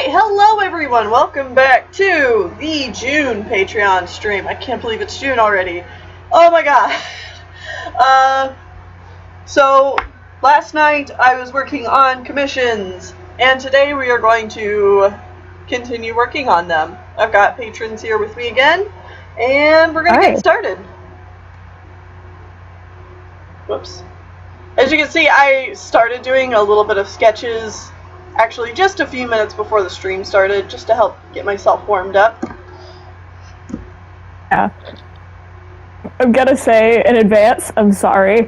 Alright, hello everyone, welcome back to the June Patreon stream. I can't believe it's June already. Oh my god. So, last night I was working on commissions, and today we are going to continue working on them. I've got patrons here with me again, and we're gonna get started. Whoops. As you can see, I started doing a little bit of sketches actually just a few minutes before the stream started, just to help get myself warmed up. Yeah. I'm gonna say in advance, I'm sorry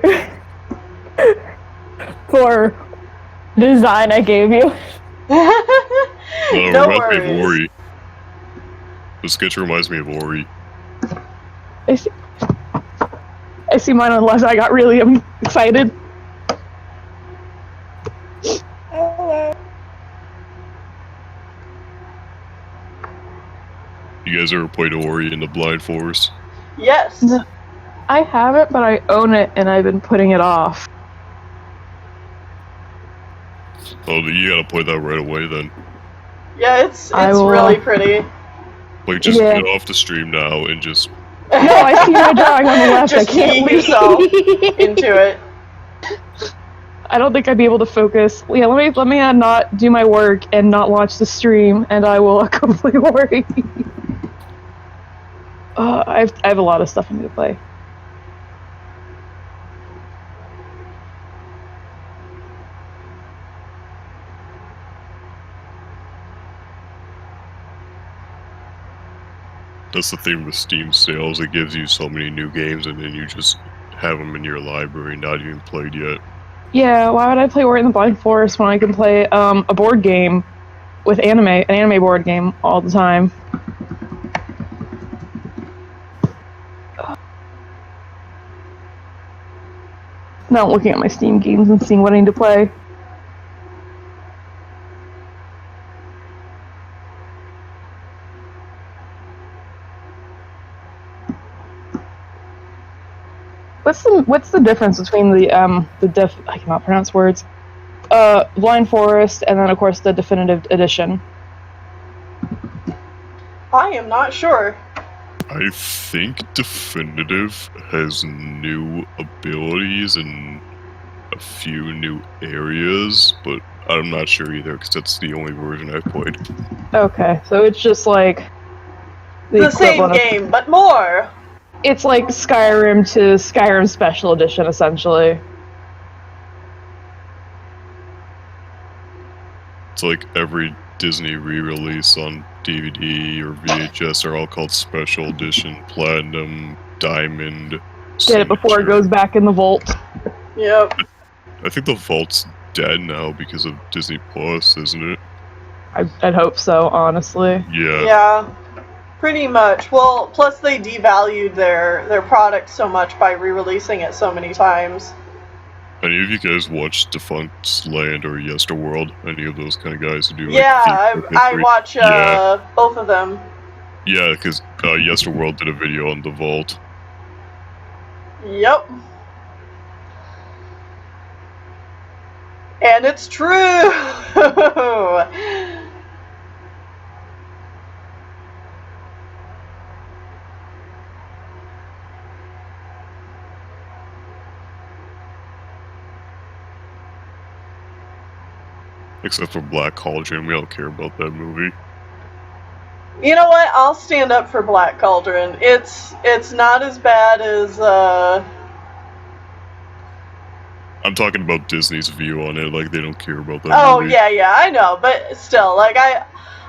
for the design I gave you. No worries. Ori. The sketch reminds me of Ori. I see mine unless I got really excited. You guys ever played Ori in the Blind Forest? Yes. No, I haven't, but I own it and I've been putting it off. Oh, you gotta play that right away then. Yeah, it's really pretty. Like, just get off the stream now and just... No, I see my drawing on the left, just I can't leave yourself into it. I don't think I'd be able to focus. Yeah, let me not do my work and not watch the stream, and I will complete Ori. I have a lot of stuff I need to play. That's the thing with Steam sales, it gives you so many new games and then you just have them in your library, not even played yet. Yeah, why would I play Ori in the Blind Forest when I can play a board game with an anime board game all the time? Now I'm looking at my Steam games and seeing what I need to play. What's the difference between the I cannot pronounce words, Blind Forest and then of course the Definitive Edition? I am not sure. I think Definitive has new abilities and a few new areas, but I'm not sure either because that's the only version I've played. Okay, so it's just like the same game, but more. It's like Skyrim to Skyrim Special Edition, essentially. It's like every Disney re-release on DVD or VHS are all called Special Edition, Platinum, Diamond. Get it before it goes back in the vault. Yep. I think the vault's dead now because of Disney Plus, isn't it? I'd hope so, honestly. Yeah. Yeah. Pretty much. Well, plus they devalued their product so much by re-releasing it so many times. Any of you guys watch Defunct Land or Yesterworld? Any of those kind of guys who do like... Yeah, I watch both of them. Yeah, because Yesterworld did a video on the Vault. Yep. And it's true! Except for Black Cauldron, we don't care about that movie. You know what? I'll stand up for Black Cauldron. It's not as bad as I'm talking about Disney's view on it, like they don't care about that movie. Oh yeah, I know, but still, like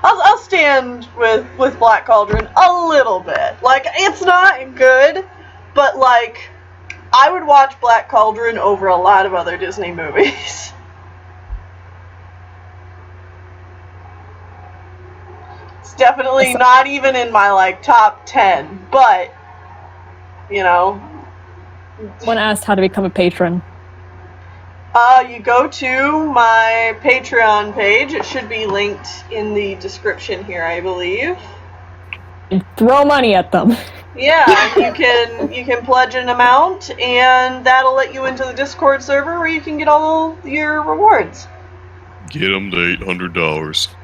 I'll stand with Black Cauldron a little bit. Like, it's not good, but like I would watch Black Cauldron over a lot of other Disney movies. It's definitely not even in my like top 10, but you know. One asked how to become a patron. You go to my Patreon page. It should be linked in the description here, I believe. And throw money at them. Yeah, you can pledge an amount, and that'll let you into the Discord server where you can get all your rewards. Get them to $800.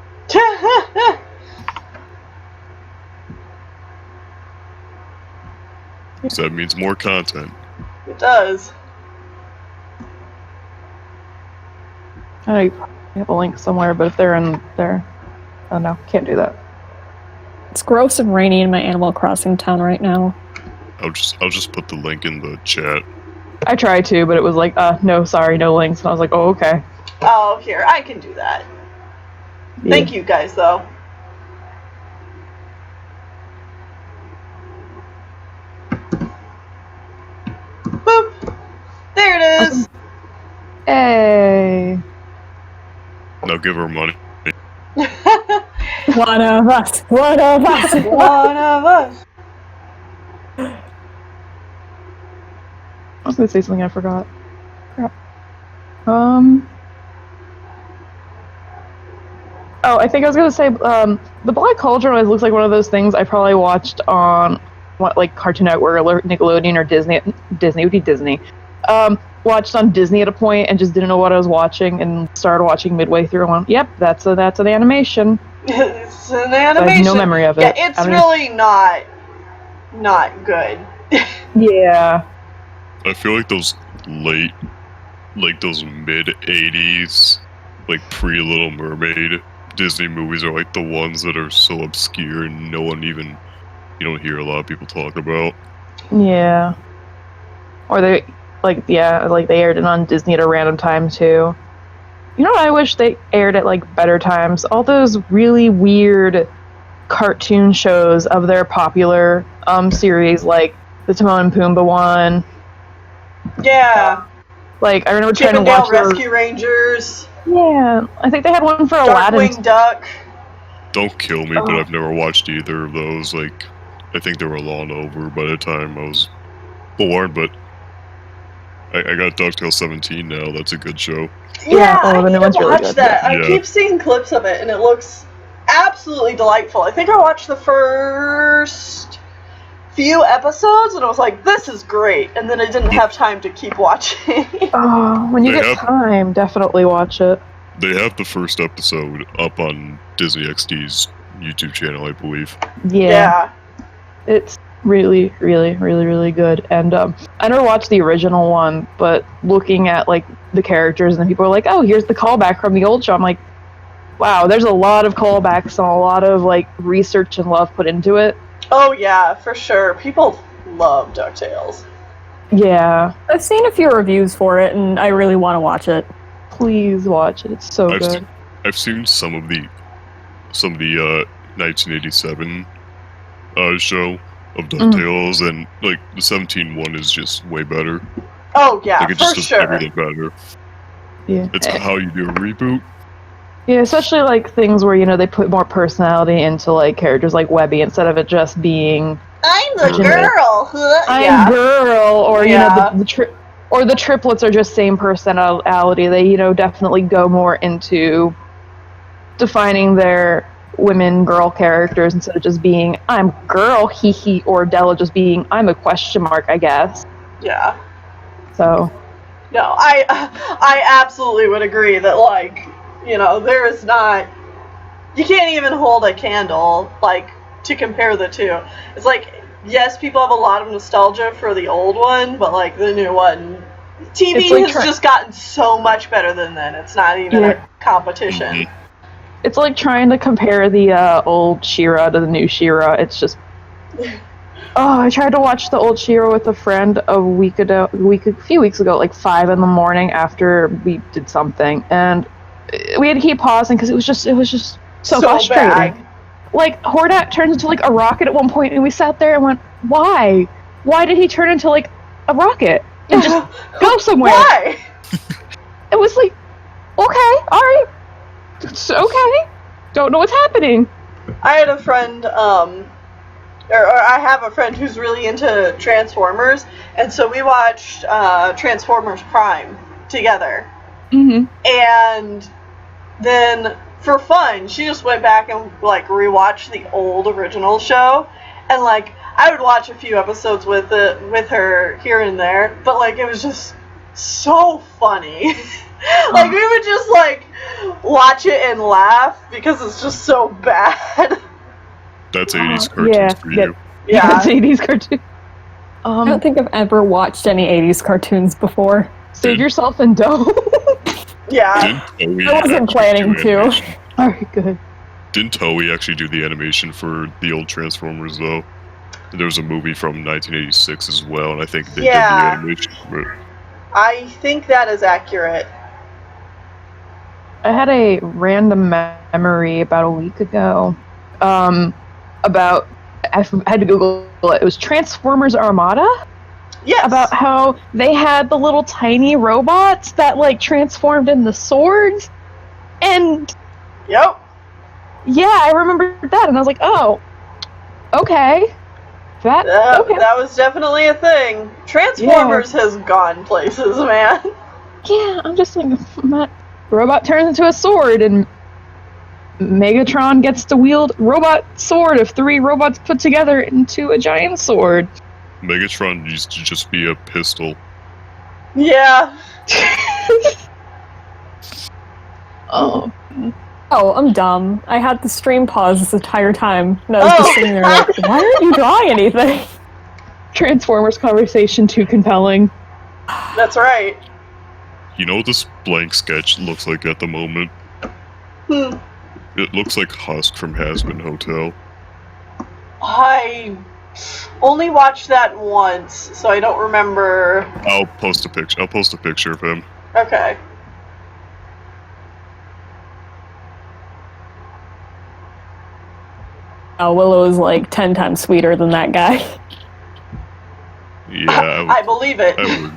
So that means more content. It does. I have a link somewhere, but if they're in there, oh no, can't do that. It's gross and rainy in my Animal Crossing town right now. I'll just put the link in the chat. I tried to, but it was like, no, sorry, no links. And I was like, oh, okay. Oh, here, I can do that. Yeah. Thank you guys, though. Boop! There it is! Hey. Now give her money. One of us! One of us! One of us! I was gonna say something I forgot. Crap. Oh, I think I was gonna say, the Black Cauldron always looks like one of those things I probably watched on, like Cartoon Network or Nickelodeon or Disney would be Disney. Watched on Disney at a point and just didn't know what I was watching and started watching midway through and went, yep, that's an animation. It's an I animation. have no memory of it. Yeah, it's really not good. Yeah. I feel like those mid 80s, like pre Little Mermaid Disney movies are like the ones that are so obscure and you don't hear a lot of people talk about. Yeah. Or they they aired it on Disney at a random time too. You know what I wish they aired at like better times? All those really weird cartoon shows of their popular series, like the Timon and Pumbaa one. Yeah. Like I remember Chip trying and to watch Dale Rescue Rangers. Yeah, I think they had one for Aladdin. Darkwing Duck. Don't kill me, but I've never watched either of those. Like, I think they were long over by the time I was born, but I got DuckTales 17 now. That's a good show. Yeah, the I new need one's to really watch good. that. I Yeah. keep seeing clips of it, and it looks absolutely delightful. I think I watched the first few episodes, and I was like, this is great. And then I didn't have time to keep watching. When you They get have- time, definitely watch it. They have the first episode up on Disney XD's YouTube channel, I believe. Yeah. It's really, really, really, really good. And I never watched the original one, but looking at like the characters and people are like, oh, here's the callback from the old show. I'm like, wow, there's a lot of callbacks and a lot of like research and love put into it. Oh, yeah, for sure. People love DuckTales. Yeah, I've seen a few reviews for it, and I really want to watch it. please watch it. It's so good. I've seen some of the 1987 show of DuckTales, and like the 17 one is just way better. Oh, yeah, Like it just for does sure. everything better. Yeah. It's how you do a reboot. Yeah, especially like things where, you know, they put more personality into like characters like Webby instead of it just being I'm the Yeah. girl. I'm Yeah. girl, or you Yeah. know, the triplets are just same personality. They, you know, definitely go more into defining their women-girl characters instead of just being I'm girl, hee hee, or Della just being I'm a question mark, I guess. Yeah. So No, I absolutely would agree that, like, you know, there is not, you can't even hold a candle, like, to compare the two. It's like, yes, people have a lot of nostalgia for the old one, but, like, the new one, TV It's like has just gotten so much better than then. It's not even a competition. it's like trying to compare the old She-Ra to the new She-Ra. It's just oh, I tried to watch the old She-Ra with a friend a few weeks ago, like 5 in the morning after we did something, and we had to keep pausing because it was just so frustrating. bad. Like Hordak turns into like a rocket at one point, and we sat there and went, "Why? Why did he turn into like a rocket and just go somewhere?" Why? It was like, okay, all right, it's okay. Don't know what's happening. I had a friend, or I have a friend who's really into Transformers, and so we watched Transformers Prime together. Mm-hmm. And then, for fun, she just went back and, like, rewatched the old original show. And, like, I would watch a few episodes with her here and there, but, like, it was just so funny. Like, we would just, like, watch it and laugh because it's just so bad. That's 80s cartoons for you. Yeah. That's 80s cartoon. I don't think I've ever watched any 80s cartoons before. Save yourself and dough. Yeah. I wasn't planning to. Alright, good. Didn't Toei actually do the animation for the old Transformers, though? There was a movie from 1986 as well, and I think they did the animation for it. I think that is accurate. I had a random memory about a week ago. About I had to Google it. It was Transformers Armada. Yes. About how they had the little tiny robots that like transformed into swords, and Yep. yeah, I remembered that, and I was like, oh, okay, that was definitely a thing. Transformers has gone places, man. Yeah, I'm just like, robot turns into a sword, and Megatron gets to wield robot sword of 3 robots put together into a giant sword. Megatron used to just be a pistol. Yeah. Oh. Oh, I'm dumb. I had the stream pause this entire time, and I was just sitting there like, why aren't you drawing anything? Transformers conversation too compelling. That's right. You know what this blank sketch looks like at the moment? It looks like Husk from Hazbin Hotel. I only watched that once, so I don't remember. I'll post a picture. I'll post a picture of him. Okay. Willow is like 10 times sweeter than that guy. Yeah, I believe it. I would.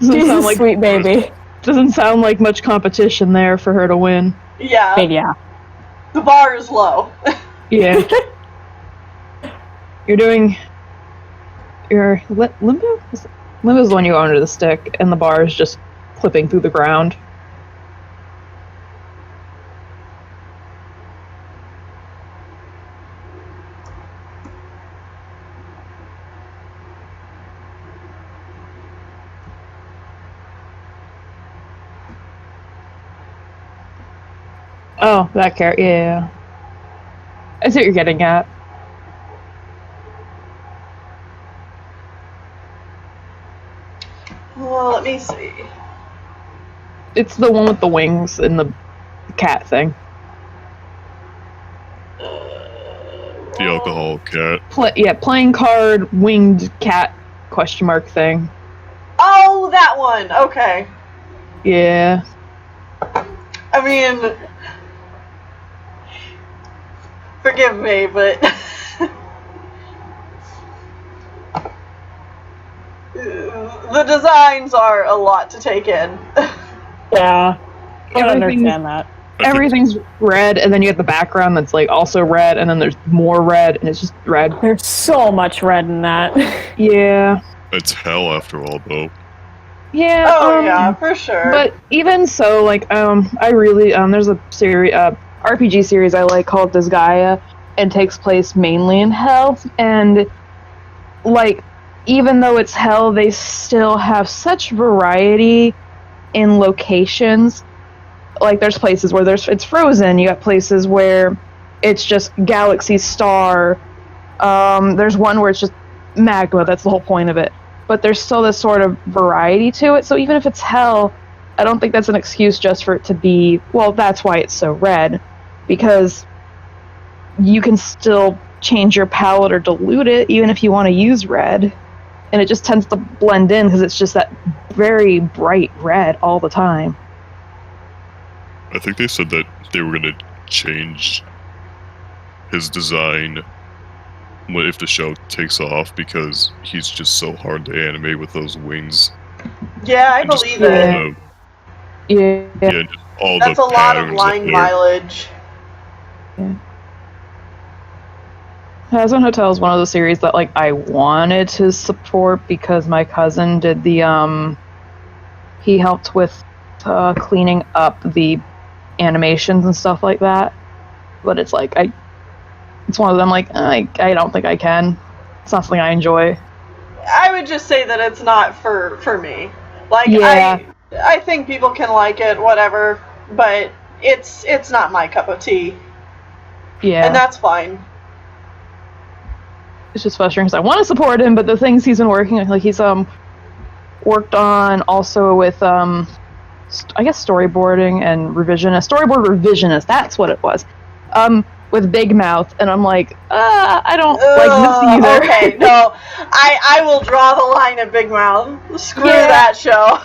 Doesn't She's sound a like sweet baby. doesn't sound like much competition there for her to win. Yeah. Maybe, yeah. The bar is low. Yeah. You're doing your limbo. Limbo's the one you go under the stick, and the bar is just clipping through the ground. Oh, that carrot. Yeah. I see what you're getting at. Well, let me see. It's the one with the wings and the cat thing. The alcohol cat. Playing card winged cat question mark thing. Oh, that one. Okay. Yeah. I mean, forgive me, but the designs are a lot to take in. Yeah. I don't Everything- understand that. Everything's red, and then you have the background that's like also red, and then there's more red, and it's just red. There's so much red in that. Yeah. It's hell after all, though. Yeah. Oh yeah, for sure. But even so, like, I really, there's a series, RPG series I like called Disgaea, and takes place mainly in hell, and, like, even though it's hell, they still have such variety in locations. Like, there's places where it's frozen, you got places where it's just galaxy star, there's one where it's just magma, that's the whole point of it. But there's still this sort of variety to it, so even if it's hell, I don't think that's an excuse just for it to be, well, that's why it's so red, because you can still change your palette or dilute it, even if you want to use red, and it just tends to blend in, because it's just that very bright red all the time. I think they said that they were going to change his design if the show takes off, because he's just so hard to animate with those wings. yeah, I And just believe all it. the- Yeah. yeah, just all That's the a lot of patterns line up there. mileage. Hazbin Hotel is one of the series that, like, I wanted to support because my cousin did the, he helped with cleaning up the animations and stuff like that. But it's like, it's one of them, like, I don't think I can. It's not something I enjoy. I would just say that it's not for me. Like, Yeah. I think people can like it, whatever, but it's not my cup of tea, Yeah. and that's fine. It's just frustrating because I want to support him, but the things he's been working on, like he's worked on also with I guess storyboarding and storyboard revisionist. That's what it was. With Big Mouth, and I'm like, I don't like this either. Okay, no, I will draw the line at Big Mouth. Screw that show.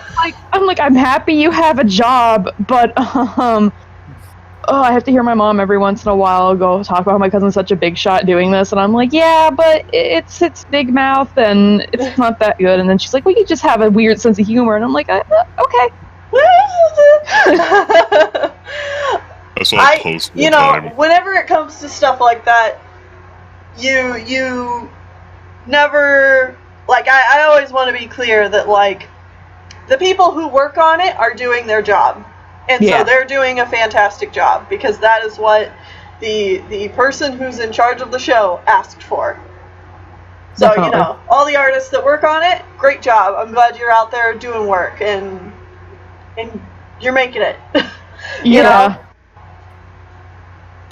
I'm happy you have a job, but I have to hear my mom every once in a while go talk about how my cousin's such a big shot doing this, and I'm like, yeah, but it's Big Mouth, and it's not that good. And then she's like, well, you just have a weird sense of humor, and I'm like, okay. I saw a post one time. Whenever it comes to stuff like that, you never, like, I always want to be clear that, like, the people who work on it are doing their job. And so they're doing a fantastic job, because that is what the person who's in charge of the show asked for. So, Definitely. all the artists that work on it, great job. I'm glad you're out there doing work, and you're making it. You know?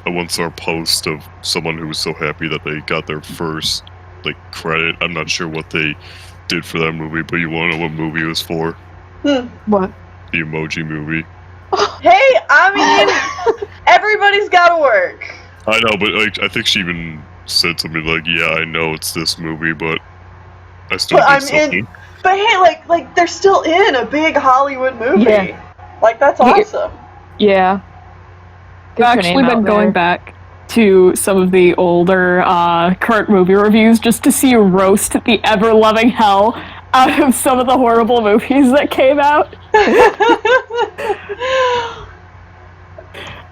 I once saw a post of someone who was so happy that they got their first credit. I'm not sure what they did for that movie, but you want to know what movie it was for? What? The Emoji Movie. Hey, I mean, everybody's got to work. I know, but I think she even said something like, "Yeah, I know it's this movie, but I still did something." But hey, like they're still in a big Hollywood movie. Yeah. Like, that's awesome. Yeah. I've actually been going back to some of the older current movie reviews just to see you roast the ever-loving hell out of some of the horrible movies that came out.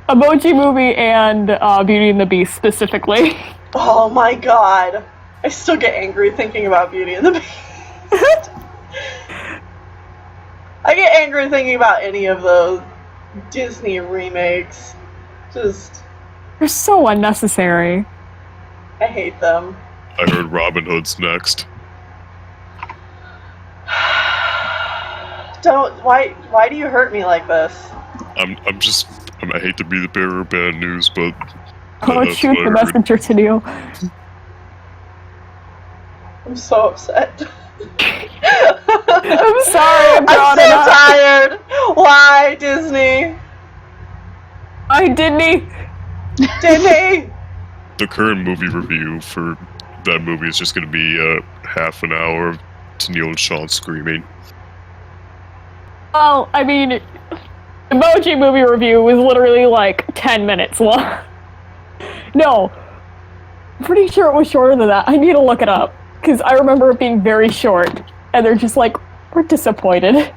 Emoji Movie and Beauty and the Beast specifically. Oh my god. I still get angry thinking about Beauty and the Beast. I get angry thinking about any of those Disney remakes. They're so unnecessary. I hate them. I heard Robin Hood's next. Why do you hurt me like this? I hate to be the bearer of bad news, but Oh, shoot the messenger to you. I'm so upset. I'm sorry, I'm so tired. Why, Disney? Why, Disney? Disney! The current movie review for that movie is just going to be half an hour of Tennille and Sean screaming. Well, I mean, Emoji Movie review was literally like 10 minutes long. No, I'm pretty sure it was shorter than that. I need to look it up, because I remember it being very short, and they're just like, we're disappointed.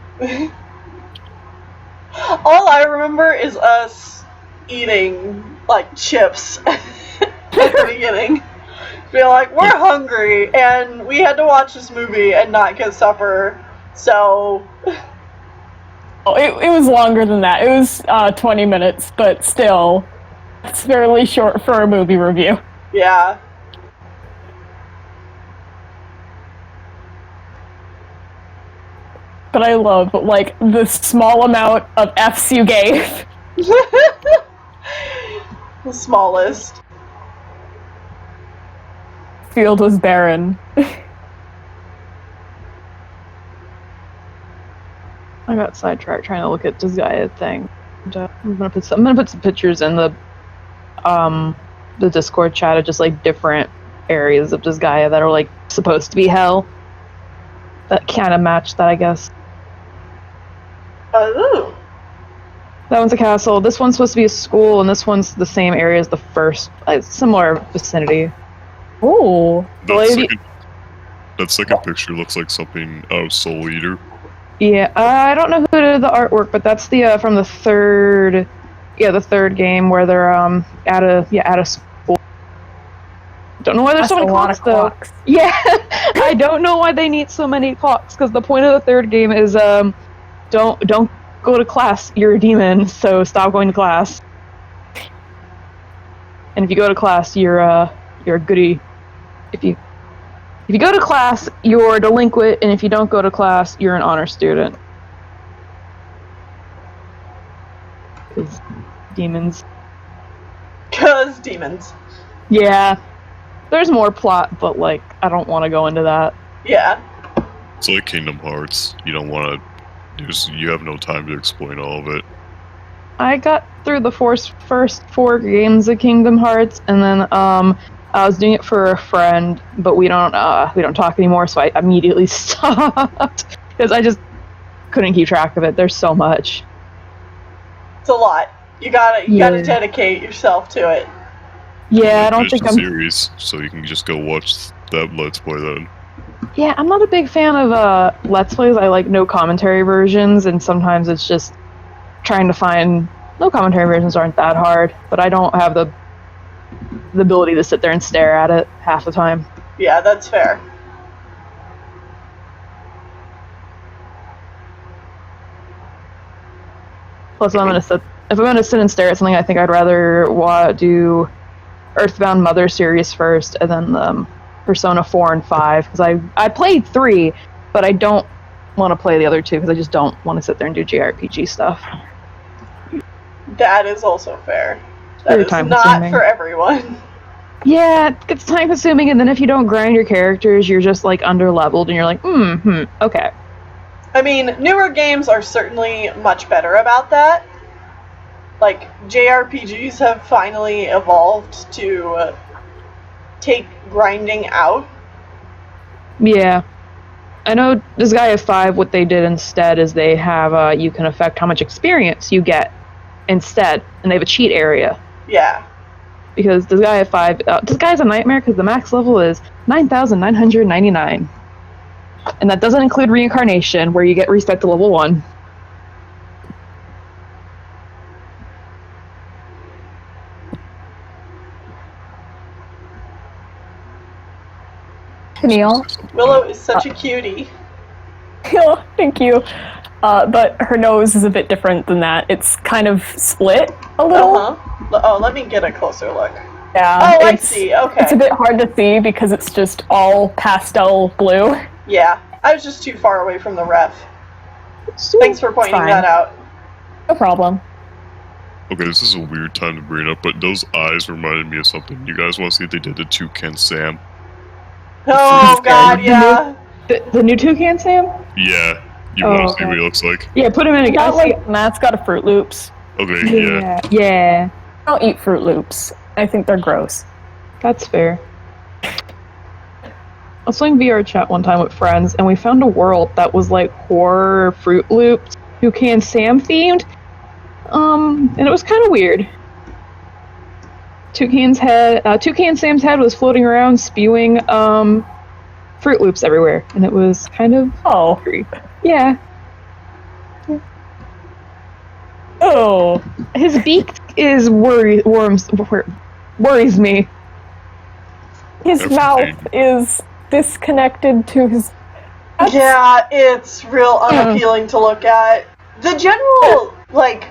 All I remember is us eating, like, chips at the beginning. Being like, we're hungry, and we had to watch this movie and not get supper, so... Oh, it was longer than that. It was 20 minutes, but still, it's fairly short for a movie review. Yeah. But I love, like, the small amount of F's you gave. The smallest. Field was barren. I got sidetracked trying to look at this Gaia thing. And, I'm gonna put some pictures in the Discord chat of just like different areas of Disgaea that are like supposed to be hell. That kind of match that, I guess. Oh. That one's a castle. This one's supposed to be a school, and this one's the same area as the first, similar vicinity. Ooh. That second picture looks like something out of Soul Eater. Yeah, I don't know who did the artwork, but that's the from the third game where they're at a school. Don't know why there's so many clocks though. Yeah, I don't know why they need so many clocks, because the point of the third game is don't go to class. You're a demon, so stop going to class. And if you go to class, you're a goody. If you go to class, you're a delinquent, and if you don't go to class, you're an honor student. Because demons. Cause demons. Yeah. There's more plot, but, like, I don't want to go into that. Yeah. It's like Kingdom Hearts. You don't want to. You have no time to explain all of it. I got through the first 4 games of Kingdom Hearts, and then I was doing it for a friend, but we don't talk anymore, so I immediately stopped because I just couldn't keep track of it. There's so much. It's a lot. You gotta dedicate yourself to it. Yeah, I don't Finish think the I'm. series, so you can just go watch that Let's Play then. Yeah, I'm not a big fan of Let's Plays. I like no commentary versions, and sometimes it's just trying to find. No commentary versions aren't that hard, but I don't have the ability to sit there and stare at it half the time. Yeah, that's fair. Plus, if I'm gonna sit and stare at something, I think I'd rather do Earthbound Mother series first, and then Persona 4 and 5, because I played 3, but I don't want to play the other 2 because I just don't want to sit there and do JRPG stuff. That is also fair. That Very is time-consuming. not for everyone. Yeah, it's time consuming, and then if you don't grind your characters, you're just like under-leveled, and you're like, okay. I mean, newer games are certainly much better about that. Like, JRPGs have finally evolved to take grinding out. Yeah. I know this guy at 5, what they did instead is they have, you can affect how much experience you get instead, and they have a cheat area. Yeah. Because this guy at 5, this guy's a nightmare because the max level is 9,999. And that doesn't include reincarnation, where you get reset to level 1. Neil. Willow is such a cutie. Oh, thank you. But her nose is a bit different than that. It's kind of split a little. Uh-huh. Oh, let me get a closer look. Yeah. Oh, I see. Okay. It's a bit hard to see because it's just all pastel blue. Yeah. I was just too far away from the ref. Sweet. Thanks for pointing that out. No problem. Okay, this is a weird time to bring it up, but those eyes reminded me of something. You guys want to see what they did to Toucan Sam? Oh, God, yeah. The new Toucan Sam? Yeah. You want to see what he looks like? Yeah, put him in a Not like mascot of Froot Loops. Okay, yeah. Yeah. I don't eat Froot Loops. I think they're gross. That's fair. I was playing VR chat one time with friends, and we found a world that was like horror Froot Loops, Toucan Sam themed. And it was kind of weird. Toucan Sam's head was floating around, spewing Froot Loops everywhere, and it was kind of creepy. Yeah. Oh, His beak is worries me. his mouth is disconnected to his. Yeah, it's real unappealing to look at. The general, like...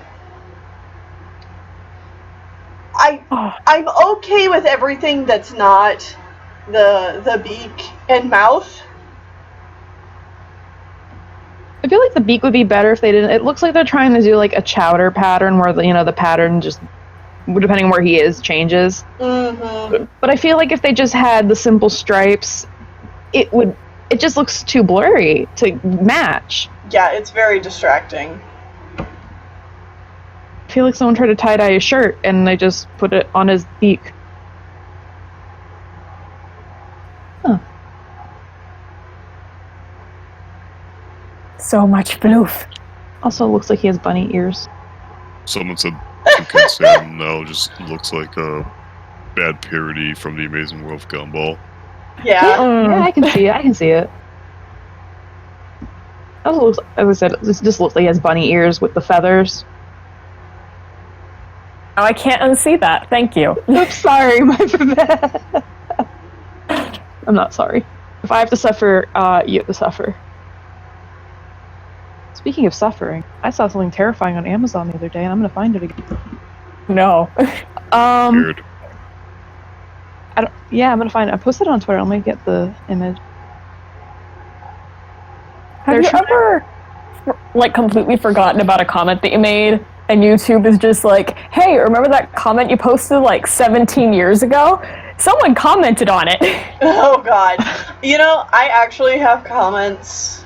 I'm okay with everything that's not the beak and mouth. I feel like the beak would be better if they didn't. It looks like they're trying to do like a chowder pattern where the pattern just, depending on where he is, changes. Mm-hmm. But I feel like if they just had the simple stripes, it just looks too blurry to match. Yeah, it's very distracting. I feel like someone tried to tie-dye his shirt and they just put it on his beak. Huh. So much bloof. Also looks like he has bunny ears. Someone said Toucan Sam now just looks like a bad parody from The Amazing World of Gumball. Yeah. Yeah, I can see it. I can see it. Also looks, as I said, this just looks like he has bunny ears with the feathers. Oh, I can't unsee that. Thank you. Oops, sorry, my bad. I'm not sorry. If I have to suffer, you have to suffer. Speaking of suffering, I saw something terrifying on Amazon the other day, and I'm gonna find it again. No. Weird. I'm gonna find it. I posted it on Twitter. Let me get the image. Have you ever, completely forgotten about a comment that you made and YouTube is just like, hey, remember that comment you posted like 17 years ago? Someone commented on it. Oh god. You know, I actually have comment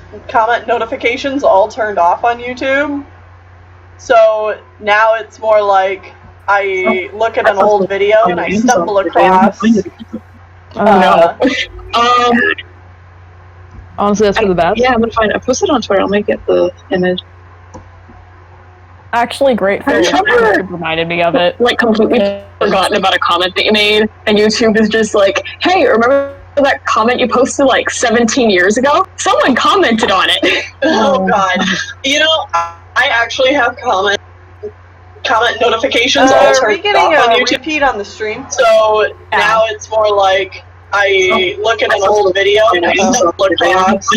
notifications all turned off on YouTube. So now it's more like I look at an old video and I stumble across. Honestly, that's for the best. Yeah, I'm gonna find it. I posted it on Twitter. I'll make it the image. Actually, great. YouTube reminded me of it. Like, completely forgotten about a comment that you made, and YouTube is just like, hey, remember that comment you posted like 17 years ago? Someone commented on it. Oh god. You know, I actually have comment notifications all turned off on YouTube. Repeat on the stream? So now it's more like I look at an old video and I stumble across.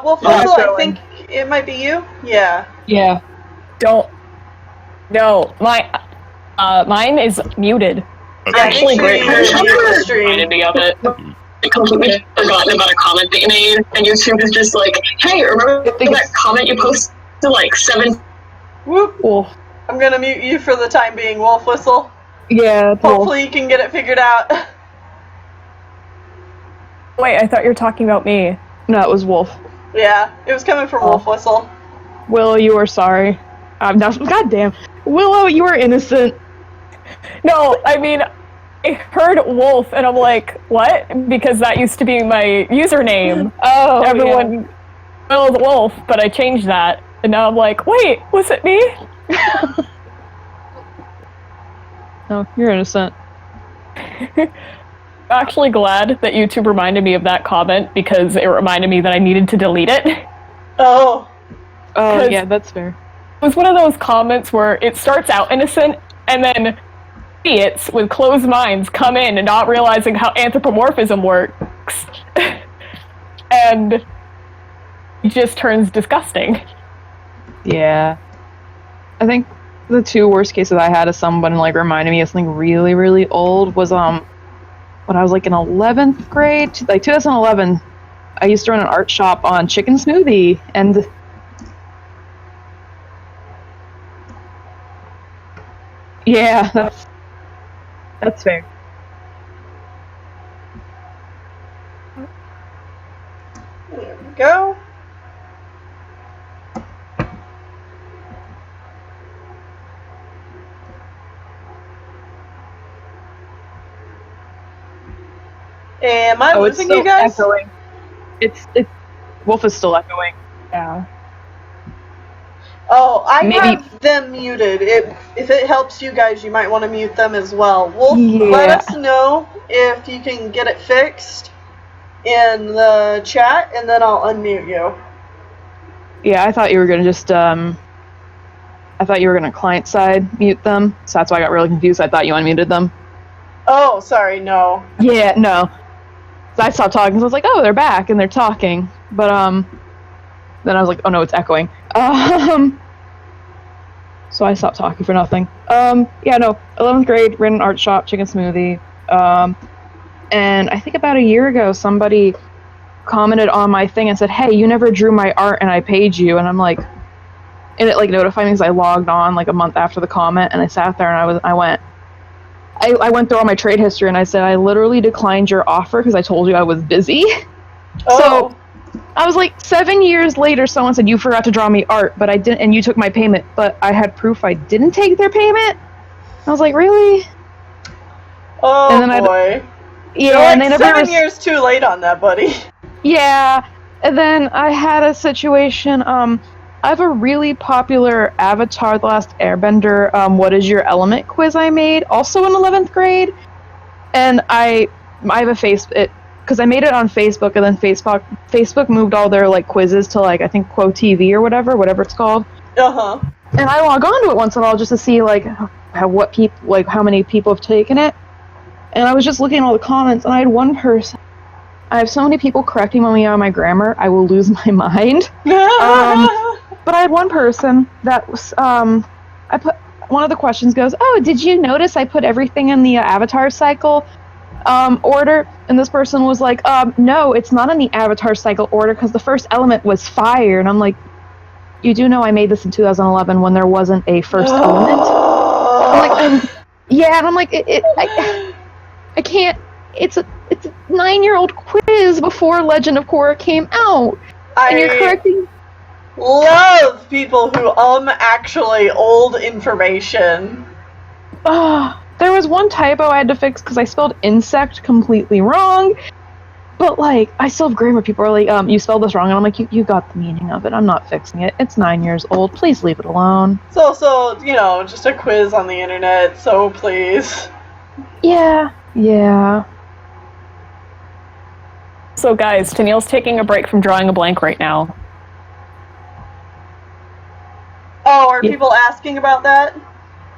Well, I think it might be you. Yeah. Yeah. No, mine is muted. Actually, great. Stream. Reminded me of it. I completely forgotten about a comment that you made, and YouTube is just like, hey, remember that comment you posted like 7... Whoop. Wolf. I'm gonna mute you for the time being, Wolf Whistle. Yeah, Hopefully you can get it figured out. Wait, I thought you were talking about me. No, it was Wolf. Yeah, it was coming from Wolf Whistle. Willow, you are sorry. I'm not. Goddamn. Willow, you are innocent. No, I mean, I heard Wolf, and I'm like, what? Because that used to be my username. Oh, everyone spelled Wolf, but I changed that, and now I'm like, wait, was it me? No, you're innocent. I'm actually glad that YouTube reminded me of that comment because it reminded me that I needed to delete it. Oh. Oh, yeah, that's fair. It was one of those comments where it starts out innocent, and then idiots with closed minds come in and not realizing how anthropomorphism works. And it just turns disgusting. Yeah. I think the two worst cases I had of someone like reminding me of something really, really old was when I was like in 11th grade, like 2011. I used to run an art shop on Chicken Smoothie, and yeah, that's fair. There we go. Am I losing you guys? Echoing. It's Wolf is still echoing. Yeah. Oh, I have them muted. If it helps you guys, you might want to mute them as well. Wolf, let us know if you can get it fixed in the chat, and then I'll unmute you. Yeah, I thought you were gonna just I thought you were gonna client side mute them, so that's why I got really confused. I thought you unmuted them. Oh, sorry, no. Yeah, no. So I stopped talking, so I was like, oh, they're back and they're talking. But then I was like, oh no, it's echoing. So I stopped talking for nothing. Yeah, no, 11th grade, ran an art shop, Chicken Smoothie. And I think about a year ago, somebody commented on my thing and said, hey, you never drew my art and I paid you. And I'm like, and it like notified me because I logged on like a month after the comment, and I sat there and I went through all my trade history and I said, I literally declined your offer because I told you I was busy. Oh. So I was like, 7 years later, someone said, you forgot to draw me art, but I didn't, and you took my payment, but I had proof I didn't take their payment. I was like, really? Oh, and then boy. Yeah, You're and like they never 7 years too late on that, buddy. Yeah, and then I had a situation, I have a really popular Avatar The Last Airbender, what is your element quiz I made, also in 11th grade, and I have a because I made it on Facebook, and then Facebook moved all their like quizzes to like I think Quo TV or whatever it's called. Uh-huh. And I log on to it once in a while just to see like how many people have taken it. And I was just looking at all the comments, and I had one person. I have so many people correcting me on my grammar, I will lose my mind. But I had one person that was I put one of the questions goes, oh, did you notice I put everything in the Avatar cycle order? And this person was like, no, it's not in the Avatar cycle order because the first element was fire. And I'm like, you do know I made this in 2011 when there wasn't a first element. And I'm like, I can't. It's a 9-year-old quiz before Legend of Korra came out, and you're correcting. Love people who actually old information. There was one typo I had to fix because I spelled insect completely wrong. But, like, I still have grammar people are like, you spelled this wrong, and I'm like, you got the meaning of it. I'm not fixing it. It's 9 years old. Please leave it alone. So, you know, just a quiz on the internet, so please. Yeah. So, guys, Tennille's taking a break from drawing a blank right now. Oh, are people asking about that?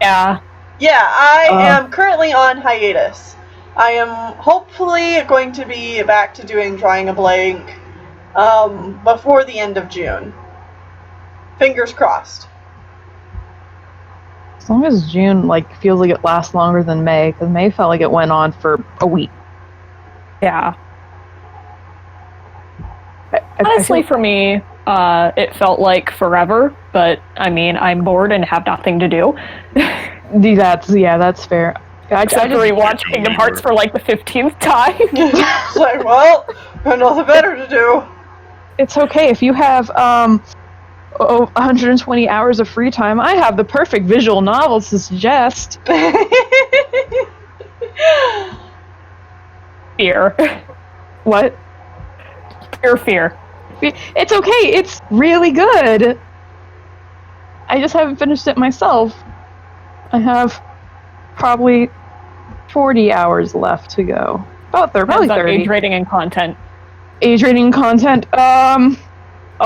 Yeah. Yeah, I am currently on hiatus. I am hopefully going to be back to doing drawing a blank before the end of June. Fingers crossed. As long as June, like, feels like it lasts longer than May, because May felt like it went on for a week. Yeah. Honestly, for me, it felt like forever, but, I mean, I'm bored and have nothing to do. That's fair. Except for rewatch Kingdom Hearts for like the 15th time. It's like, well, I have nothing better to do. It's okay if you have 120 hours of free time. I have the perfect visual novel to suggest. Fear. What? Fear. It's okay. It's really good. I just haven't finished it myself. I have probably 40 hours left to go. Probably 30. Age rating and content. Age rating and content. I'll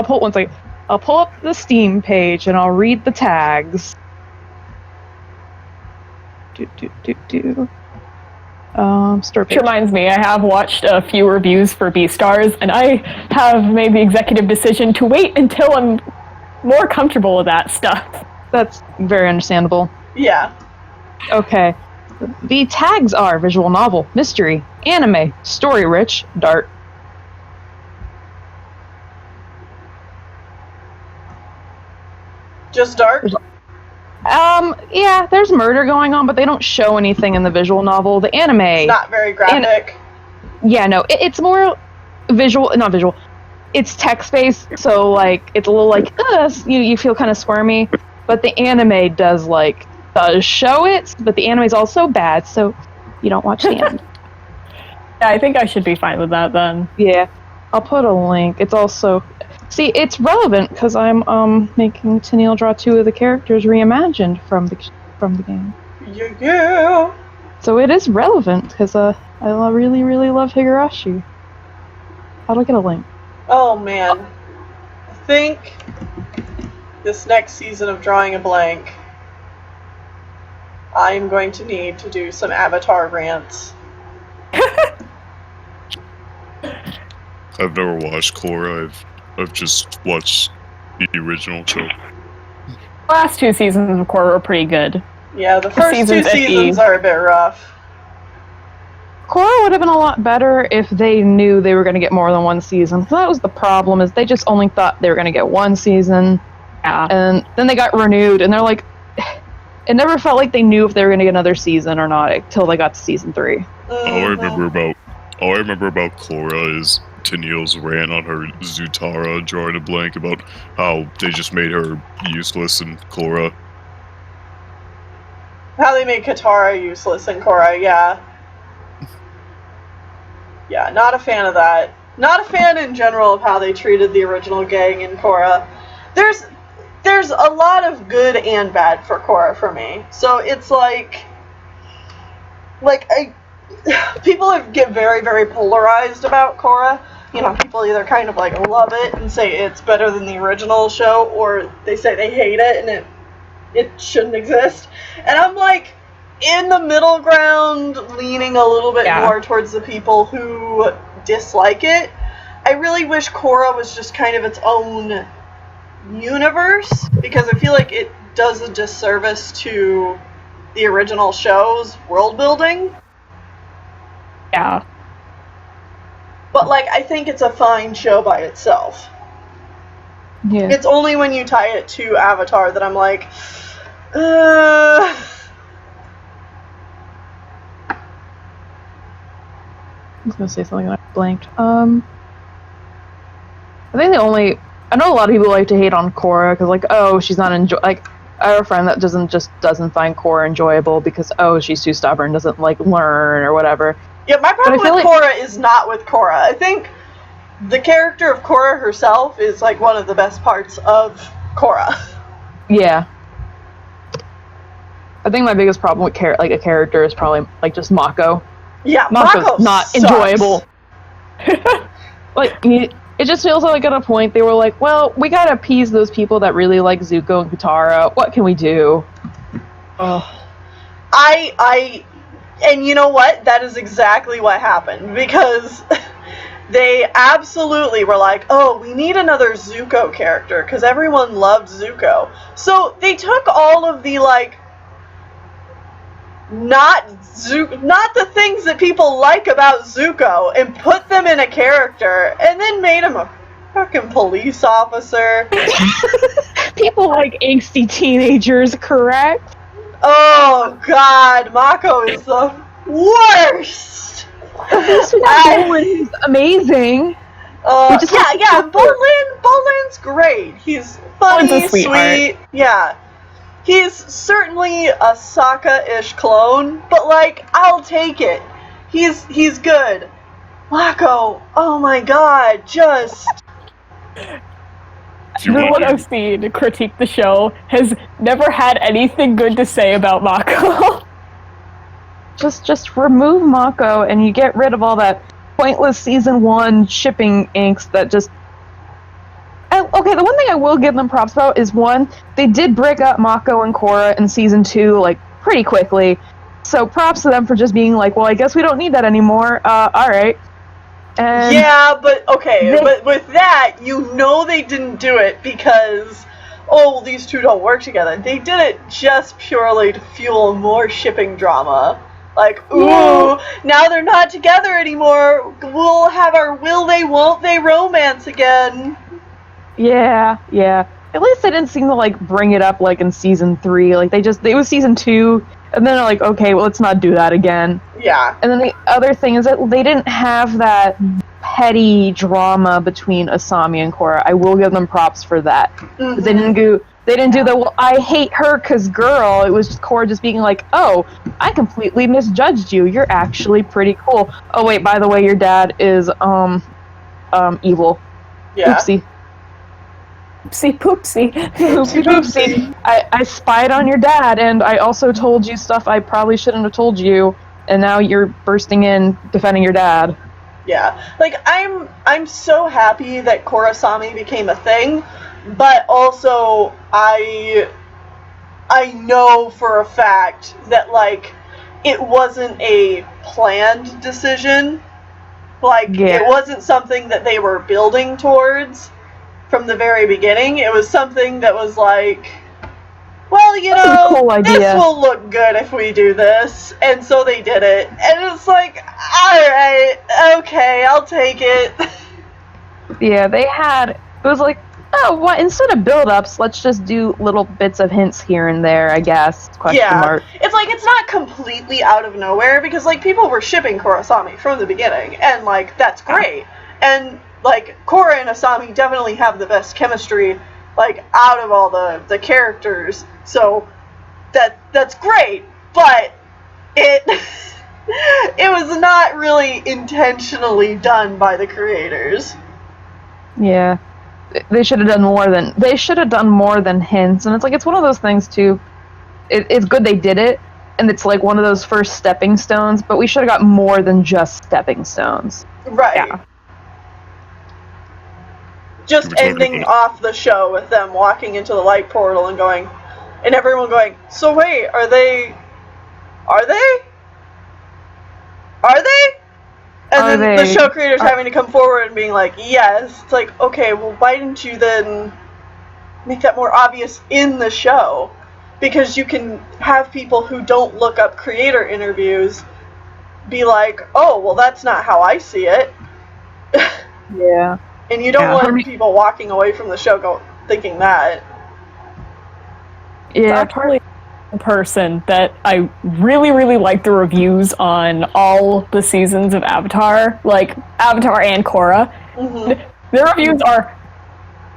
pull one second. I'll pull up the Steam page and I'll read the tags. Store page. Which reminds me, I have watched a few reviews for Beastars, and I have made the executive decision to wait until I'm more comfortable with that stuff. That's very understandable. Yeah. Okay. The tags are visual novel, mystery, anime, story-rich, dark. Just dark? Yeah, there's murder going on, but they don't show anything in the visual novel. The anime... It's not very graphic. It's more not visual. It's text-based, so, like, it's a little like, you feel kind of squirmy. But the anime does show it, but the anime is also bad, so you don't watch the end. Yeah, I think I should be fine with that then. Yeah, I'll put a link. It's also... See, it's relevant because I'm making Tennille draw 2 of the characters reimagined from the game. Yeah. So it is relevant because I really, really love Higurashi. How do I get a link? Oh man, I think this next season of Drawing a Blank, I'm going to need to do some Avatar rants. I've never watched Korra. I've just watched the original show. The last 2 seasons of Korra were pretty good. Yeah, the first 2 seasons are a bit rough. Korra would have been a lot better if they knew they were going to get more than 1 season. That was the problem, is they just only thought they were going to get 1 season. Yeah. And then they got renewed, and they're like... It never felt like they knew if they were going to get another season or not until they got to season 3. All I remember about Korra is Tennille's rant on her Zutara drawing a blank about how they just made her useless in Korra. How they made Katara useless in Korra, yeah. Yeah, not a fan of that. Not a fan in general of how they treated the original gang in Korra. There's a lot of good and bad for Korra for me. So it's people get very, very polarized about Korra. You know, people either kind of love it and say it's better than the original show, or they say they hate it and it shouldn't exist. And I'm in the middle ground, leaning a little bit more towards the people who dislike it. I really wish Korra was just kind of its own universe, because I feel like it does a disservice to the original show's world building. Yeah. But I think it's a fine show by itself. Yeah. It's only when you tie it to Avatar that I'm like, I was gonna say something and I blanked. I think I know a lot of people like to hate on Korra because, like, oh, she's not like, I have a friend that doesn't find Korra enjoyable because, oh, she's too stubborn, doesn't like learn or whatever. Yeah, my problem with Korra is not with Korra. I think the character of Korra herself is like one of the best parts of Korra. Yeah. I think my biggest problem with a character is probably like just Mako. Yeah, Mako's Mako not sucks. enjoyable. Like, it just feels like at a point they were like, well, we gotta appease those people that really like Zuko and Katara. What can we do? Oh. And you know what? That is exactly what happened, because they absolutely were like, oh, we need another Zuko character, because everyone loved Zuko. So they took all of the, like, not the things that people like about Zuko and put them in a character, and then made him a fucking police officer. People like angsty teenagers, correct? Oh god, Mako is the worst! Bolin is amazing. Bolin's great. He's funny, sweet. Yeah. He's certainly a Sokka-ish clone, but like, I'll take it. He's good. Mako, oh my god, just... Everyone I've seen to critique the show has never had anything good to say about Mako. Just remove Mako and you get rid of all that pointless season 1 shipping angst that just... Okay, the one thing I will give them props about is, one, they did break up Mako and Korra in season 2, like, pretty quickly. So props to them for just being like, well, I guess we don't need that anymore. Alright. And yeah, but with that, you know they didn't do it because, oh, these two don't work together. They did it just purely to fuel more shipping drama. Like, ooh, now they're not together anymore. We'll have our will they, won't they romance again. Yeah. At least they didn't seem to, like, bring it up, like, in season 3. Like, it was season 2, and then they're like, okay, well, let's not do that again. Yeah. And then the other thing is that they didn't have that petty drama between Asami and Korra. I will give them props for that. Mm-hmm. They didn't do the, well, I hate her 'cause girl. It was just Korra just being like, oh, I completely misjudged you. You're actually pretty cool. Oh, wait, by the way, your dad is, evil. Yeah. Oopsie. Poopsie. Oopsie. I spied on your dad, and I also told you stuff I probably shouldn't have told you, and now you're bursting in defending your dad. Yeah. Like, I'm so happy that Korrasami became a thing, but also I know for a fact that, like, it wasn't a planned decision. Like, It wasn't something that they were building towards from the very beginning. It was something that was like, well, you know, cool idea. This will look good if we do this. And so they did it. And it's like, alright, okay, I'll take it. Yeah, it was like, oh, what? Instead of build-ups, let's just do little bits of hints here and there, I guess. Question mark. It's like, it's not completely out of nowhere, because, like, people were shipping Korrasami from the beginning, and, like, that's great. And, like, Korra and Asami definitely have the best chemistry, like, out of all the characters, so that's great, but it was not really intentionally done by the creators. Yeah. They should have done more than hints, and it's like, it's one of those things too. It's good they did it, and it's like one of those first stepping stones, but we should have got more than just stepping stones. Right. Yeah. Just ending off the show with them walking into the light portal and everyone going, so wait, are they? And then the show creators having to come forward and being like, yes. It's like, okay, well, why didn't you then make that more obvious in the show? Because you can have people who don't look up creator interviews be like, oh, well, that's not how I see it. Yeah. And you don't want people walking away from the show going, thinking that. It's Yeah, actually a person that I really, really like the reviews on all the seasons of Avatar, like Avatar and Korra. Mhm. Their reviews are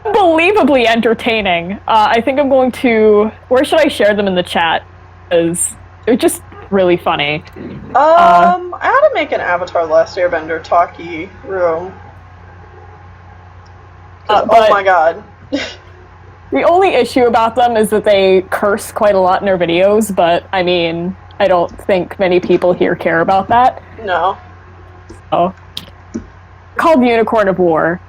unbelievably entertaining. I think I'm going to. Where should I share them in the chat? Because they're just really funny. I ought to make an Avatar The Last Airbender talkie room. Oh but my god. the only issue about them is that they curse quite a lot in their videos, but I mean, I don't think many people here care about that. No. So, called Unicorn of War.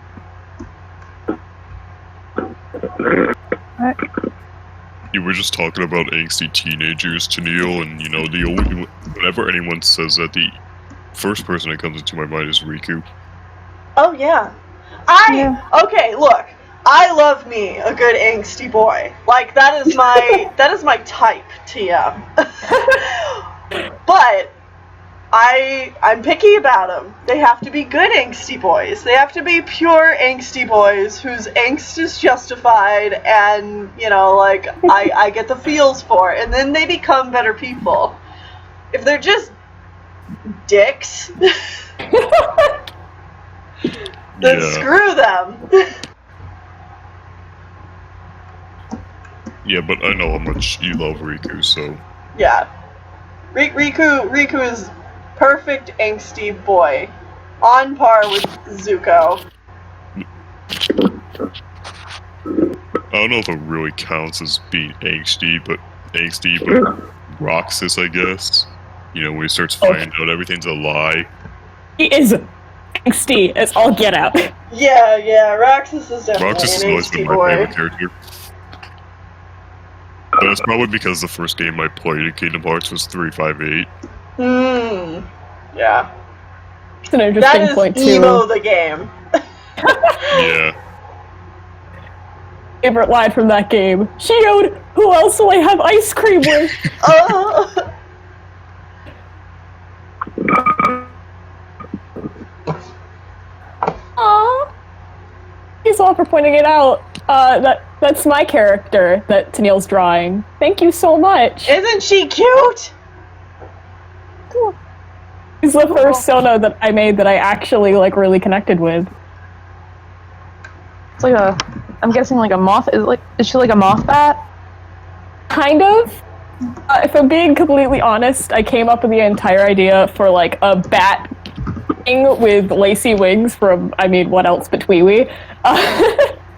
You were just talking about angsty teenagers to Neil, and whenever anyone says that, the first person that comes into my mind is Riku. Oh yeah. Okay, look. I love me a good angsty boy. Like that is my type, TM. But I'm picky about them. They have to be good angsty boys. They have to be pure angsty boys whose angst is justified and, like, I get the feels for it. And then they become better people. If they're just dicks, then screw them. Yeah, but I know how much you love Riku, so... Yeah. Riku is perfect angsty boy. On par with Zuko. I don't know if it really counts as being angsty, but Roxas, I guess. When he starts finding out everything's a lie. He is angsty as all get out. Yeah, Roxas is definitely Roxas has an always angsty been my boy. favorite character. But it's probably because the first game I played in Kingdom Hearts was 358. Yeah. It's an interesting That is point, too. Emo the game. Yeah. Favorite line from that game. Shield, who else will I have ice cream with? Aww. Thanks all for pointing it out. That's my character that Tennille's drawing. Thank you so much. Isn't she cute? Cool. She's the first Sona that I made that I actually really connected with. it's like I'm guessing like a moth. Is she like a moth bat? Kind of. If I'm being completely honest, I came up with the entire idea for like a bat thing with lacy wings from, what else but Tweewee.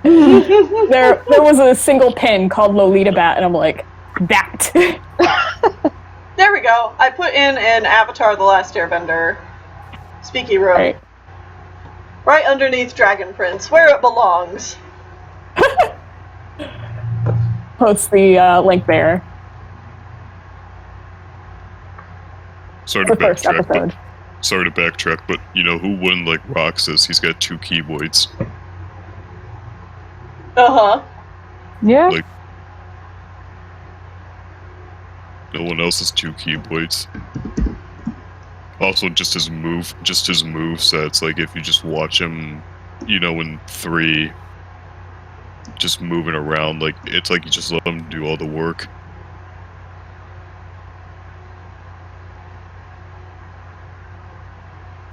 There was a single pin called Lolita Bat, and I'm like, bat. There we go. I put in an Avatar The Last Airbender speaky room. Right underneath Dragon Prince, where it belongs. Post the link there. Sorry The first episode. But who wouldn't like Roxas? He's got 2 keyblades. Yeah. Like, no one else has 2 keyblades. Also, just his move sets. Like, if you just watch him, in 3, just moving around, like, it's like you just let him do all the work.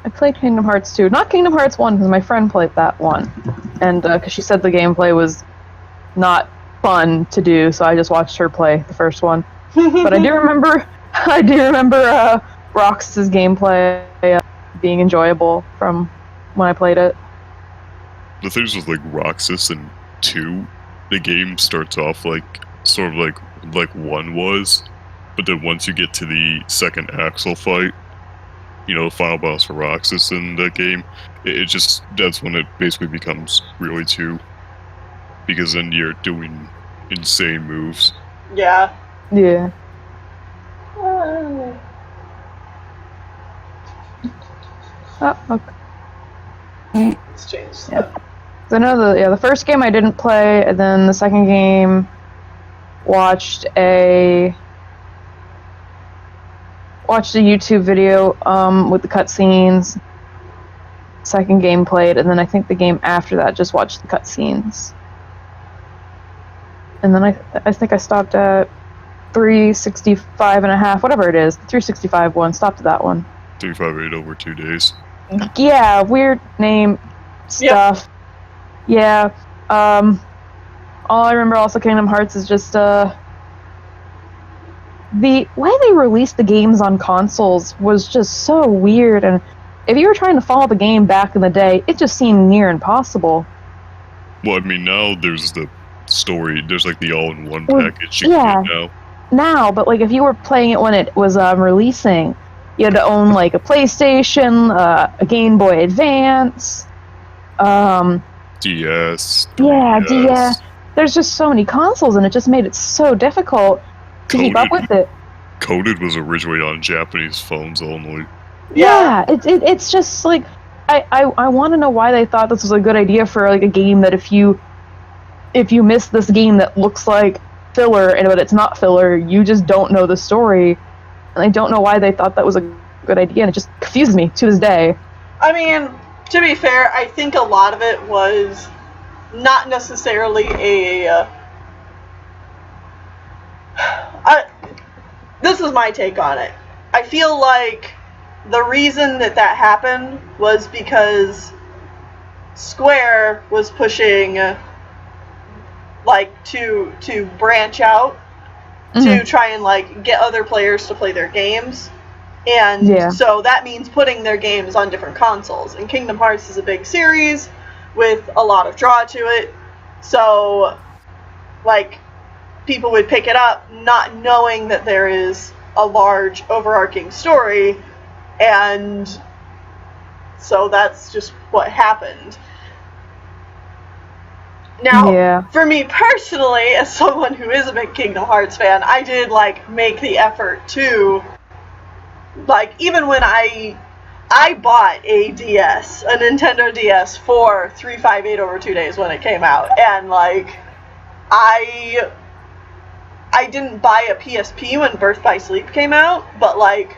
I played Kingdom Hearts 2. Not Kingdom Hearts 1, because my friend played that one. And because she said the gameplay was not fun to do, so I just watched her play the first one. But I do remember Roxas' gameplay being enjoyable from when I played it. The things with like Roxas and 2, the game starts off sort of like 1 was, but then once you get to the second Axel fight, the final boss for Roxas in that game, that's when it basically becomes really 2, because then you're doing insane moves. Yeah. Yeah. Oh, okay. It's changed. Yeah. So I know the first game I didn't play, and then the second game watched a YouTube video with the cutscenes. Second game played, and then I think the game after that just watched the cutscenes. and then I think I stopped at 365 and a half, whatever it is. 365 one, stopped at that one. 358 over 2 days. Yeah, weird name stuff. Yep. Yeah. All I remember also Kingdom Hearts is just the way they released the games on consoles was just so weird, and if you were trying to follow the game back in the day, it just seemed near impossible. Well, I mean, now there's the story. There's like the all-in-one package you can get now. Now, but like if you were playing it when it was releasing, you had to own like a PlayStation, a Game Boy Advance, DS. Yeah, DS. There's just so many consoles, and it just made it so difficult to keep up with it. Coded was originally on Japanese phones only. Yeah, it's just like I want to know why they thought this was a good idea for like a game that if you miss this game that looks like filler but it's not filler, you just don't know the story, and I don't know why they thought that was a good idea, and it just confuses me to this day. I mean, to be fair, I think a lot of it was not necessarily this is my take on it. I feel like the reason that happened was because Square was pushing like to branch out to try and like get other players to play their games, and so that means putting their games on different consoles, and Kingdom Hearts is a big series with a lot of draw to it, so like people would pick it up not knowing that there is a large overarching story, and so that's just what happened. Now, for me personally, as someone who is a big Kingdom Hearts fan, I did like make the effort to, like, even when I bought a DS, a Nintendo DS for 358 over 2 days when it came out, and like I didn't buy a PSP when Birth by Sleep came out, but like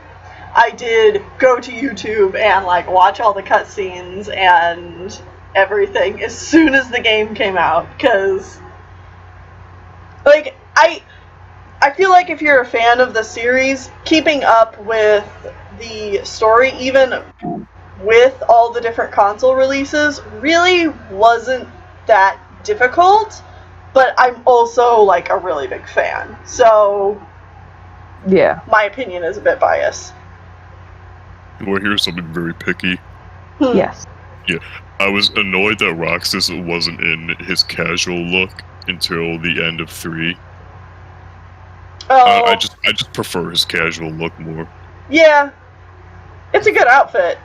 I did go to YouTube and like watch all the cutscenes and everything as soon as the game came out, because like I feel like if you're a fan of the series, keeping up with the story, even with all the different console releases, really wasn't that difficult, but I'm also like a really big fan, so my opinion is a bit biased. Well, here's something very picky. Yes. Yeah, I was annoyed that Roxas wasn't in his casual look until the end of 3. Oh. I just prefer his casual look more. Yeah. It's a good outfit.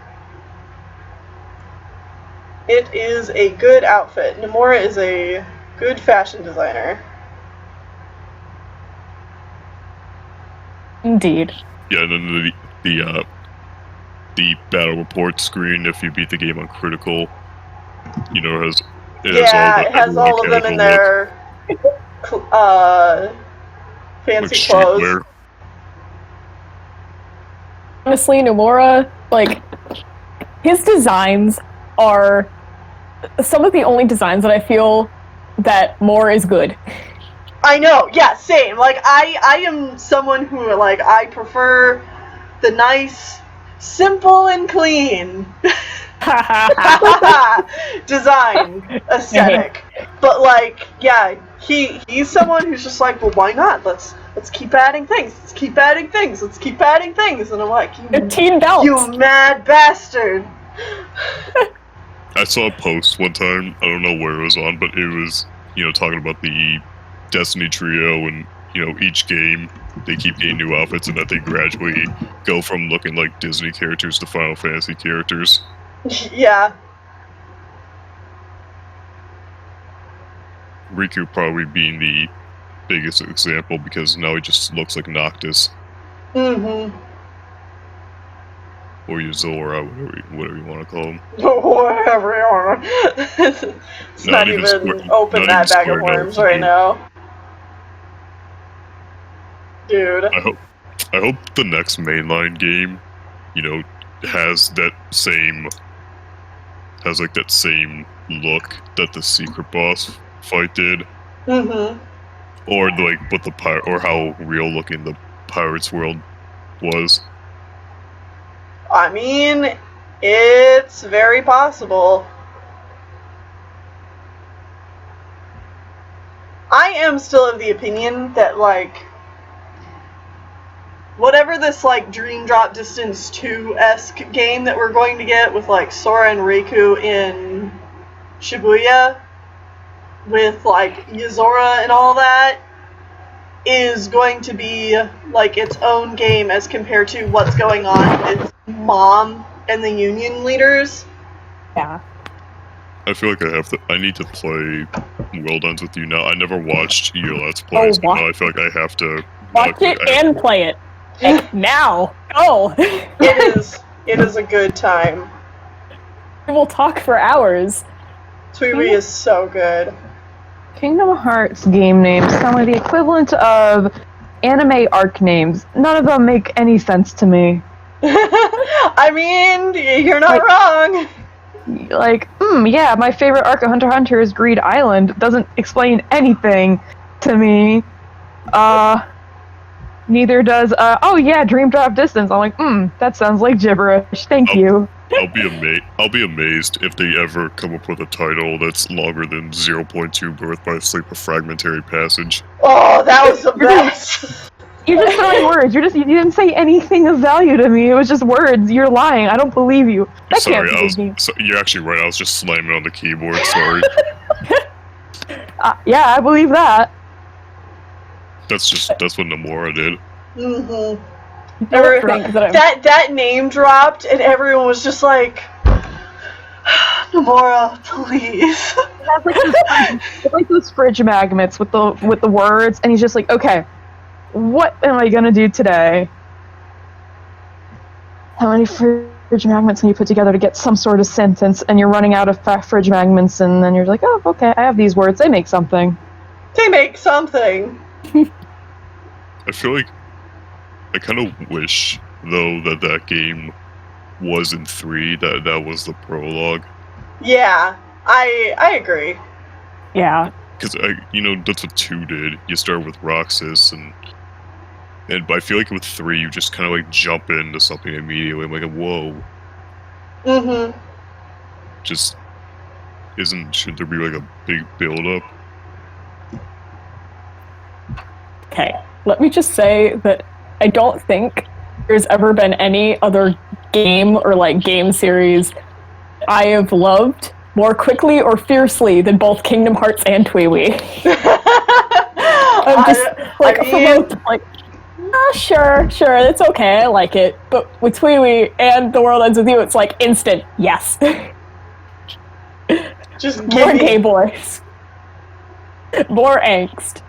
It is a good outfit. Nomura is a good fashion designer. Indeed. Yeah, and then the battle report screen, if you beat the game on critical, you know, it has all of them in their fancy clothes. Streetwear. Honestly, Nomura, like, his designs are some of the only designs that I feel that more is good. I know, yeah, same. Like, I am someone who, like, I prefer the nice, simple and clean design aesthetic. But, like, yeah, he's someone who's just like, well, why not? Let's keep adding things. Let's keep adding things. Let's keep adding things. And I'm like, you mad bastard. I saw a post one time, I don't know where it was on, but it was, you know, talking about the Destiny trio, and, you know, each game they keep getting new outfits, and that they gradually go from looking like Disney characters to Final Fantasy characters. Yeah. Riku probably being the biggest example, because now he just looks like Noctis. Mm-hmm. Or Yuzora, whatever you want to call him. Whatever you want. It's not even open that bag of worms right now. Dude. I hope the next mainline game, you know, has that same look that the secret boss fight did. Mm-hmm. Or like what the or how real looking the pirates world was. I mean, it's very possible. I am still of the opinion that, like, whatever this, like, Dream Drop Distance 2-esque game that we're going to get with, like, Sora and Riku in Shibuya, with, like, Yuzora and all that, is going to be, like, its own game as compared to what's going on with Mom and the Union leaders. Yeah. I feel like I need to play World Ends with you now. I never watched your Let's Plays, but now I feel like I have to... Watch it and play it. Like, now. Go! It is a good time. We'll talk for hours. Tweety is so good. Kingdom Hearts game names sound like the equivalent of anime arc names. None of them make any sense to me. I mean, you're not wrong. Like, yeah, my favorite arc of Hunter x Hunter is Greed Island. Doesn't explain anything to me. Neither does, oh yeah, Dream Drop Distance. I'm like, that sounds like gibberish. Thank you. I'll be amazed if they ever come up with a title that's longer than 0.2 Birth by Sleep, a fragmentary passage. Oh, that was the best. You're just throwing words. You didn't say anything of value to me. It was just words. You're lying. I don't believe you. That Sorry, can't be you're actually right. I was just slamming on the keyboard. Sorry. Yeah, I believe that. That's what Nomura did. Mm-hmm. That name dropped, and everyone was just like, Nomura, please. It's like those fridge magnets with the words, and he's just like, okay, what am I gonna do today? How many fridge magnets can you put together to get some sort of sentence, and you're running out of fridge magnets, and then you're like, oh, okay, I have these words, they make something. They make something. I feel like I kind of wish, though, that game was in 3, that was the prologue. Yeah, I agree. Yeah. Because, that's what 2 did. You start with Roxas, and I feel like with 3, you just kind of, like, jump into something immediately. I'm like, whoa. Mm-hmm. Should there be, like, a big build-up? Okay, let me just say that I don't think there's ever been any other game or, like, game series I have loved more quickly or fiercely than both Kingdom Hearts and TWEWY. I'm just, sure, it's okay, I like it. But with TWEWY and The World Ends With You, it's like instant, yes. Just more gay boys. More angst.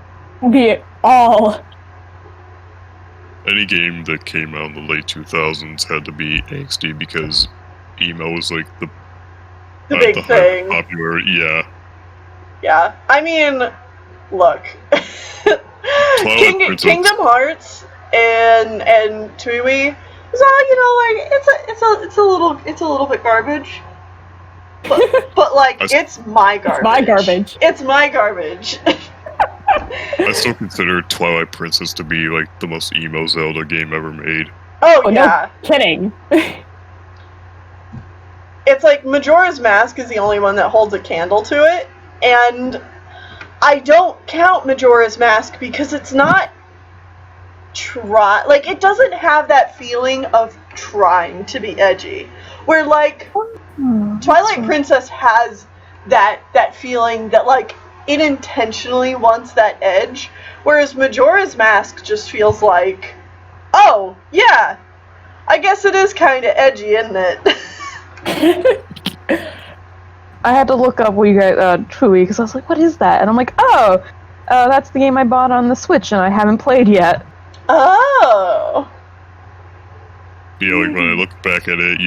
Be it all. Any game that came out in the late 2000s had to be angsty because emo was like the big thing. Popular, yeah. Yeah, I mean, look, Kingdom Hearts and TWEWY is all, it's a little bit garbage. But like, it's my garbage. It's my garbage. It's my garbage. I still consider Twilight Princess to be like the most emo Zelda game ever made. Oh yeah. No kidding. It's like Majora's Mask is the only one that holds a candle to it, and I don't count Majora's Mask because it's not it doesn't have that feeling of trying to be edgy. Where like Twilight Princess has that feeling that like it intentionally wants that edge, whereas Majora's Mask just feels like, oh, yeah, I guess it is kind of edgy, isn't it? I had to look up what you guys, TWEWY, because I was like, what is that? And I'm like, oh, that's the game I bought on the Switch and I haven't played yet. Oh. Yeah, like when I look back at it,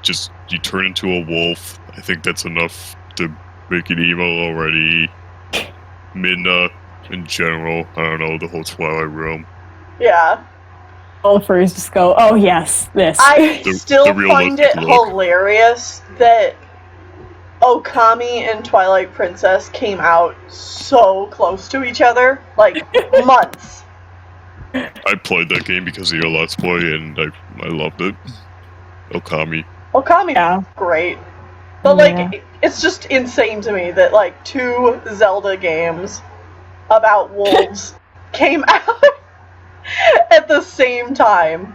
just you turn into a wolf. I think that's enough to make it emo already. Midna, in general, I don't know, the whole Twilight realm. Yeah. All the furries just go, oh yes, this. I still find it hilarious that Okami and Twilight Princess came out so close to each other, like months. I played that game because of your Let's Play, and I loved it. Okami. Okami's Yeah. great. But, like, Yeah. it's just insane to me that, like, 2 Zelda games about wolves came out at the same time.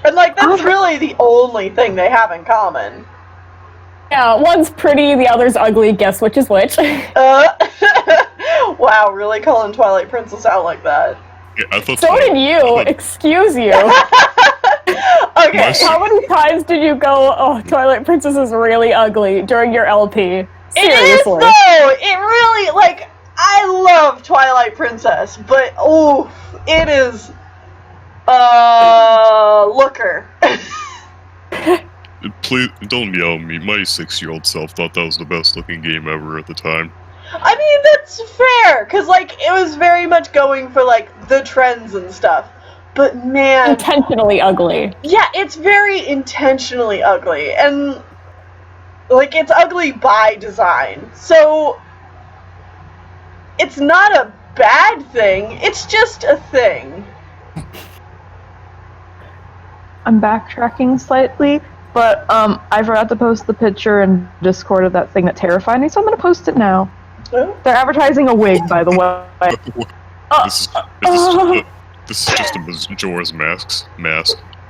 And, like, that's really the only thing they have in common. Yeah, one's pretty, the other's ugly. Guess which is which? Wow, really calling Twilight Princess out like that. Yeah, I thought So did you. Excuse you. Okay. How many times did you go, oh, Twilight Princess is really ugly during your LP? It Seriously. is, though! It really, like, I love Twilight Princess, but, oof, it is, looker. Please don't yell at me. My 6-year-old self thought that was the best looking game ever at the time. I mean, that's fair, because, like, it was very much going for, like, the trends and stuff. But, man, Intentionally ugly. yeah, it's very intentionally ugly, and, like, it's ugly by design. So, it's not a bad thing, it's just a thing. I'm backtracking slightly, but I forgot to post the picture in Discord of that thing that terrified me, so I'm gonna post it now. Oh. They're advertising a wig, by the way. This is just a Majora's Mask.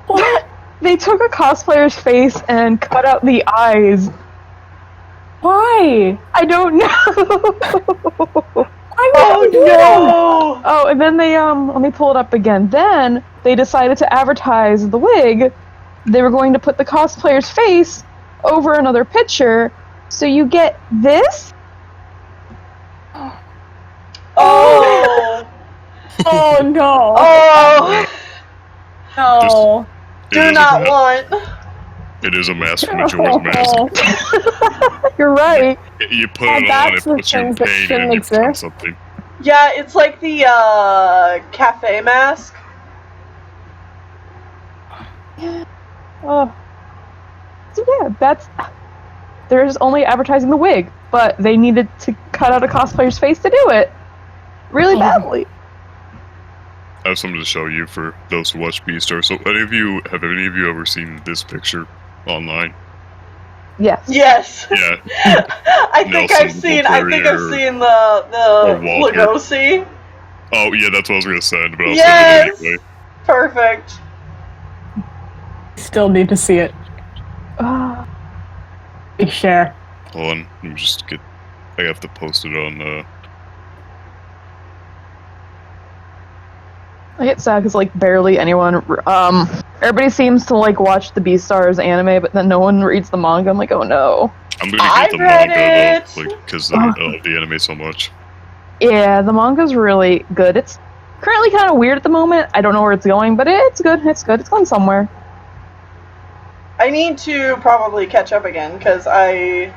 What? They took a cosplayer's face and cut out the eyes. Why? I don't know. Oh no! Oh, and then they let me pull it up again. Then they decided to advertise the wig. They were going to put the cosplayer's face over another picture, so you get this. Oh! Oh no. Oh! No. Do not want. It is a mask from Majora's Mask. You're right. You put Oh, it on, that's it the puts your things that pain in, shouldn't and you become exist. something. Yeah, it's like the cafe mask. Oh. So yeah, that's. They're just only advertising the wig, but they needed to cut out a cosplayer's face to do it. Really badly. I have something to show you for those who watch Beastars. So, have any of you ever seen this picture online? Yes. Yes. Yeah. I think Nelson I've seen the Walter. Lugosi. Oh, yeah, that's what I was gonna send, but I'll Yes. send it anyway. Perfect. Still need to see it. Ah. Big share. Hold on, let me just get. I have to post it on. I get sad because like barely anyone. Everybody seems to like watch the Beastars anime, but then no one reads the manga. I'm like, oh no. I'm gonna I get the read manga it. though, like because I love the anime so much. Yeah, the manga's really good. It's currently kind of weird at the moment. I don't know where it's going, but it's good. It's good. It's going somewhere. I need to probably catch up again because I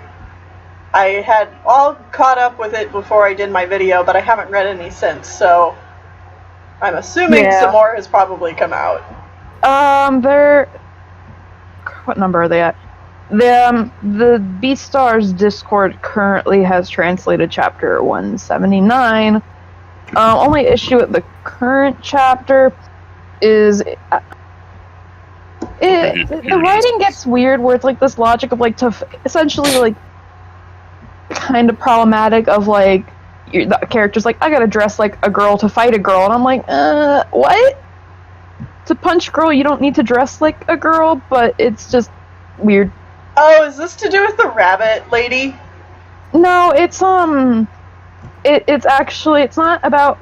had all caught up with it before I did my video, but I haven't read any since. So I'm assuming Yeah. some more has probably come out. They're. What number are they at? The Beastars Discord currently has translated chapter 179. Only issue with the current chapter is the writing gets weird, where it's like this logic of like essentially like kind of problematic of like the character's like, I gotta dress like a girl to fight a girl, and I'm like, what? To punch a girl, you don't need to dress like a girl, but it's just weird. Oh, is this to do with the rabbit lady? No, it's it's actually it's not about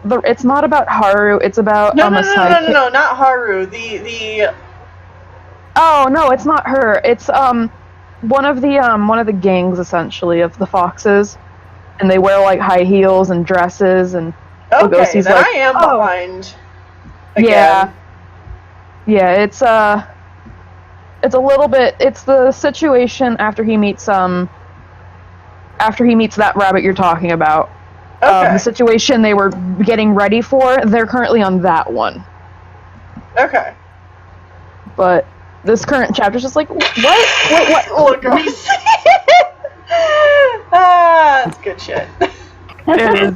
Haru. It's about No, a no, sidekick. not Haru. The Oh no, it's not her. It's one of the gangs essentially of the foxes, and they wear like high heels and dresses and. okay, Lugosi's then like, I am oh. behind. Again. Yeah, it's a little bit. It's the situation after he meets that rabbit you're talking about. Okay. The situation they were getting ready for. They're currently on that one. Okay. But this current chapter's just like, what? Look at me. That's good shit. It is.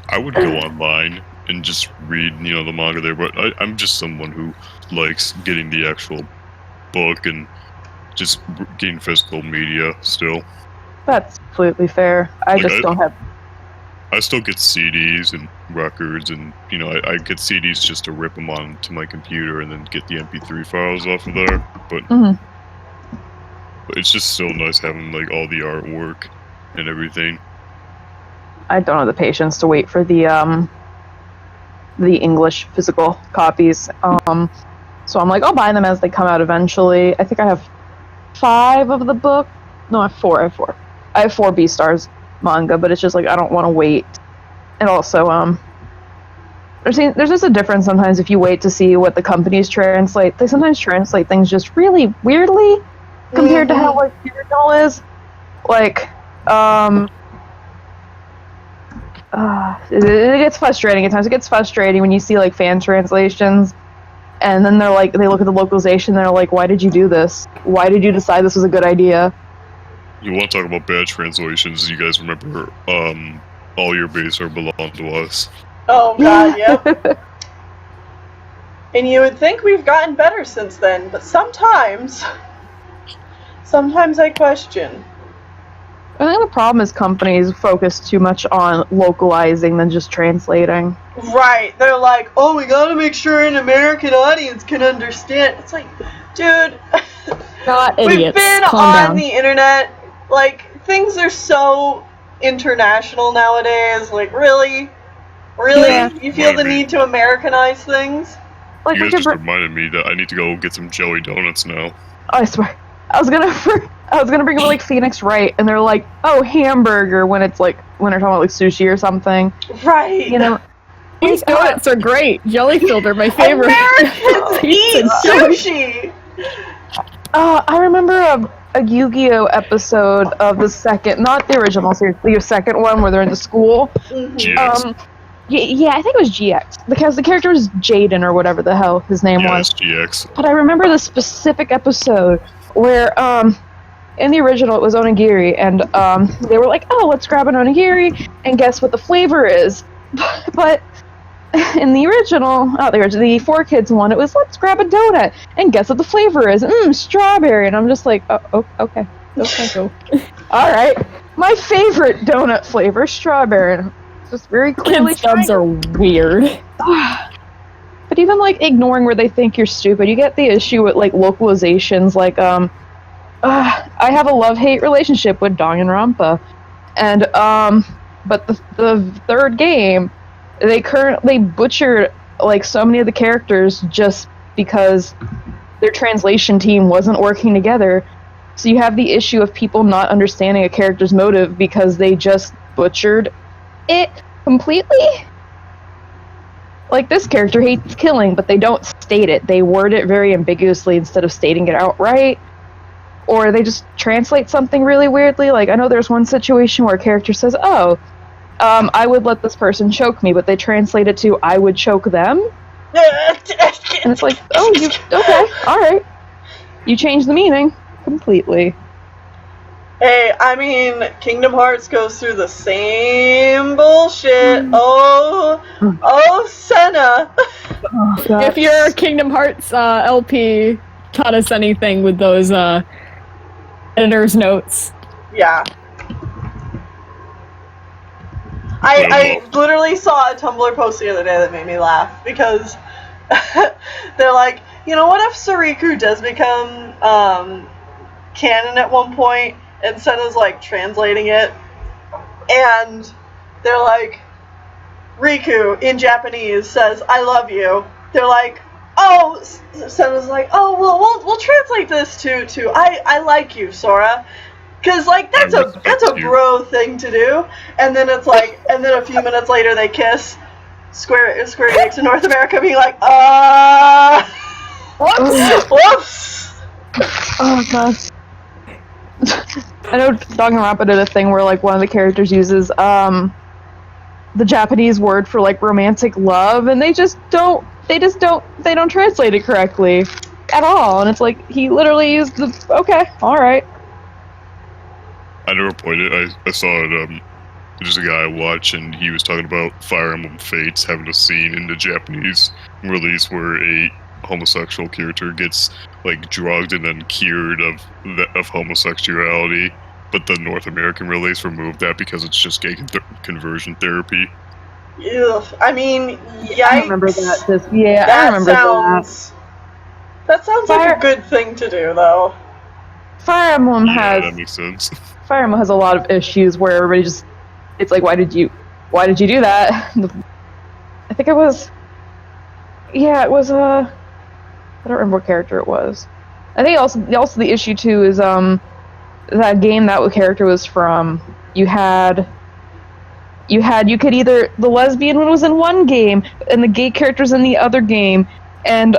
I would go online and just read, the manga there, but I'm just someone who likes getting the actual book and just getting physical media still. That's completely fair. I just don't have... I still get CDs and records, and, I get CDs just to rip them onto my computer and then get the MP3 files off of there, but it's just so nice having, like, all the artwork and everything. I don't have the patience to wait for the English physical copies. So I'm like, I'll buy them as they come out eventually. I think I have 5 of the book. No, I have 4. I have 4 Beastars manga, but it's just like I don't want to wait. And also, there's just a difference sometimes if you wait to see what the companies translate. They sometimes translate things just really weirdly compared to how like the original is. Like, it gets frustrating at times. It gets frustrating when you see like fan translations, and then they look at the localization, and they're like, why did you do this? Why did you decide this was a good idea? You want to talk about bad translations? You guys remember, All Your Base Are Belong to Us. Oh god, yeah. And you would think we've gotten better since then, but sometimes I question. I think the problem is companies focus too much on localizing than just translating. Right. They're like, oh, we gotta make sure an American audience can understand. It's like, dude, Not idiots. we've been Calm on down. the internet. Like, things are so international nowadays. Like, really? Really? Yeah. You feel the Maybe. need to Americanize things? Like, You we guys could just reminded me that I need to go get some jelly donuts now. Oh, I swear. I was gonna bring up like Phoenix Wright, and they're like, oh, hamburger when they're talking about like sushi or something. Right. You know, These donuts are great. Jelly filled are my favorite. Americans eat sushi! I remember a Yu-Gi-Oh episode of the second, not the original series, the second one where they're in the school. GX. Yeah, I think it was GX because the character was Jaden or whatever the hell his name was. Yes, GX. But I remember the specific episode where, in the original it was onigiri, and they were like, oh, let's grab an onigiri and guess what the flavor is. But in the original, the 4Kids one, it was let's grab a donut and guess what the flavor is. Strawberry. And I'm just like, oh, okay, go. All right, my favorite donut flavor, strawberry. And just very clearly. Kids dubs are weird. But even like ignoring where they think you're stupid, you get the issue with like localizations. Like, I have a love-hate relationship with Danganronpa, and but the third game, they currently butchered like so many of the characters just because their translation team wasn't working together. So you have the issue of people not understanding a character's motive because they just butchered it completely. Like, this character hates killing, but they don't state it. They word it very ambiguously instead of stating it outright. Or they just translate something really weirdly. Like, I know there's one situation where a character says, I would let this person choke me, but they translate it to, I would choke them. And it's like, okay, alright. You changed the meaning completely. Hey, I mean, Kingdom Hearts goes through the same bullshit. Oh, Senna. Oh, God. If your Kingdom Hearts LP taught us anything with those editor's notes. Yeah. I literally saw a Tumblr post the other day that made me laugh because they're like, you know, what if Suriku does become canon at one point, and Senna's like translating it, and they're like, Riku in Japanese says, I love you. They're like, oh, Senna's like, oh, well, we'll translate this to I like you, Sora. Cause like that's a bro thing to do, and then it's like, and then a few minutes later they kiss. Square Enix in North America being like, whoops. Oh, God. I know Danganronpa did a thing where like one of the characters uses the Japanese word for like romantic love, and they don't translate it correctly. at all. And it's like, he literally used the, okay, alright. I never played it. I saw it, there's a guy I watch, and he was talking about Fire Emblem Fates having a scene in the Japanese release where a homosexual character gets, like, drugged and then cured of homosexuality, but the North American release removed that because it's just gay conversion therapy. Ugh, I mean, yikes. I remember that. I remember that. That sounds like a good thing to do, though. Fire Emblem That makes sense. Fire Emblem has a lot of issues where everybody just, it's like, why did you do that? I think it was, I don't remember what character it was. I think also the issue too is that game that character was from. You could either, the lesbian one was in one game and the gay character's in the other game, and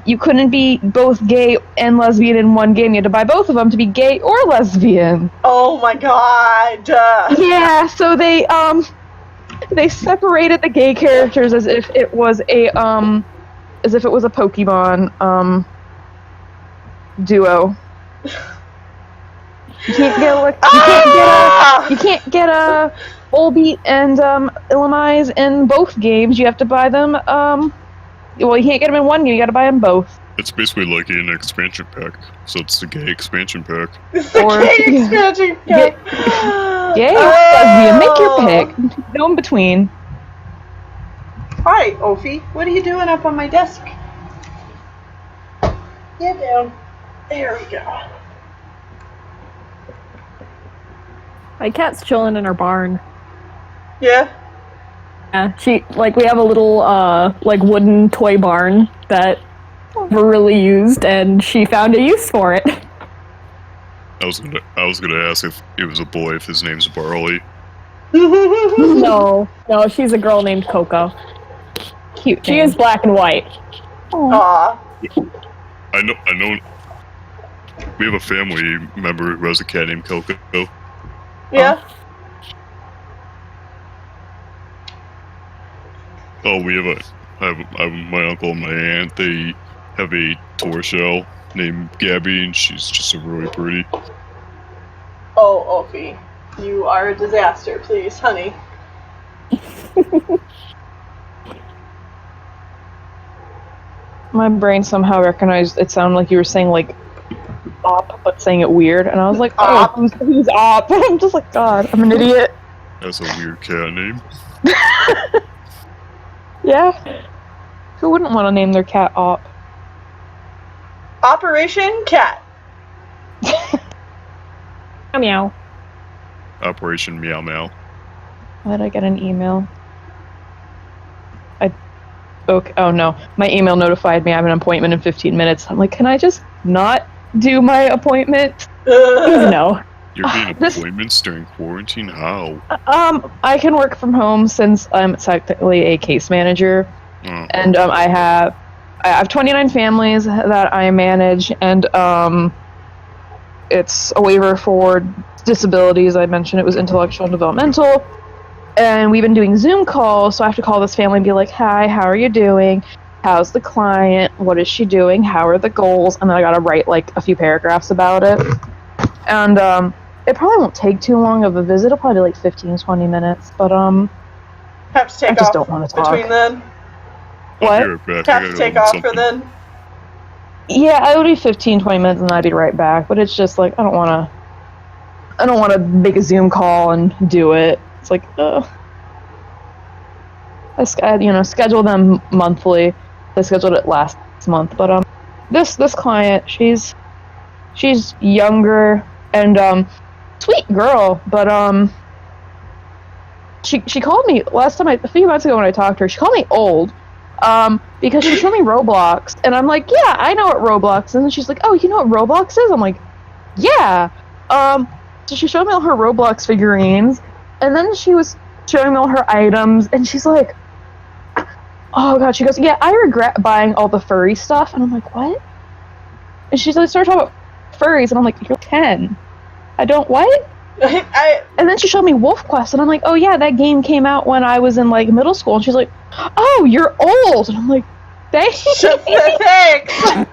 you couldn't be both gay and lesbian in one game. You had to buy both of them to be gay or lesbian. Oh my god. Yeah, so they separated the gay characters as if it was a Pokemon duo. You can't get a Volbeat and Illumise in both games. You have to buy them. Well, you can't get them in one game. You got to buy them both. It's basically like an expansion pack, so it's the gay expansion pack. It's the gay expansion pack. Gay or lesbian? Make your pick. No in between. Hi, Ophi. What are you doing up on my desk? Get down. There we go. My cat's chilling in her barn. Yeah? Yeah, we have a little, wooden toy barn that never really used, and she found a use for it. I was gonna ask if it was a boy, if his name's Barley. No, she's a girl named Coco. Cute. She is black and white. Aww. I know. We have a family member who has a cat named Coco. Yeah? Oh, I have my uncle and my aunt. They have a tortoise named Gabby, and she's just really pretty. Oh, Ophi. You are a disaster, please, honey. My brain somehow recognized it sounded like you were saying, like, op, but saying it weird, and I was like, Op. who's op? I'm just like, God, I'm an idiot. That's a weird cat name. Yeah. Who wouldn't want to name their cat Op? Operation Cat. Meow. Operation Meow Meow. Why did I get an email? Okay. Oh no, my email notified me I have an appointment in 15 minutes. I'm like, can I just not do my appointment? No. You're getting appointments during quarantine? How? I can work from home since I'm technically a case manager, and I have 29 families that I manage, and it's a waiver for disabilities. I mentioned it was intellectual and developmental, and we've been doing Zoom calls, so I have to call this family and be like, hi, how are you doing? How's the client? What is she doing? How are the goals? And then I gotta write like a few paragraphs about it. And it probably won't take too long of a visit. It'll probably be like 15-20 minutes, but have to take I just off don't want to talk. between then. What? Have to take off for then. Yeah, it would be 15-20 minutes and I'd be right back, but it's just like I don't want to make a Zoom call and do it. It's like, I schedule them monthly. I scheduled it last month, but this client, she's younger and sweet girl, but she called me last time a few months ago when I talked to her. She called me old because she showed me Roblox, and I'm like, yeah, I know what Roblox is, and she's like, oh, you know what Roblox is? I'm like, yeah. So she showed me all her Roblox figurines, and then she was showing me all her items, and she's like, oh god, she goes, yeah, I regret buying all the furry stuff, and I'm like, what? And she started talking about furries, and I'm like, you're 10. I don't, what? And then she showed me Wolf Quest, and I'm like, oh yeah, that game came out when I was in like middle school, and she's like, oh, you're old, and I'm like, thanks. Thanks.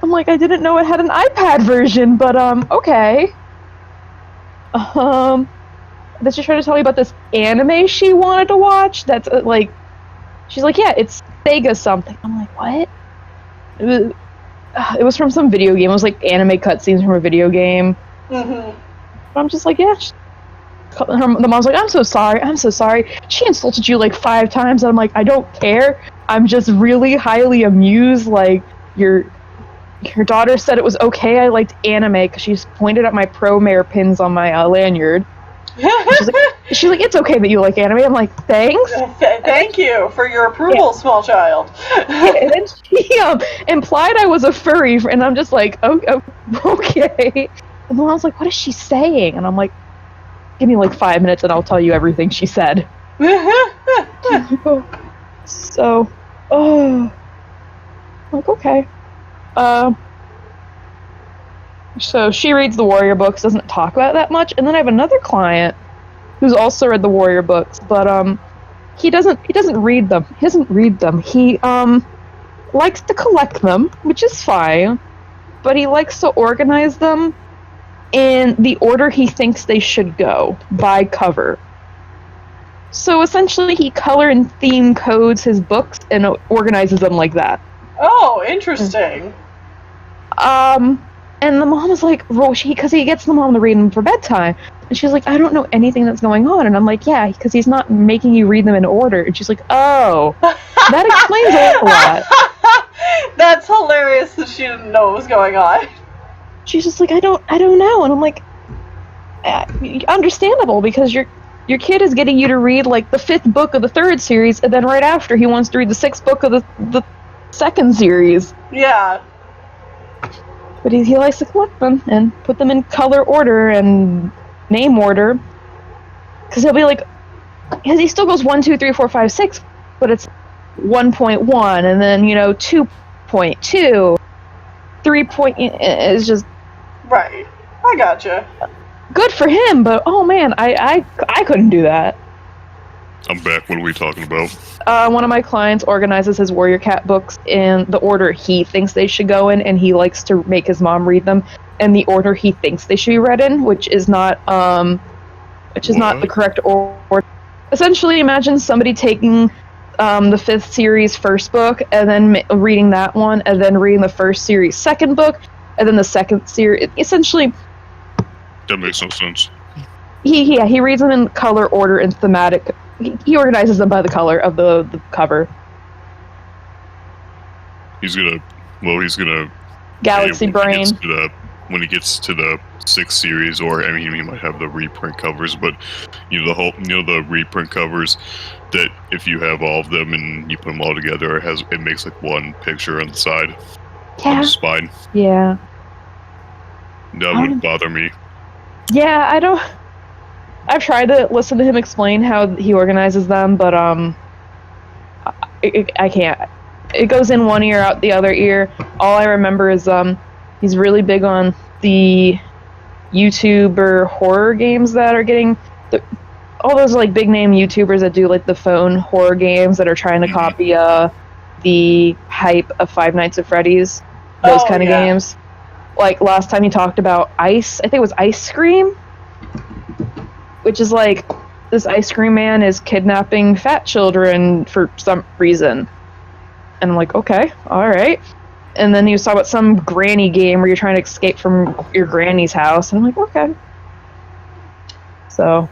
I'm like, I didn't know it had an iPad version, but okay. Then she's trying to tell me about this anime she wanted to watch. That's like, she's like, yeah, it's Sega something. I'm like, what? It was from some video game. It was like anime cutscenes from a video game. Mm-hmm. But I'm just like, yeah. The mom's like, I'm so sorry. She insulted you like 5 times. And I'm like, I don't care. I'm just really highly amused. Like, your daughter said it was okay I liked anime because she's pointed at my Pro Mare pins on my lanyard. She's like, it's okay that you like anime. I'm like, thanks. Thank you for your approval, small child. And then she implied I was a furry, and I'm just like, oh, okay. And the mom's like, what is she saying? And I'm like, give me like 5 minutes and I'll tell you everything she said. So, I'm like, okay. So she reads the Warrior books, doesn't talk about it that much, and then I have another client who's also read the Warrior books, but he doesn't read them. He doesn't read them. He likes to collect them, which is fine, but he likes to organize them in the order he thinks they should go, by cover. So essentially he color and theme codes his books and organizes them like that. Oh, interesting. And the mom was like, because he gets the mom to read them for bedtime. And she's like, I don't know anything that's going on. And I'm like, yeah, because he's not making you read them in order. And she's like, oh, that explains a lot. That's hilarious that she didn't know what was going on. She's just like, I don't know. And I'm like, understandable, because your kid is getting you to read like the 5th book of the 3rd series, and then right after he wants to read the 6th book of the 2nd series. Yeah. But he likes to collect them and put them in color order and name order. Because he'll be like, because he still goes 1, 2, 3, 4, 5, 6, but it's 1.1, and then, 2.2, 3. It's just... Right. I gotcha. Good for him, but oh man, I couldn't do that. I'm back. What are we talking about? One of my clients organizes his Warrior Cat books in the order he thinks they should go in, and he likes to make his mom read them in the order he thinks they should be read in, which is not not the correct order. Essentially, imagine somebody taking the 5th series first book, and then reading that one, and then reading the 1st series second book, and then the 2nd series. Essentially, that makes no sense. He reads them in color order and thematic. He organizes them by the color of the cover. He's gonna Galaxy Brain. When he gets to the 6th series, or I mean, he might have the reprint covers, but the reprint covers that if you have all of them and you put them all together, it makes like one picture on the side, on the spine. Yeah. That would bother me. Yeah, I don't. I've tried to listen to him explain how he organizes them, but I can't. It goes in one ear, out the other ear. All I remember is he's really big on the YouTuber horror games that are getting all those like big name YouTubers that do like the phone horror games that are trying to copy the hype of Five Nights at Freddy's, those kind of games. Like last time he talked about Ice, I think it was Ice Cream, which is like this ice cream man is kidnapping fat children for some reason. And I'm like, okay, alright. And then he was talking about some granny game where you're trying to escape from your granny's house. And I'm like, okay. So.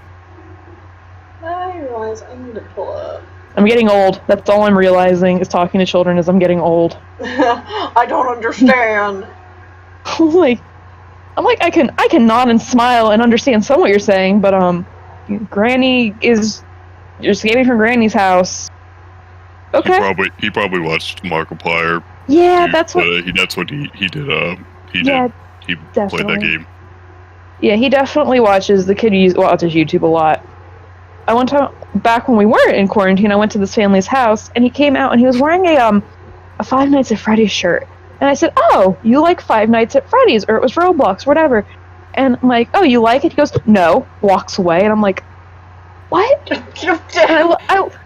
I realize I need to pull up. I'm getting old. That's all I'm realizing is talking to children is I'm getting old. I don't understand. I'm like, I can nod and smile and understand some what you're saying, but Granny is you're escaping from Granny's house. Okay. He probably watched Markiplier. Yeah, that's what he did. He played that game. Yeah, he definitely watches. The kid watches YouTube a lot. I one time back when we were in quarantine, I went to this family's house, and he came out and he was wearing a Five Nights at Freddy's shirt. And I said, "Oh, you like Five Nights at Freddy's, or it was Roblox, whatever." And I'm like, "Oh, you like it?" He goes, "No," walks away, and I'm like, "What?" and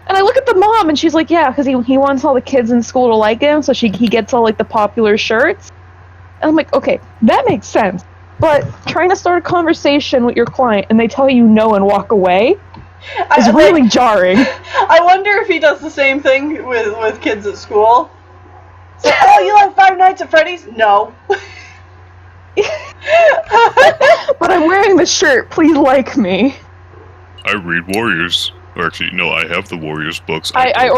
I look at the mom, and she's like, "Yeah, because he wants all the kids in school to like him, so he gets all like the popular shirts." And I'm like, okay, that makes sense. But trying to start a conversation with your client and they tell you no and walk away is really jarring. I wonder if he does the same thing with kids at school. Say, oh, you like Five Nights at Freddy's? No. But I'm wearing this shirt. Please like me. I read Warriors. Or actually, no, I have the Warriors books. I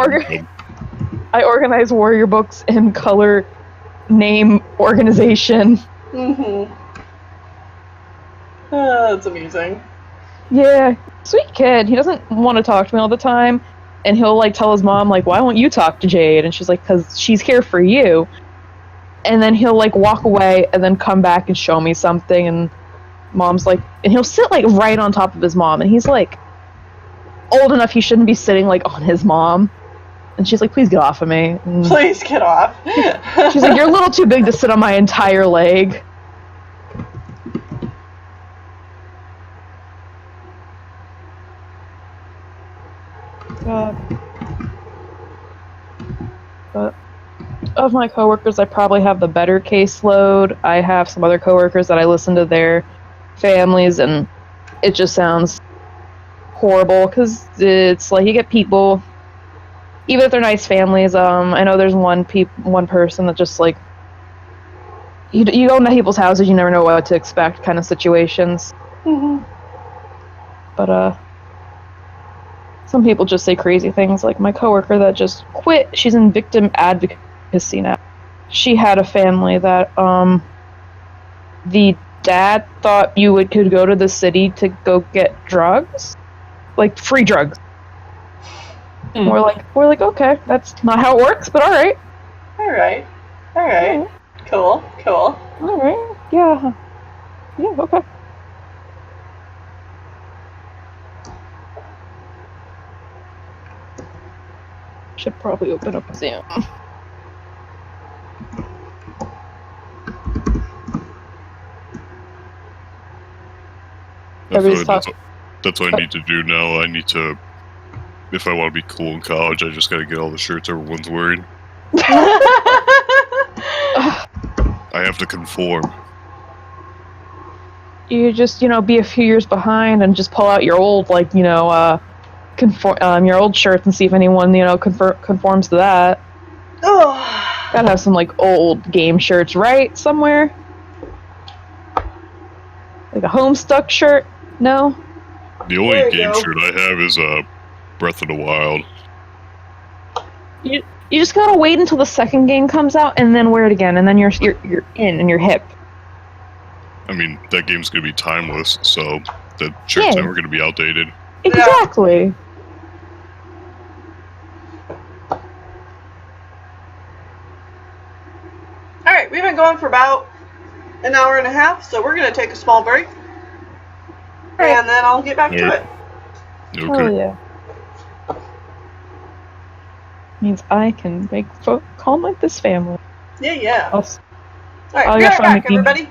organize Warrior books in color, name, organization. Mm-hmm. That's amusing. Yeah, sweet kid. He doesn't want to talk to me all the time. And he'll like tell his mom, like, why won't you talk to Jade? And she's like, because she's here for you. And then he'll like walk away and then come back and show me something. And mom's like, and he'll sit like right on top of his mom. And he's like old enough he shouldn't be sitting like on his mom. And she's like, please get off of me. And Please get off. she's like, you're a little too big to sit on my entire leg. But of my coworkers, I probably have the better caseload. I have some other coworkers that I listen to their families, and it just sounds horrible because it's like you get people, even if they're nice families. I know there's one person that just like you go into people's houses, you never know what to expect, kind of situations. Mm-hmm. But some people just say crazy things, like my coworker that just quit. She's in victim advocacy now. She had a family that the dad thought you could go to the city to go get drugs, like free drugs. We're like, okay, that's not how it works, but all right. All right. Cool. All right. Yeah, okay. Should probably open up Zoom. That's what I need to do now. I need to, if I want to be cool in college, I just gotta get all the shirts everyone's wearing. I have to conform. You just, be a few years behind and just pull out your old, like, your old shirts and see if anyone, conforms to that. Oh. Gotta have some, like, old game shirts, right? Somewhere? Like a Homestuck shirt? No? The only game shirt I have is Breath of the Wild. You just gotta wait until the second game comes out and then wear it again, and then you're in and you're hip. I mean, that game's gonna be timeless, so the shirt's never gonna be outdated. Exactly. Alright, we've been going for about an hour and a half, so we're going to take a small break. And then I'll get back to it. Okay. Oh, yeah. Means I can make calm like this family. Yeah. Alright, Alright, be right back, everybody.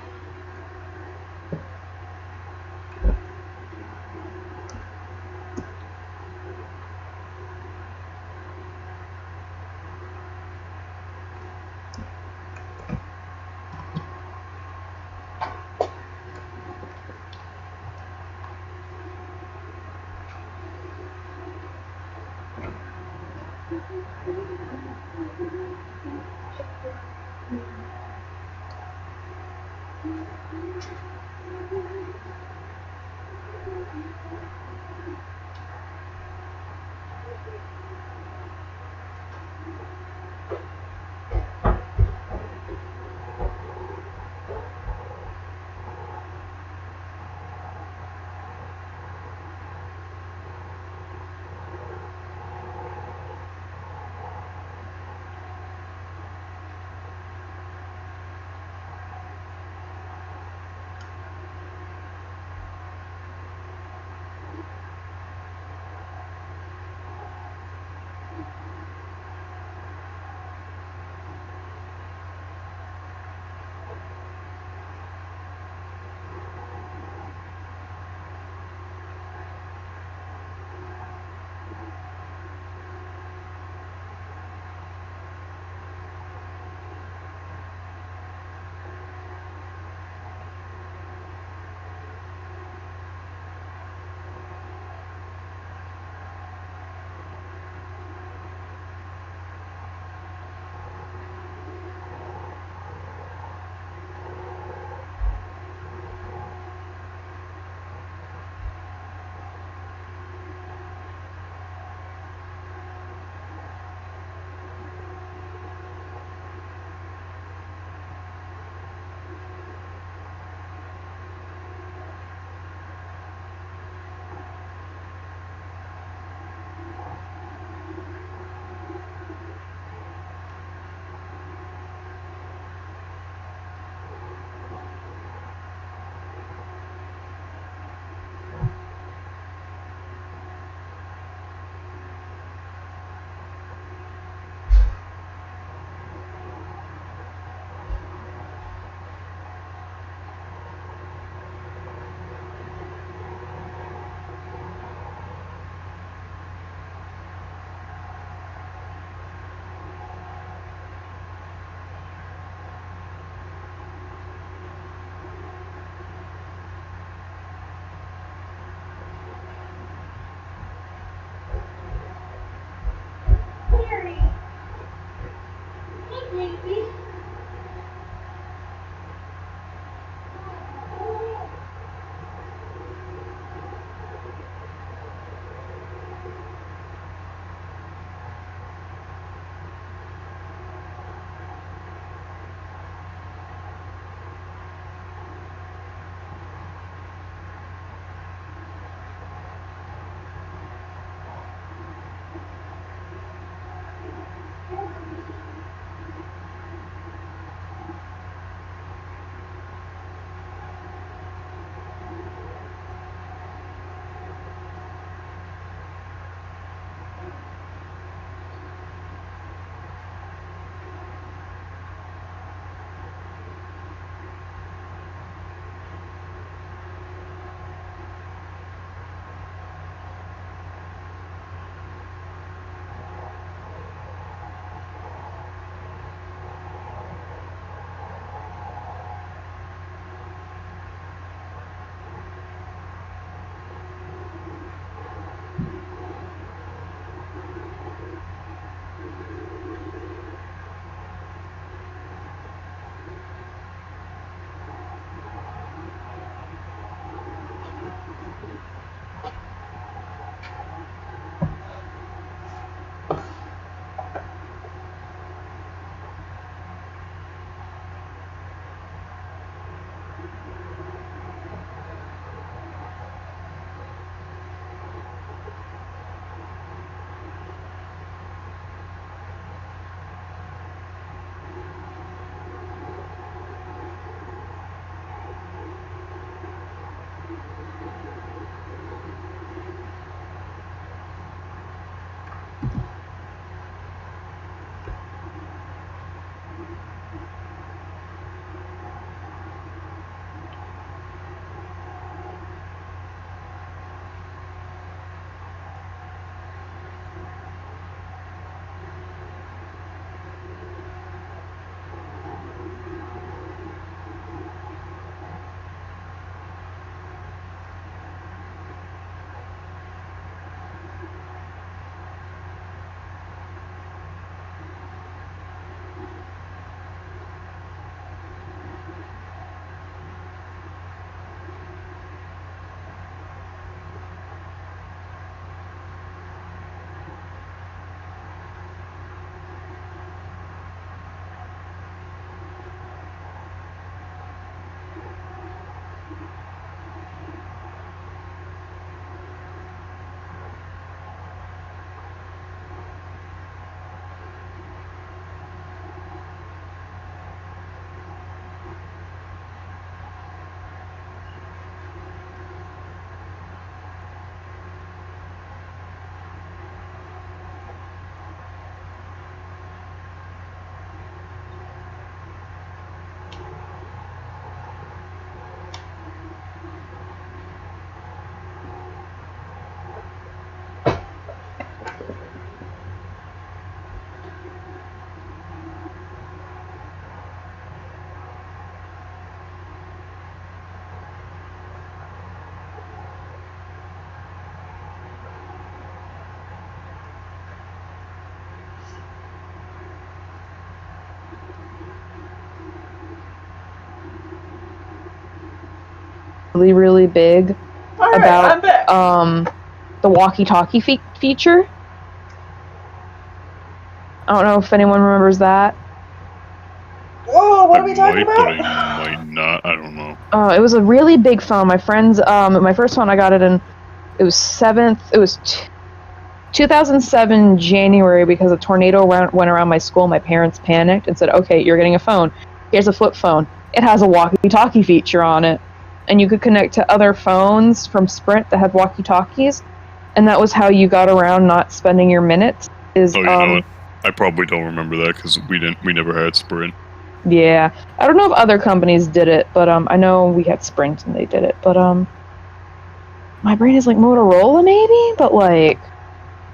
really, really big All right, about I'm back. the walkie-talkie feature. I don't know if anyone remembers that. Whoa, what I are we talking might, but about? I might not. I don't know. It was a really big phone. My friends, my first phone, I got it in, it was 2007 January because a tornado went around my school. My parents panicked and said, okay, you're getting a phone. Here's a flip phone. It has a walkie-talkie feature on it. And you could connect to other phones from Sprint that had walkie-talkies. And that was how you got around not spending your minutes. Oh, you know what? I probably don't remember that because we never had Sprint. Yeah. I don't know if other companies did it, but I know we had Sprint and they did it. But my brain is like Motorola maybe, but like...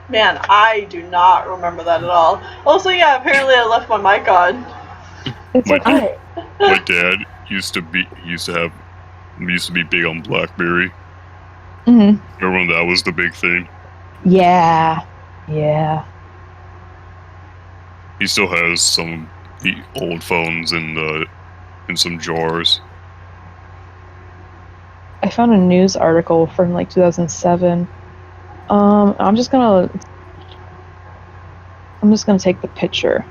Man, I do not remember that at all. Also, yeah, apparently I left my mic on. It's My- okay. My dad used to be big on BlackBerry. Mm-hmm. Remember when that was the big thing? Yeah. Yeah. He still has some of the old phones in some jars. I found a news article from like 2007. I'm just gonna take the picture.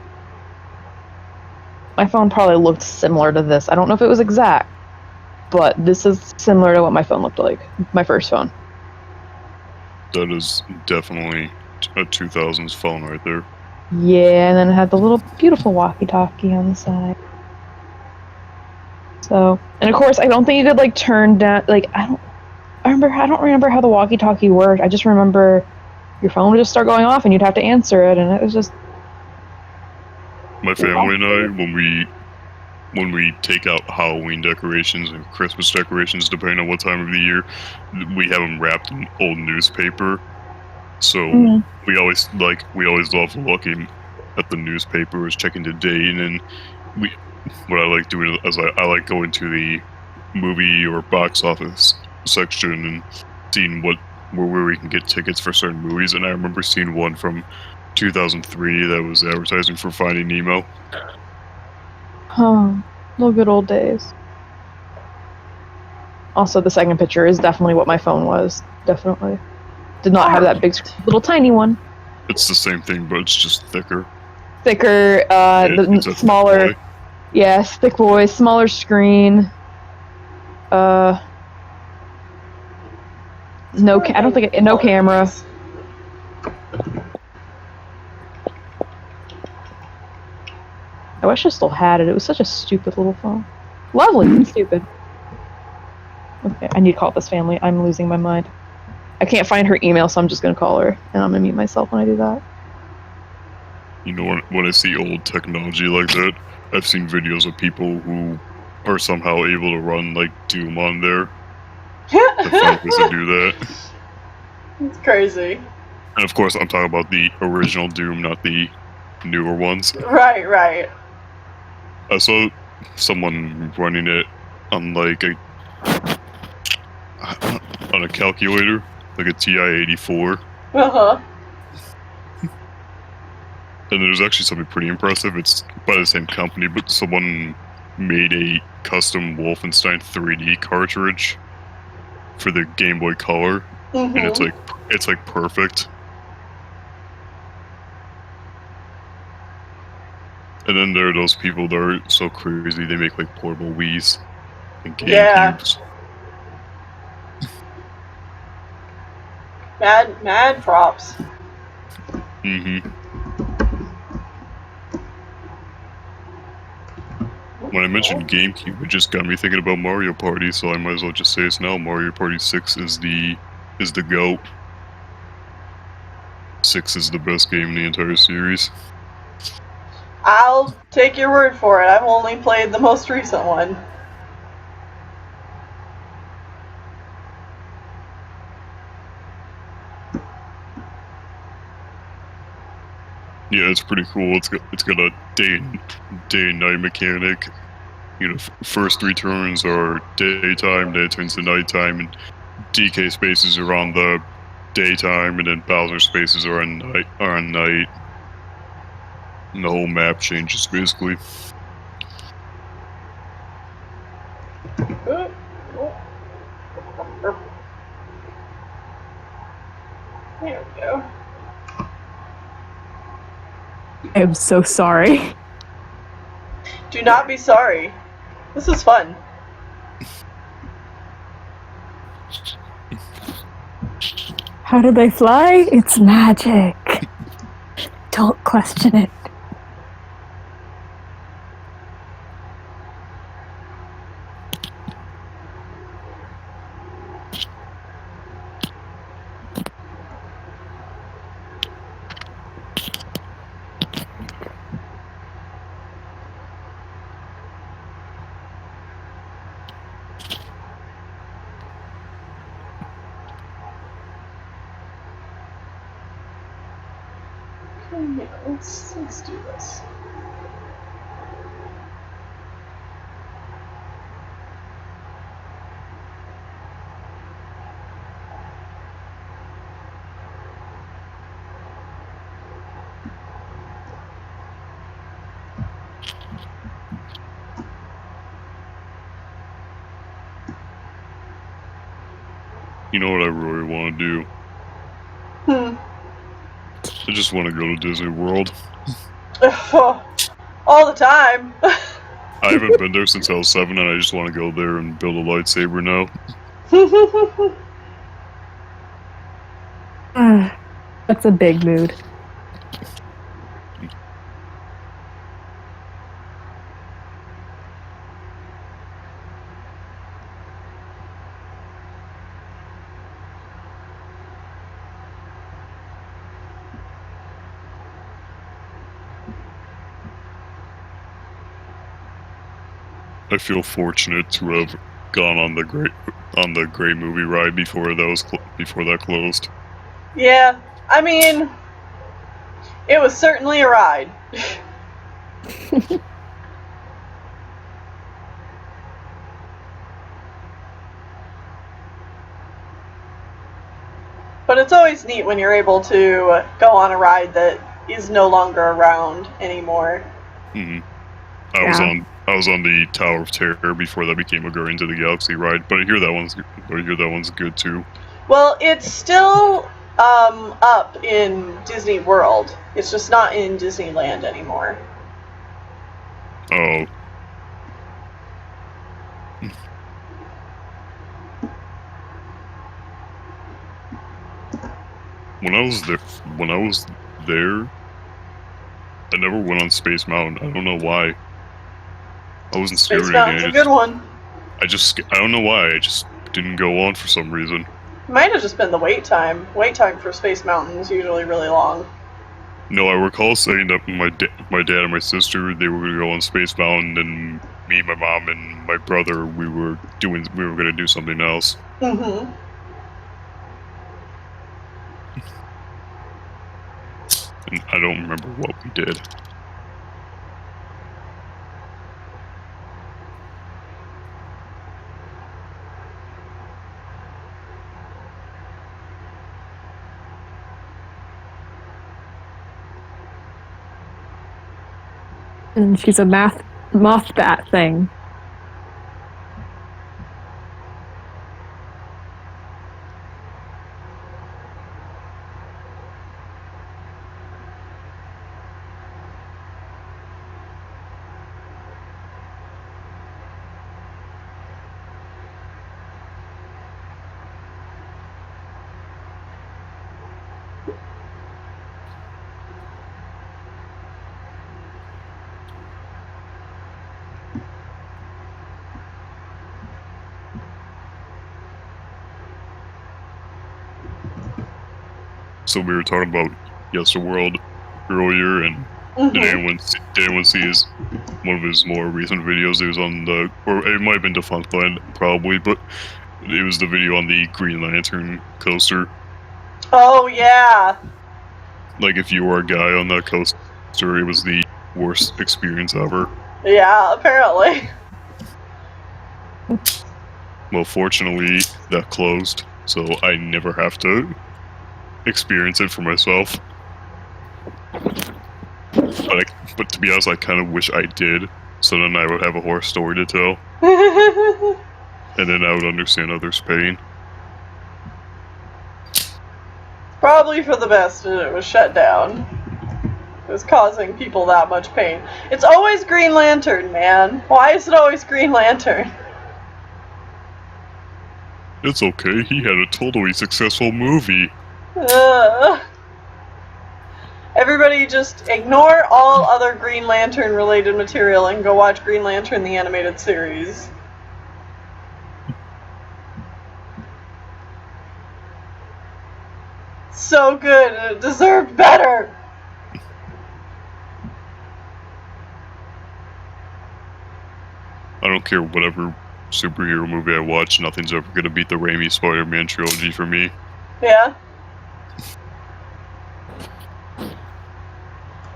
My phone probably looked similar to this. I don't know if it was exact, but this is similar to what my phone looked like. My first phone. That is definitely a 2000s phone right there. Yeah, and then it had the little beautiful walkie-talkie on the side. So, and of course, I don't think you could like turn down. Like I don't remember how the walkie-talkie worked. I just remember your phone would just start going off and you'd have to answer it, and it was just... My family and I, when we take out Halloween decorations and Christmas decorations, depending on what time of the year, we have them wrapped in old newspaper. So we always love looking at the newspapers, checking the date, and what I like doing is I like going to the movie or box office section and seeing where we can get tickets for certain movies. And I remember seeing one from 2003 that was advertising for Finding Nemo. Oh, the good old days. Also, the second picture is definitely what my phone was. Definitely. Did not have that big, little tiny one. It's the same thing, but it's just thicker. Thicker, It's a smaller. thick boy. Yes, thick boy, smaller screen. No, I don't think no camera. I wish I still had it. It was such a stupid little phone. Lovely, but stupid. Okay, I need to call this family. I'm losing my mind. I can't find her email, so I'm just gonna call her, and I'm gonna mute myself when I do that. You know, when I see old technology like that, I've seen videos of people who are somehow able to run like Doom on there. I found ways to do that. It's crazy. And of course, I'm talking about the original Doom, not the newer ones. Right. I saw someone running it on like on a calculator, like a TI-84. Uh-huh. And there's actually something pretty impressive. It's by the same company, but someone made a custom Wolfenstein 3D cartridge for the Game Boy Color, and it's like perfect. And then there are those people that are so crazy they make like portable Wiis and GameCubes. Mad props. When I mentioned GameCube, it just got me thinking about Mario Party, so I might as well just say it's now. Mario Party 6 is the GOAT. 6 is the best game in the entire series. I'll take your word for it. I've only played the most recent one. Yeah, it's pretty cool. It's got a day and night mechanic. You know, first 3 turns are daytime, then it turns to nighttime, and DK spaces are on the daytime, and then Bowser spaces are on night. And the whole map changes basically. There we go. I am so sorry. Do not be sorry. This is fun. How do they fly? It's magic. Don't question it. Okay, let's do this. You know what I really want to do? I just want to go to Disney World. All the time. I haven't been there since I was 7, and I just want to go there and build a lightsaber now. That's a big mood. I feel fortunate to have gone on the Great Movie ride before that closed. Yeah, I mean, it was certainly a ride. But it's always neat when you're able to go on a ride that is no longer around anymore. Mm-hmm. I was on the Tower of Terror before that became a Guardians of the Galaxy ride, but I hear that one's good too. Well, it's still up in Disney World. It's just not in Disneyland anymore. Oh. When I was there, I never went on Space Mountain. I don't know why. I wasn't scared. Space Mountain's a good one. I don't know why. I just didn't go on for some reason. Might have just been the wait time. Wait time for Space Mountain is usually really long. No, I recall saying that my dad and my sister, they were going to go on Space Mountain, and me, my mom, and my brother, we were going to do something else. Mm-hmm. And I don't remember what we did. And she's a moth bat thing. So we were talking about Yesterworld earlier, and did anyone see one of his more recent videos? It was on or it might have been Defunctland, probably, but it was the video on the Green Lantern coaster. Oh, yeah. Like, if you were a guy on that coaster, it was the worst experience ever. Yeah, apparently. Well, fortunately, that closed, so I never have to experience it for myself. But to be honest, I kind of wish I did, so then I would have a horror story to tell. And then I would understand others' pain. Probably for the best that it was shut down. It was causing people that much pain. It's always Green Lantern, man. Why is it always Green Lantern? It's okay, he had a totally successful movie. Everybody just ignore all other Green Lantern related material and go watch Green Lantern the Animated Series. So good, and it deserved better! I don't care whatever superhero movie I watch, nothing's ever gonna beat the Raimi Spider-Man trilogy for me. Yeah?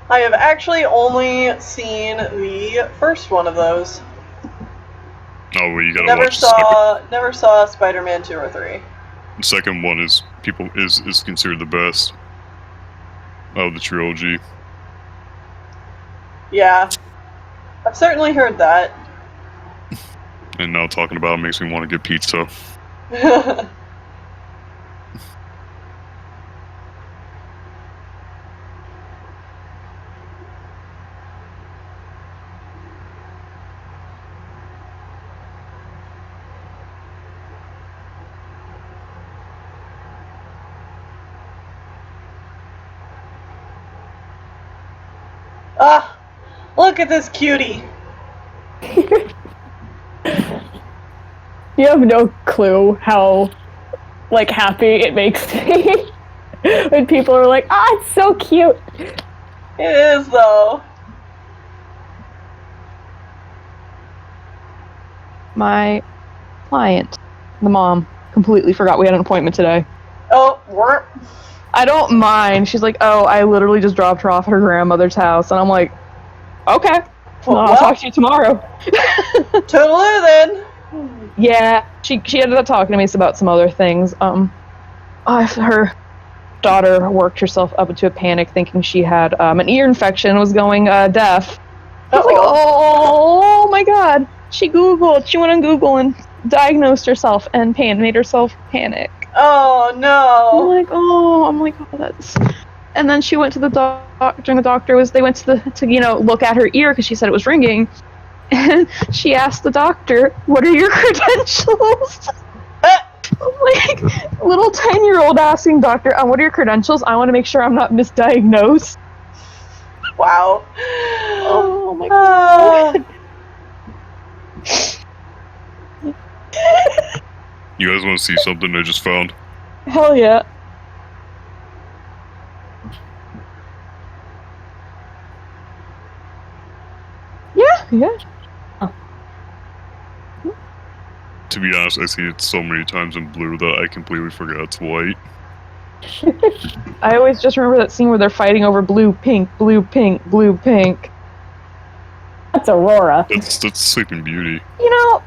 I have actually only seen the first one of those. Oh, well, you gotta watch Never saw Spider-Man 2 or 3. the second one is considered the best of the trilogy. Yeah. I've certainly heard that. And now talking about it makes me want to get pizza. Ah! Look at this cutie! You have no clue how, like, happy it makes me when people are like, "Ah, it's so cute." It is, though. My client, the mom, completely forgot we had an appointment today. Oh, warp. I don't mind. She's like, oh, I literally just dropped her off at her grandmother's house. And I'm like, okay. Well, I'll talk to you tomorrow. Toodaloo, then. Yeah, she ended up talking to me about some other things. Her daughter worked herself up into a panic thinking she had an ear infection and was going deaf. I was like, oh my god. She went on Google and diagnosed herself and made herself panic. Oh no. I'm like, oh, that's... And then she went to the doctor, and they went to look at her ear because she said it was ringing. And she asked the doctor, what are your credentials? Like, little 10-year-old asking doctor, what are your credentials? I want to make sure I'm not misdiagnosed. Wow. Oh my god. You guys want to see something I just found? Hell yeah. Yeah. To be honest, I see it so many times in blue that I completely forgot it's white. I always just remember that scene where they're fighting over blue, pink, blue, pink, blue, pink. That's Aurora. That's Sleeping Beauty. You know,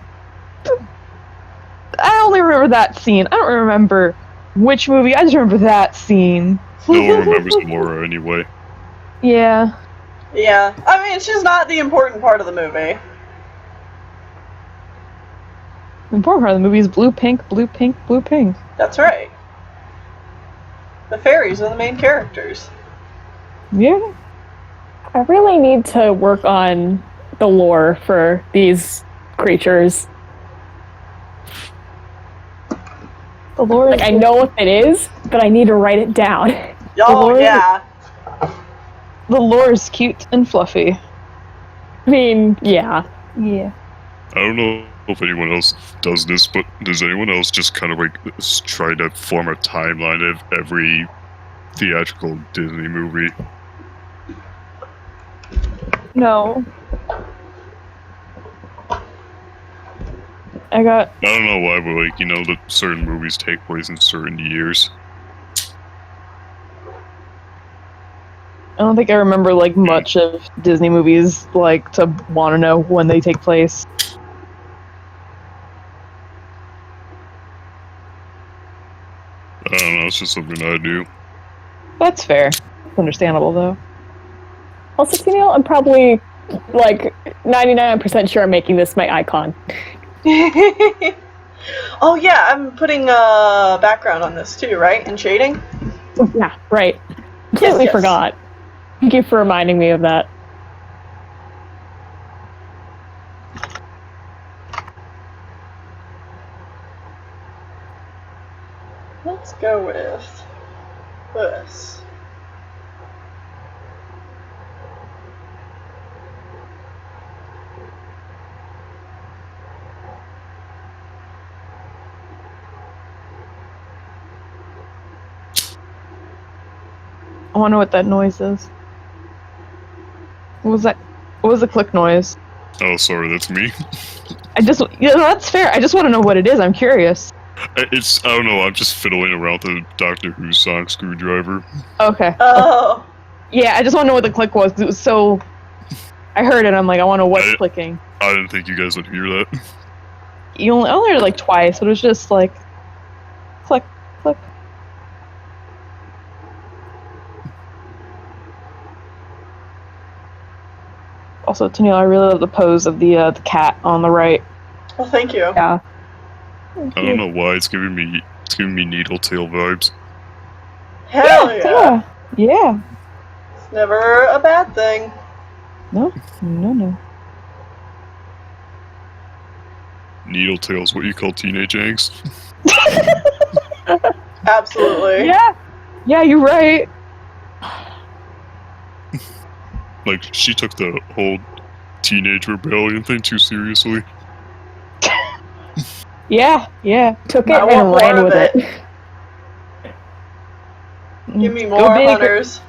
I only remember that scene. I don't remember which movie. I just remember that scene. No one remembers Laura anyway. Yeah. Yeah. I mean, she's not the important part of the movie. The important part of the movie is blue, pink, blue, pink, blue, pink. That's right. The fairies are the main characters. Yeah. I really need to work on the lore for these creatures. The lore Like, I know what it is, but I need to write it down. Oh, yeah. The lore is cute and fluffy. I mean, yeah. Yeah. I don't know if anyone else does this, but does anyone else just kind of like try to form a timeline of every theatrical Disney movie? No. I don't know why, but like, that certain movies take place in certain years. I don't think I remember like much of Disney movies like to want to know when they take place. I don't know, it's just something I do. That's fair. It's understandable though. Also, I'm probably like 99% sure I'm making this my icon. Oh yeah, I'm putting background on this too, right? And shading? Yeah, right. Completely yes. forgot. Thank you for reminding me of that. Let's go with this. I wonder what that noise is. What was that? What was the click noise? Oh, sorry, that's me. That's fair. I just want to know what it is. I'm curious. I don't know, I'm just fiddling around with the Doctor Who sonic screwdriver. Okay. Oh. Yeah, I just want to know what the click was. It was so. I heard it. I'm like, I want to know what's clicking. I didn't think you guys would hear that. You only heard it like twice, but it was just like, click, click. Also, Tennille, I really love the pose of the cat on the right. Well, thank you. Yeah. I don't know why it's giving me Needle Tail vibes. Hell yeah. Yeah. It's never a bad thing. No. Needle Tail's what you call teenage angst. Absolutely. Yeah. Yeah, you're right. Like, she took the whole teenage rebellion thing too seriously. Yeah. Took it I want and ran more with of it. Give me Go more big hunters.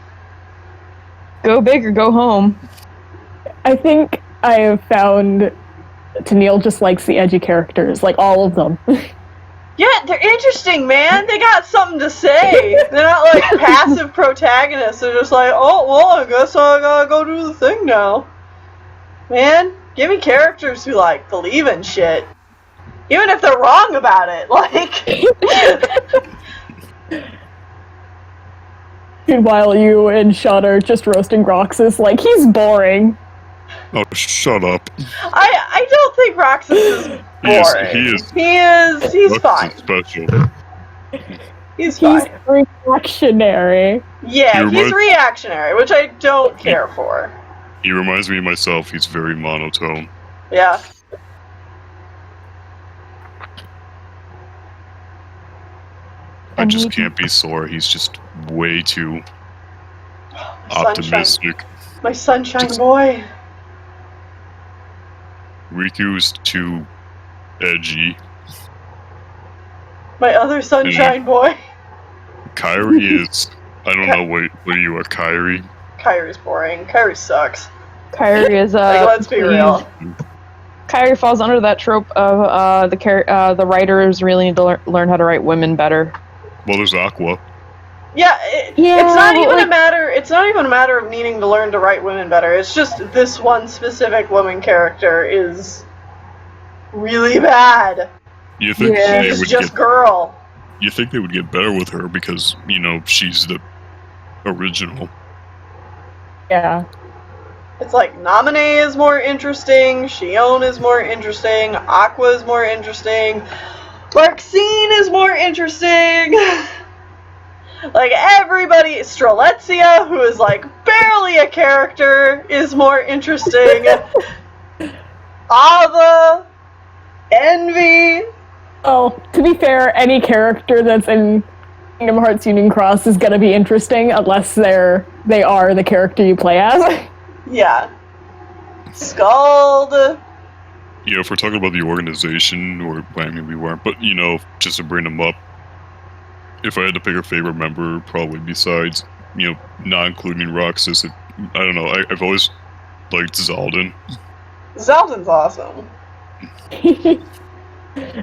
Go big or go home. I think I have found Tennille just likes the edgy characters, like all of them. Yeah, they're interesting, man. They got something to say. They're not like passive protagonists. They're just like, oh, well, I guess I gotta go do the thing now. Man, give me characters who, like, believe in shit. Even if they're wrong about it. Like... While you and Sean are just roasting Roxas, like, he's boring. Oh, shut up. I don't think Roxas is boring. He's fine. Special. He's fine. He's reactionary. Yeah, he's reactionary, which I don't care for. He reminds me of myself. He's very monotone. Yeah. I just can't be Sora. He's just way too optimistic. My sunshine boy. Riku's too edgy. My other sunshine boy. Kairi is... I don't know, what are you, a Kairi? Kairi's boring. Kairi sucks. Kairi is like, let's be real. Kairi falls under that trope of the writers really need to learn how to write women better. Well, there's Aqua. Yeah, it's not even a matter. It's not even a matter of needing to learn to write women better. It's just this one specific woman character is really bad. You think they would just girl. You think they would get better with her because, you know, she's the original. Yeah. It's like Naminé is more interesting, Shion is more interesting, Aqua is more interesting, Larxene is more interesting. Like everybody, Strelitzia, who is like barely a character, is more interesting. Ava, Envy. Oh, to be fair, any character that's in Kingdom Hearts Union Cross is gonna be interesting unless they are the character you play as. Yeah. Scald. You know, if we're talking about the organization, or, I mean, we weren't, but, you know, just to bring them up, if I had to pick a favorite member, probably besides, you know, not including Roxas, I don't know, I've always liked Zaldin. Zaldin's awesome.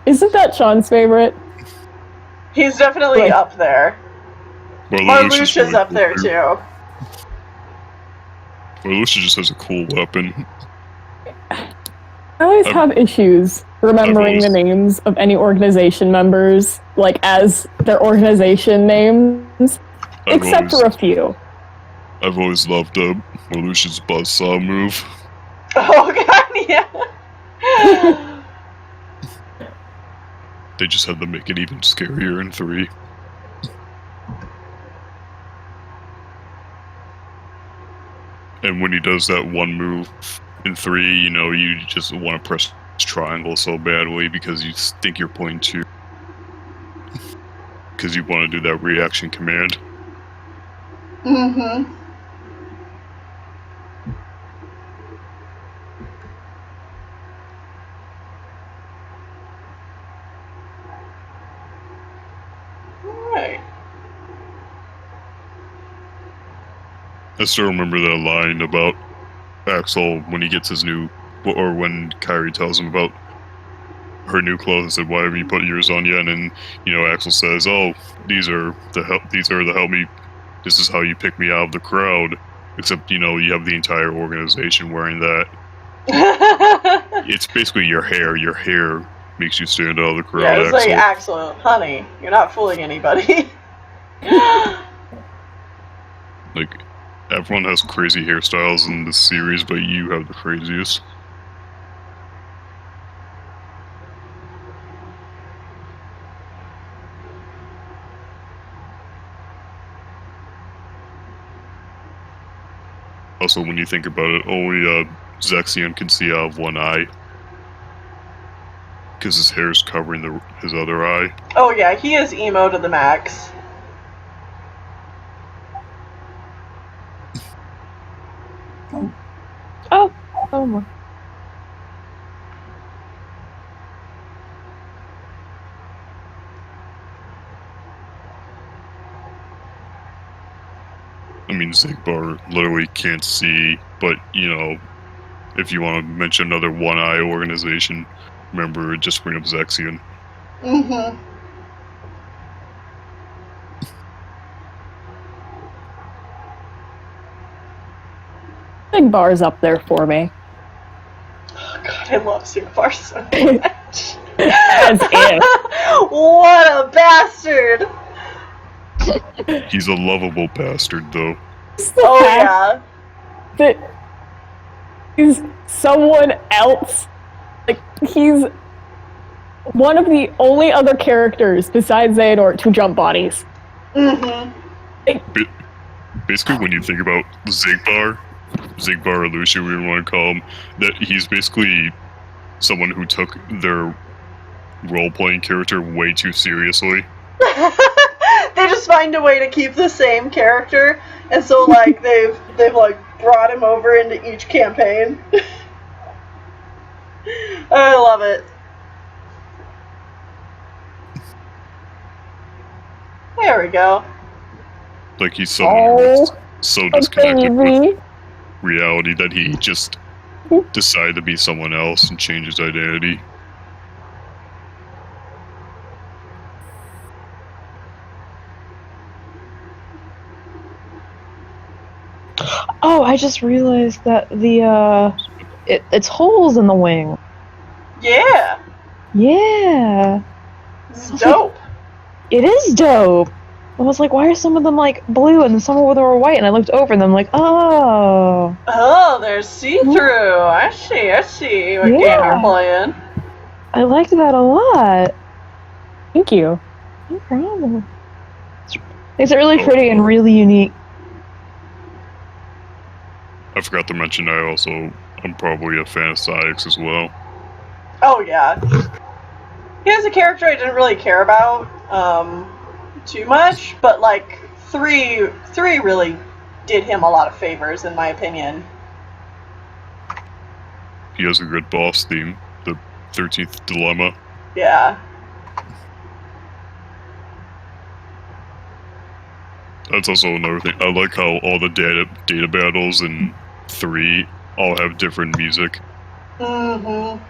Isn't that Sean's favorite? He's definitely up there. Marluxia's really up there too. Marluxia just has a cool weapon. I always have issues remembering the names of any organization members, like, as their organization names, except for a few. I've always loved Marluxia's buzzsaw move. Oh god, yeah. They just had to make it even scarier in 3. And when he does that one move in 3, you know, you just want to press triangle so badly because you think you're playing 2. Because you want to do that reaction command. Mm-hmm. Alright. I still remember that line about Axel when he gets his new, or when Kyrie tells him about her new clothes and said, "Why haven't you put yours on yet?" And you know, Axel says, "Oh, these are the help me. This is how you pick me out of the crowd." Except, you know, you have the entire organization wearing that. It's basically your hair. Your hair makes you stand out of the crowd. Yeah, it's Axel. like, Axel, honey, you're not fooling anybody. Like, everyone has crazy hairstyles in this series, but you have the craziest. Also, when you think about it, only Zexion can see out of one eye. Because his hair is covering his other eye. Oh yeah, he is emo to the max. Oh my. I mean, Zigbar literally can't see, but, you know, if you want to mention another one-eye organization, remember, just bring up Zexion. Mm-hmm. Big bar's up there for me. Oh god, I love Sigmar so much. As if. What a bastard! He's a lovable bastard, though. Oh yeah. That he's someone else. Like, he's one of the only other characters besides Xehanort to jump bodies. Mm-hmm. Basically, when you think about Zigbar or Lucia, we want to call him, that he's basically someone who took their role-playing character way too seriously. They just find a way to keep the same character, and so like they've like brought him over into each campaign. I love it. There we go. Like, he's someone who's so disconnected with reality that he just decided to be someone else and change his identity. Oh, I just realized that it's holes in the wing. Yeah. Yeah. This is dope. It is dope. I was like, why are some of them like blue and some of them were white? And I looked over and I'm like, oh. Oh, they're see-through. I see what game you're playing. I liked that a lot. Thank you. No problem. It's really pretty and really unique. I forgot to mention I'm probably a fan of Sykes as well. Oh yeah. He has a character I didn't really care about too much, but like three really did him a lot of favors in my opinion. He has a good boss theme, the 13th Dilemma. Yeah. That's also another thing. I like how all the data battles in 3 all have different music. Mm-hmm.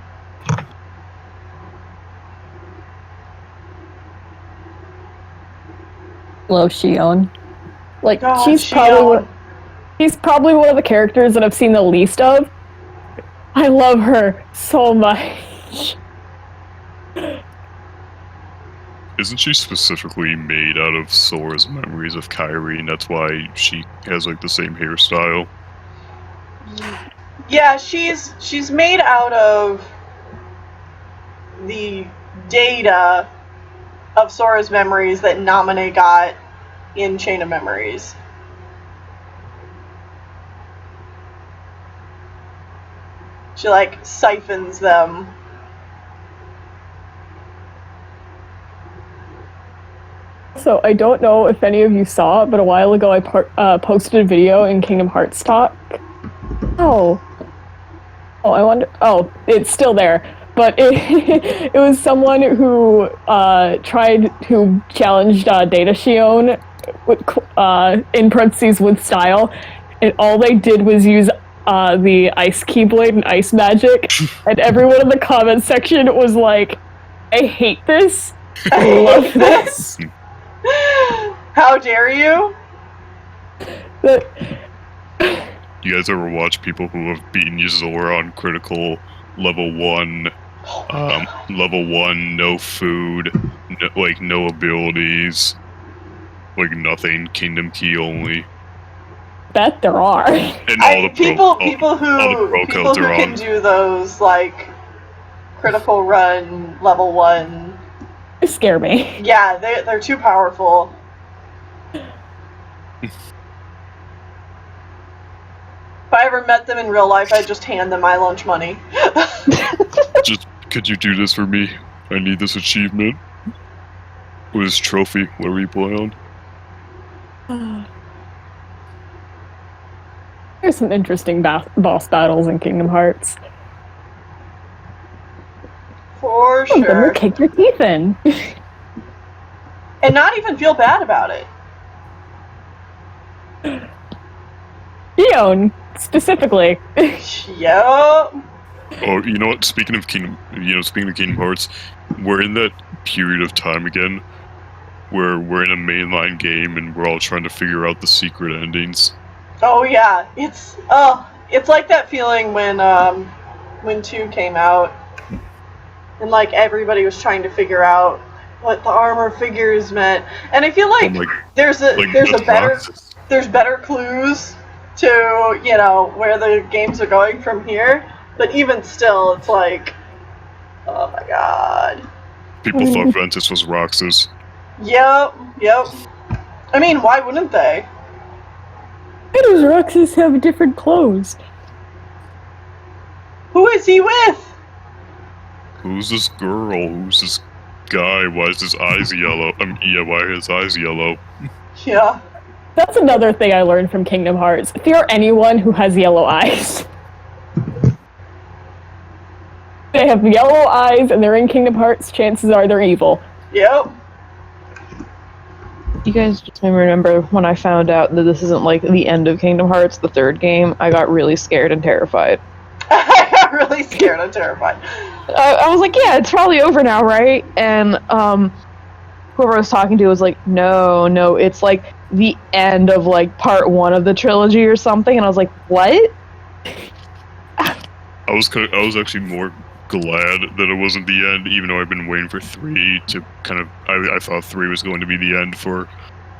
Love Shion. Like, God, she's probably one of the characters that I've seen the least of. I love her so much. Isn't she specifically made out of Sora's memories of Kyrie, and that's why she has like the same hairstyle? Yeah, she's made out of the data of Sora's memories that Namine got in Chain of Memories. She, like, siphons them. So I don't know if any of you saw it, but a while ago I posted a video in Kingdom Hearts Talk. Oh, I wonder. Oh, it's still there. But it was someone who challenged Data Shion in parentheses with style, and all they did was use the Ice Keyblade and Ice Magic, and everyone in the comments section was like, "I hate this. I love this." How dare you? You guys ever watch people who have beaten Ysora on critical level 1, no food, no abilities, like nothing, Kingdom Key only? Bet there are. And people who can do those, like, critical run level 1. They scare me. Yeah, they're too powerful. If I ever met them in real life, I'd just hand them my lunch money. Just, could you do this for me? I need this achievement. Or this trophy, whatever you play on. There's some interesting boss battles in Kingdom Hearts. For Some of them sure. will kick your teeth in. And not even feel bad about it. Shion, specifically. Yup. Oh, you know what? Speaking of Kingdom Hearts, we're in that period of time again where we're in a mainline game and we're all trying to figure out the secret endings. Oh yeah, it's like that feeling when 2 came out, and like everybody was trying to figure out what the armor figures meant, and I feel like there's better clues to, you know, where the games are going from here, but even still, it's like, oh my god. People thought Ventus was Roxas. Yep. I mean, why wouldn't they? Why does Roxas have different clothes? Who is he with? Who's this girl? Who's this guy? Why is his eyes yellow? Why are his eyes yellow? Yeah. That's another thing I learned from Kingdom Hearts. If you're anyone who has yellow eyes, they have yellow eyes and they're in Kingdom Hearts, chances are they're evil. Yep. You guys just made me remember when I found out that this isn't like the end of Kingdom Hearts, the third game, I got really scared and terrified. I got really scared and terrified. I was like, yeah, it's probably over now, right? And whoever I was talking to was like, no, it's like the end of like part 1 of the trilogy or something, and I was like, what? I was actually more glad that it wasn't the end, even though I've been waiting for 3 to kind of. I thought 3 was going to be the end for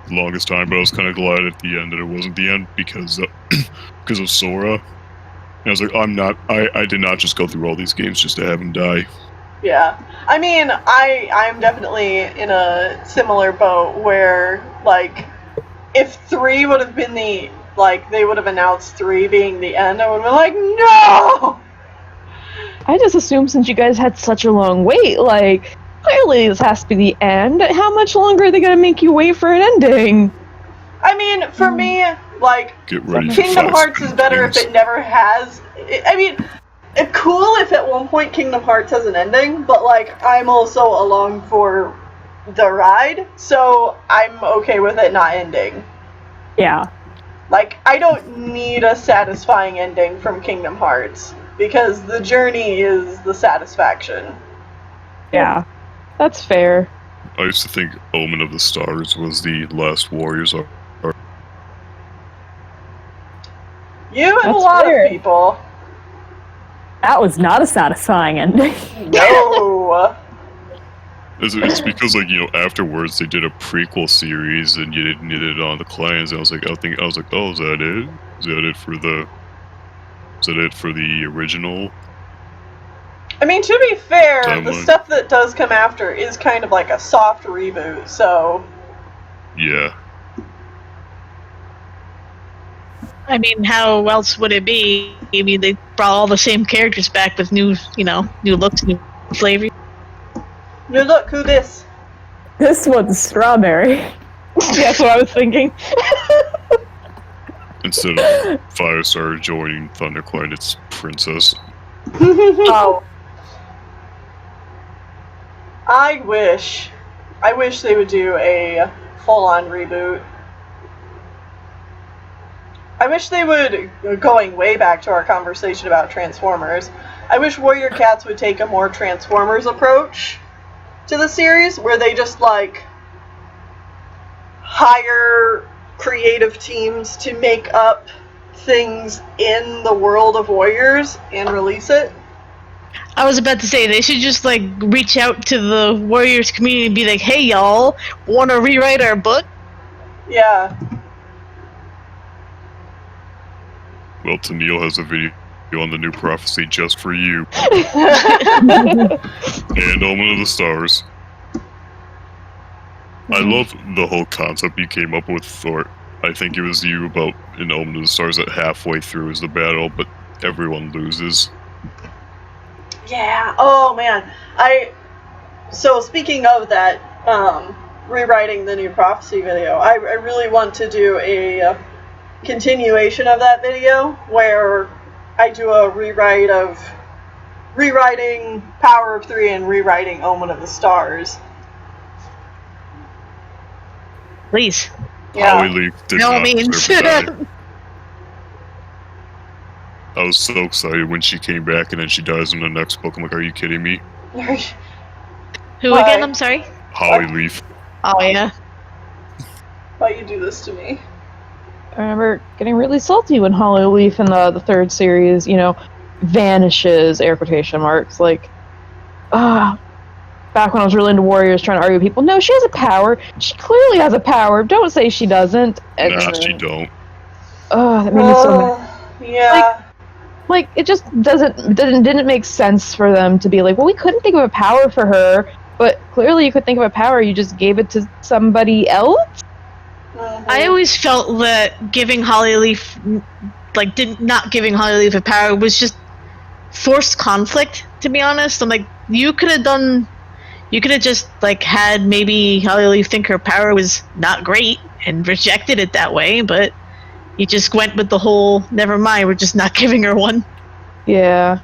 the longest time, but I was kind of glad at the end that it wasn't the end because of Sora. And I was like, I did not just go through all these games just to have him die. Yeah. I mean, I'm definitely in a similar boat where, like, if 3 would have been they would have announced 3 being the end, I would have been like, no! I just assumed since you guys had such a long wait, like, clearly this has to be the end. How much longer are they gonna make you wait for an ending? I mean, for me, like, Kingdom Hearts is better if it never has. I mean, it's cool if at one point Kingdom Hearts has an ending, but, like, I'm also along for the ride, so I'm okay with it not ending. Yeah. Like, I don't need a satisfying ending from Kingdom Hearts, because the journey is the satisfaction. Yeah. That's fair. I used to think Omen of the Stars was the last Warriors arc. You and That's a lot fair. of people. That was not a satisfying ending. No! It's because, like, you know, afterwards they did a prequel series and you did it on the clans, and I was like, oh, is that it? Is that it for the original? I mean, to be fair, the Timeline. stuff that does come after is kind of like a soft reboot, so... Yeah. I mean, how else would it be? I mean, they brought all the same characters back with new looks, new flavors. Now look, who this? This one's strawberry. That's what I was thinking. Instead of Firestar joining ThunderClan, it's Princess. Oh. I wish they would do a full-on reboot. I wish they would, going way back to our conversation about Transformers, I wish Warrior Cats would take a more Transformers approach to the series, where they just, like, hire creative teams to make up things in the world of Warriors and release it. I was about to say, they should just, like, reach out to the Warriors community and be like, hey, y'all, want to rewrite our book? Yeah. Well, Tennille has a video on the new prophecy just for you. And Omen of the Stars. I love the whole concept you came up with, Thor. I think it was you about in Omen of the Stars that halfway through is the battle, but everyone loses. Yeah. Oh man. So speaking of that, rewriting the new prophecy video, I really want to do a continuation of that video where I do a rewrite of rewriting Power of Three and rewriting Omen of the Stars. Please. Yeah. Holly Leaf did No not means. deserve to die. I was so excited when she came back and then she dies in the next book. I'm like, are you kidding me? Who Why? again? I'm sorry? Holly Leaf. Oh, yeah. Why you do this to me? I remember getting really salty when Holly Leaf in the third series, vanishes, air quotation marks. Like, back when I was really into Warriors, trying to argue with people, no, she has a power. She clearly has a power. Don't say she doesn't. And, Nah, she don't. that made me so mad. Yeah. Like, it just didn't make sense for them to be like, well, we couldn't think of a power for her, but clearly you could think of a power, you just gave it to somebody else? I always felt that giving Holly Leaf, not giving Holly Leaf a power was just forced conflict, to be honest. I'm like, you could have just, like, had maybe Holly Leaf think her power was not great and rejected it that way, but you just went with the whole, never mind, we're just not giving her one. Yeah.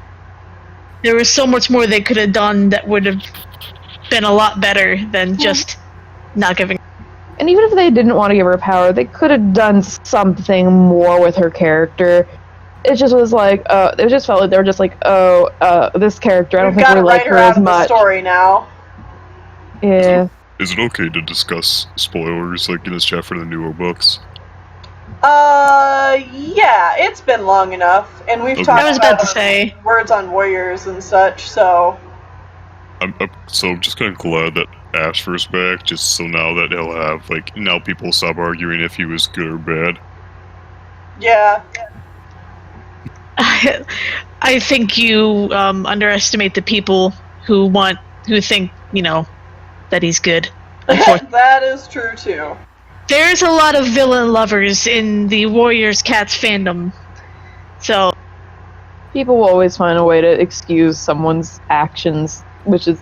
There was so much more they could have done that would have been a lot better than just not giving her. And even if they didn't want to give her power, they could have done something more with her character. It just was like, it just felt like they were just like, this character, I don't think we like her as much. Story now. Yeah. Is it okay to discuss spoilers like in this chat for the newer books? Yeah, it's been long enough, and we've Okay. talked I was about to say. Words on Warriors and such, so... I'm just kind of glad that Ashfur's back, just so now that he'll have, like, now people stop arguing if he was good or bad. Yeah. I think you underestimate the people who think, that he's good. That is true, too. There's a lot of villain lovers in the Warriors Cats fandom. So People will always find a way to excuse someone's actions, which is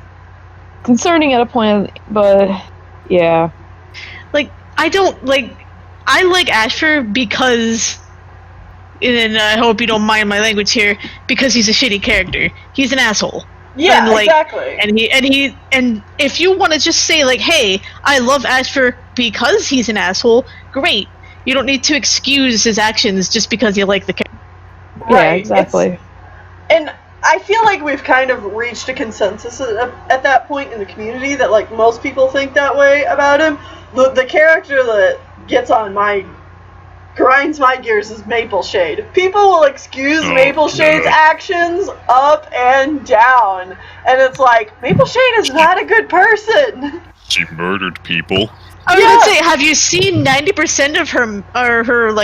concerning at a point, but yeah. I like Ashfur because, and I hope you don't mind my language here, because he's a shitty character. He's an asshole. Yeah, and, exactly. And if you want to just say, like, hey, I love Ashfur because he's an asshole, great. You don't need to excuse his actions just because you like the character. Right, Yeah, exactly. And I feel like we've kind of reached a consensus at that point in the community that, like, most people think that way about him. The character that grinds my gears is Maple Shade. People will excuse Maple Shade's actions up and down. And it's like, Maple Shade is not a good person. She murdered people. I was gonna say, have you seen 90% of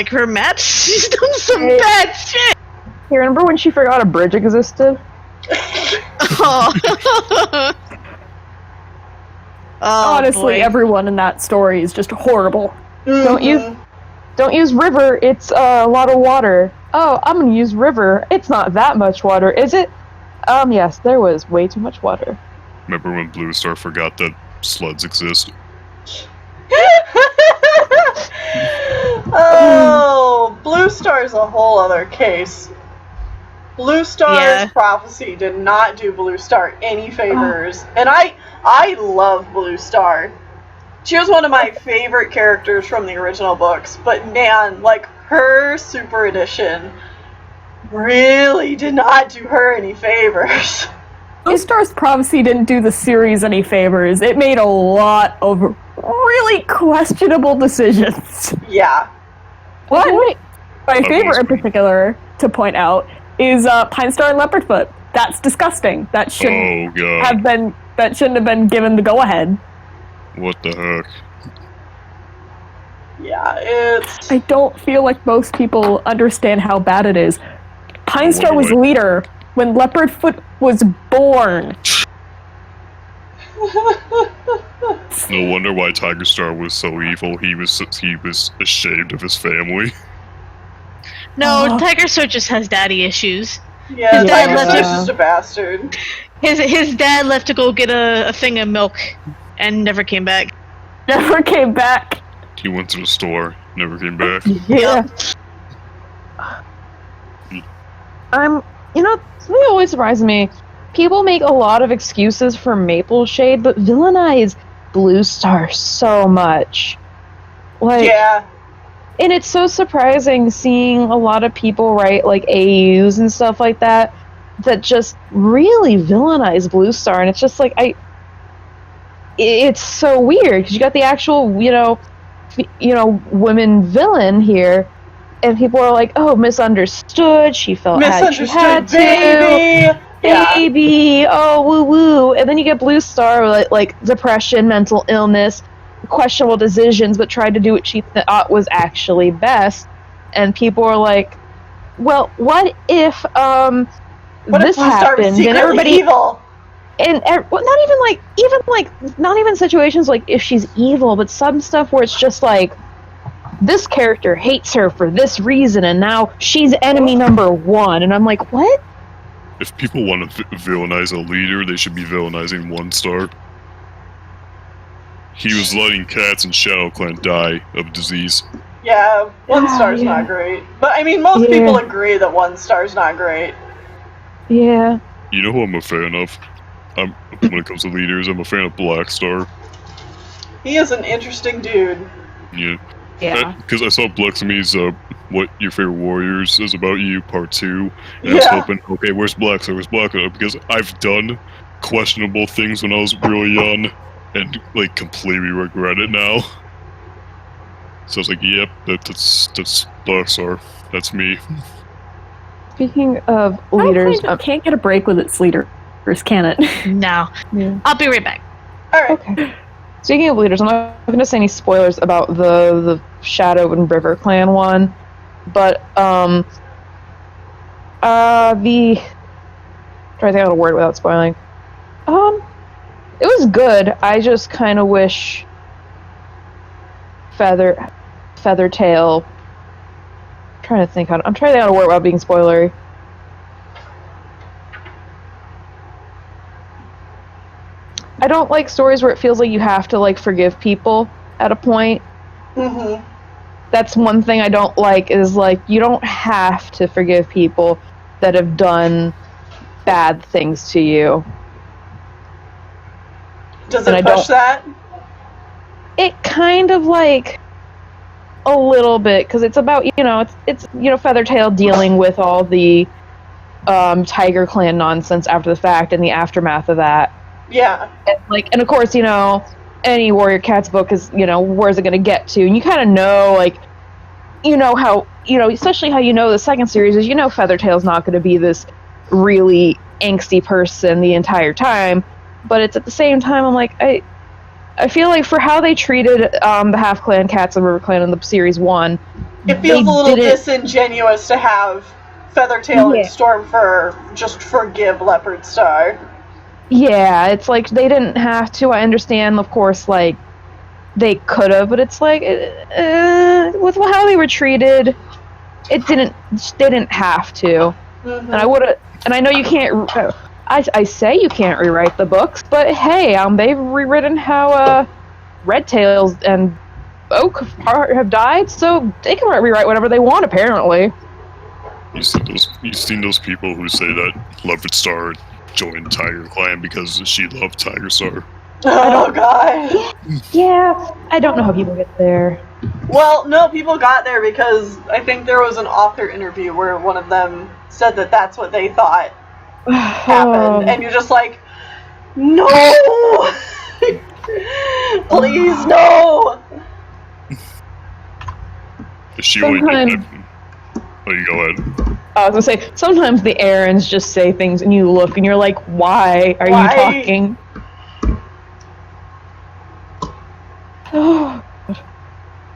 her maps? She's done some bad shit. Hey, remember when she forgot a bridge existed? Oh. Honestly, boy. everyone in that story is just horrible. Don't you Don't use river, it's a lot of water. Oh, I'm gonna use river. It's not that much water, is it? Yes, there was way too much water. Remember when Blue Star forgot that sleds exist? Oh, Blue Star's a whole other case. Blue Star's Yeah. prophecy did not do Blue Star any favors. And I love Blue Star. She was one of my favorite characters from the original books, but man, like, her Super Edition really did not do her any favors. Blue Star's prophecy didn't do the series any favors. It made a lot of really questionable decisions. Yeah. One, my favorite in particular to point out is Pine Star and Leopardfoot. That's disgusting. That shouldn't have been. That shouldn't have been given the go-ahead. What the heck? Yeah, it's... I don't feel like most people understand how bad it is. Pine Star was leader when Leopardfoot was born. No wonder why Tiger Star was so evil. He was ashamed of his family. No, Tiger Star just has daddy issues. Yeah, His dad Tiger left Star's him. just a bastard. His dad left to go get a thing of milk and never came back. Never came back. He went to the store, never came back. Yeah. Something always surprises me. People make a lot of excuses for Maple Shade, but villainize Blue Star so much. Like, Yeah. and it's so surprising seeing a lot of people write, like, AUs and stuff like that just really villainize Blue Star, and it's just like, it's so weird, because you got the actual, women villain here, and people are like, oh, misunderstood, she felt Misunderstood, she had baby! Yeah. baby, oh, woo woo, and then you get Blue Star, like depression, mental illness, questionable decisions, but tried to do what she thought was actually best, and people are like, well, what if, What this if Blue Star was happened, and secretly everybody... evil? And not even situations like if she's evil, but some stuff where it's just like, this character hates her for this reason, and now she's enemy number one, and I'm like, what? If people want to villainize a leader, they should be villainizing One Star. He was letting cats and Shadow Clan die of disease. Yeah, One Star's not great. But, I mean, most people agree that One Star's not great. Yeah. You know who I'm a fan of? When it comes to leaders, I'm a fan of Black Star. He is an interesting dude. Yeah. Yeah. Because I saw Blexamy's What Your Favorite Warriors Is About You, Part 2, and I was hoping, okay, where's Black Star? Where's Black Star? Because I've done questionable things when I was really young, and, like, completely regret it now. So I was like, yep, that's Black Star. That's me. Speaking of leaders, Can't get a break with its leaders, can it? No. Yeah. I'll be right back. Alright. Okay. Speaking of leaders, I'm not going to say any spoilers about the Shadow and River Clan one, but trying to think of a word without spoiling. It was good. I just kind of wish Feathertail. I'm trying to think how to word without being spoilery. I don't like stories where it feels like you have to, like, forgive people at a point. Mm-hmm. That's one thing I don't like, is, like, you don't have to forgive people that have done bad things to you. Does And it I push don't- that? It kind of, like, a little bit, because it's about, it's Feathertail dealing with all the Tiger Clan nonsense after the fact and the aftermath of that. Yeah. And of course, any Warrior Cats book is, where's it going to get to? And you kind of know, like, how, especially how the second series is, Feathertail's not going to be this really angsty person the entire time. But it's at the same time, I'm like, I feel like for how they treated the Half Clan Cats and River Clan in the series 1, It feels a little disingenuous to have Feathertail and Stormfur just forgive Leopard Star. Yeah, it's like they didn't have to. I understand, of course, like, they could have, but it's like with how they were treated, they didn't have to. Mhm. And I would have, and I know you can't. I say you can't rewrite the books, but hey, they've rewritten how Red Tails and Oak have died, so they can rewrite whatever they want. Apparently, You've seen those people who say that Leopard Star joined Tiger Clan because she loved Tiger Star. Oh god. yeah, I don't know how people get there. Well, no, people got there because I think there was an author interview where one of them said that that's what they thought happened, and you're just like, no, please no. She only did Sometimes- that. Oh, you go ahead. I was gonna say, sometimes the errands just say things and you look and you're like, why are you talking?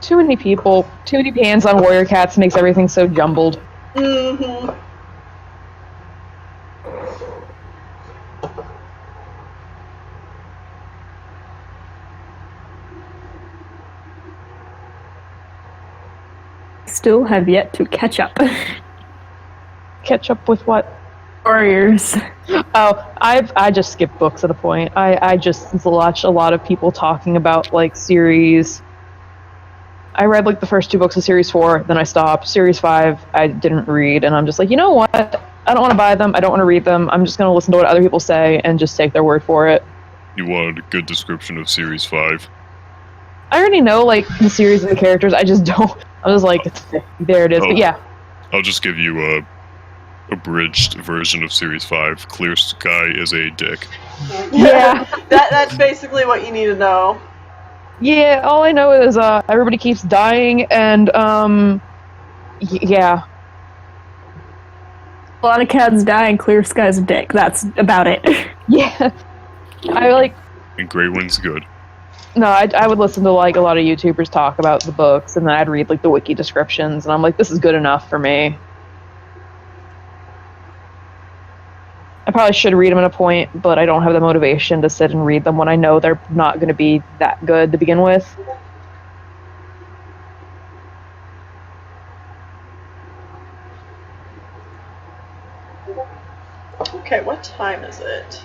Too many people, too many hands on Warrior Cats makes everything so jumbled. Mm-hmm. Still have yet to catch up. Catch up with what? Warriors. Oh, I just skip books at a point. I just watch a lot of people talking about like series. I read like the first 2 books of series 4, then I stopped. Series 5 I didn't read, and I'm just like, you know what? I don't want to buy them. I don't want to read them. I'm just gonna listen to what other people say and just take their word for it. You wanted a good description of Series 5. I already know like the series of the characters. I just don't. I was like, there it is. But yeah, I'll just give you a abridged version of Series 5. Clear Sky is a dick. Yeah. That's basically what you need to know. Yeah, all I know is everybody keeps dying, and yeah. A lot of cats die and Clear Sky's a dick. That's about it. Yeah. I like. And Grey Wind's good. No, I would listen to like a lot of YouTubers talk about the books, and then I'd read like the wiki descriptions, and I'm like, this is good enough for me. I probably should read them at a point, but I don't have the motivation to sit and read them when I know they're not going to be that good to begin with. Okay, what time is it?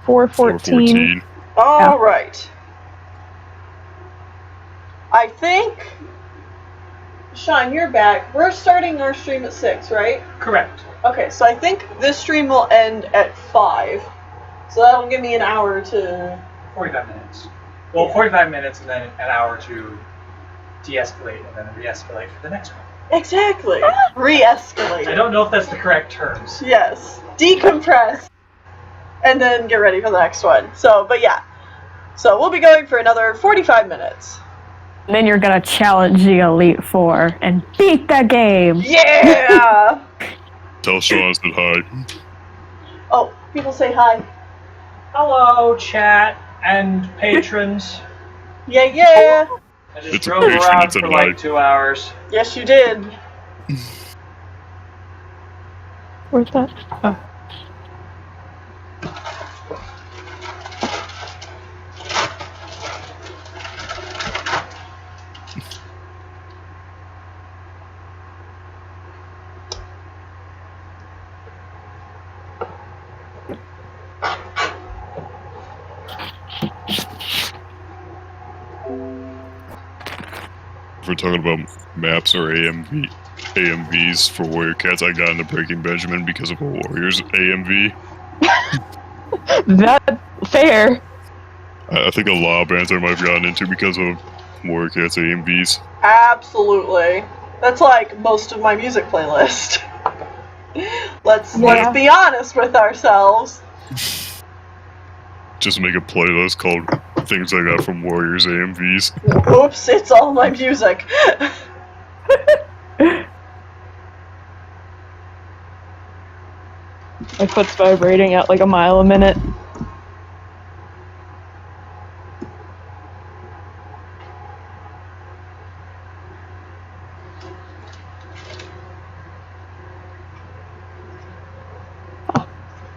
4:14. 4:14. All right. I think, Sean, you're back. We're starting our stream at 6, right? Correct. Okay, so I think this stream will end at 5. So that'll give me an hour to... 45 minutes. Well, 45 minutes and then an hour to de-escalate and then re-escalate for the next one. Exactly. Re-escalate. I don't know if that's the correct terms. Yes. Decompress. And then get ready for the next one. So, but yeah. So we'll be going for another 45 minutes. And then you're gonna challenge the Elite Four and beat the game. Yeah! Tell Sean I said hi. Oh, people say hi. Hello, chat and patrons. Yeah, yeah. I just It's a drove patron, around it's a for delight. like 2 hours. Yes, you did. Where's that? Oh. If we're talking about maps or AMVs for Warrior Cats, I got into Breaking Benjamin because of a Warriors AMV. That fair. I think a lot of bands I might have gotten into because of Warrior Cats AMVs. Absolutely. That's like most of my music playlist. Let's be honest with ourselves. Just make a playlist called Things I Got from Warriors AMVs. Oops, it's all my music. My foot's vibrating at like a mile a minute.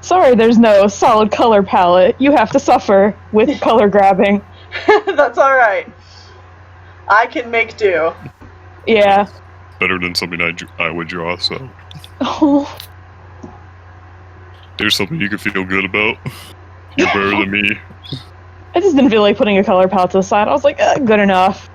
Sorry, there's no solid color palette. You have to suffer with color grabbing. That's alright. I can make do. Yeah. Better than something I would draw, so. Oh. There's something you can feel good about. You're better than me. I just didn't feel like putting a color palette to the side. I was like, good enough.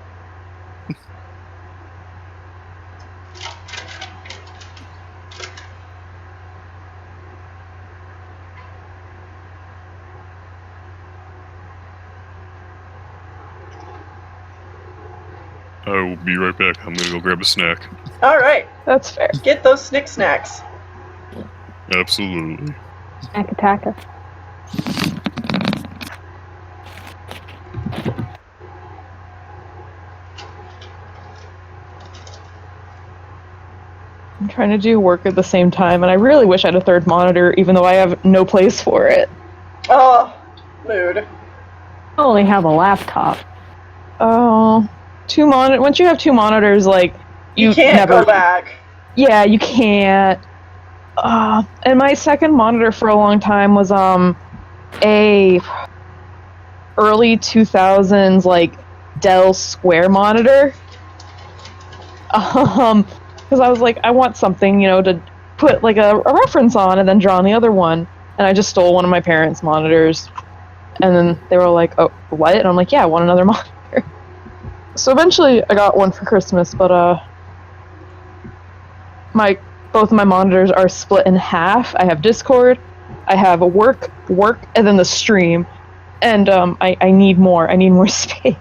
I will be right back. I'm gonna go grab a snack. Alright. That's fair. Get those snick snacks. Absolutely. Snack attacker. I'm trying to do work at the same time, and I really wish I had a third monitor, even though I have no place for it. Oh, mood. I only have a laptop. Oh, once you have two monitors, like, You can't never go back. Yeah, you can't. And my second monitor for a long time was a early 2000s like Dell Square monitor. Because I was like, I want something, to put like a reference on and then draw on the other one. And I just stole one of my parents' monitors. And then they were like, oh, what? And I'm like, yeah, I want another monitor. So eventually I got one for Christmas, but both of my monitors are split in half. I have Discord, I have a work, and then the stream. And I need more. I need more space.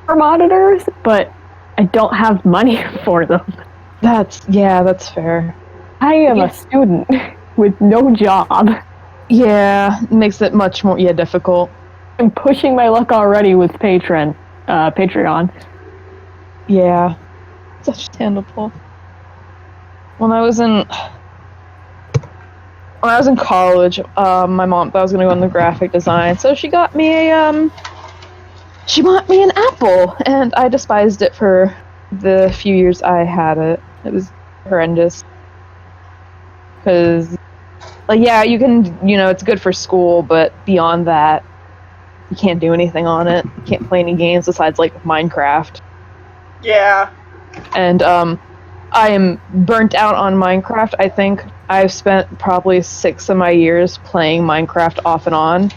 For monitors, but I don't have money for them. That's fair. I am a student with no job. Yeah, it makes it much more difficult. I'm pushing my luck already with Patreon. Yeah, it's understandable. When I was in college, my mom thought I was gonna go into graphic design, so she got me an Apple, and I despised it for the few years I had it. It was horrendous. Because, you can, it's good for school, but beyond that, you can't do anything on it. You can't play any games besides, Minecraft. Yeah. And, I am burnt out on Minecraft. I think I've spent probably 6 of my years playing Minecraft off and on.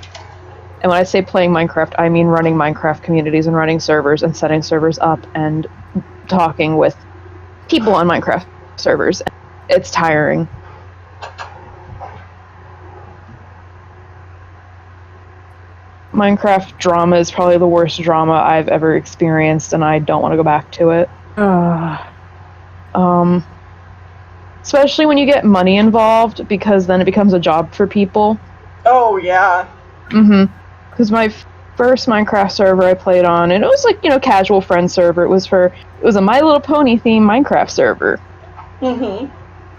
And when I say playing Minecraft, I mean running Minecraft communities and running servers and setting servers up and talking with people on Minecraft servers. It's tiring. Minecraft drama is probably the worst drama I've ever experienced, and I don't want to go back to it. Especially when you get money involved, because then it becomes a job for people. Oh, yeah. Because my first Minecraft server I played on, and it was casual friend server. It was a My Little Pony themed Minecraft server.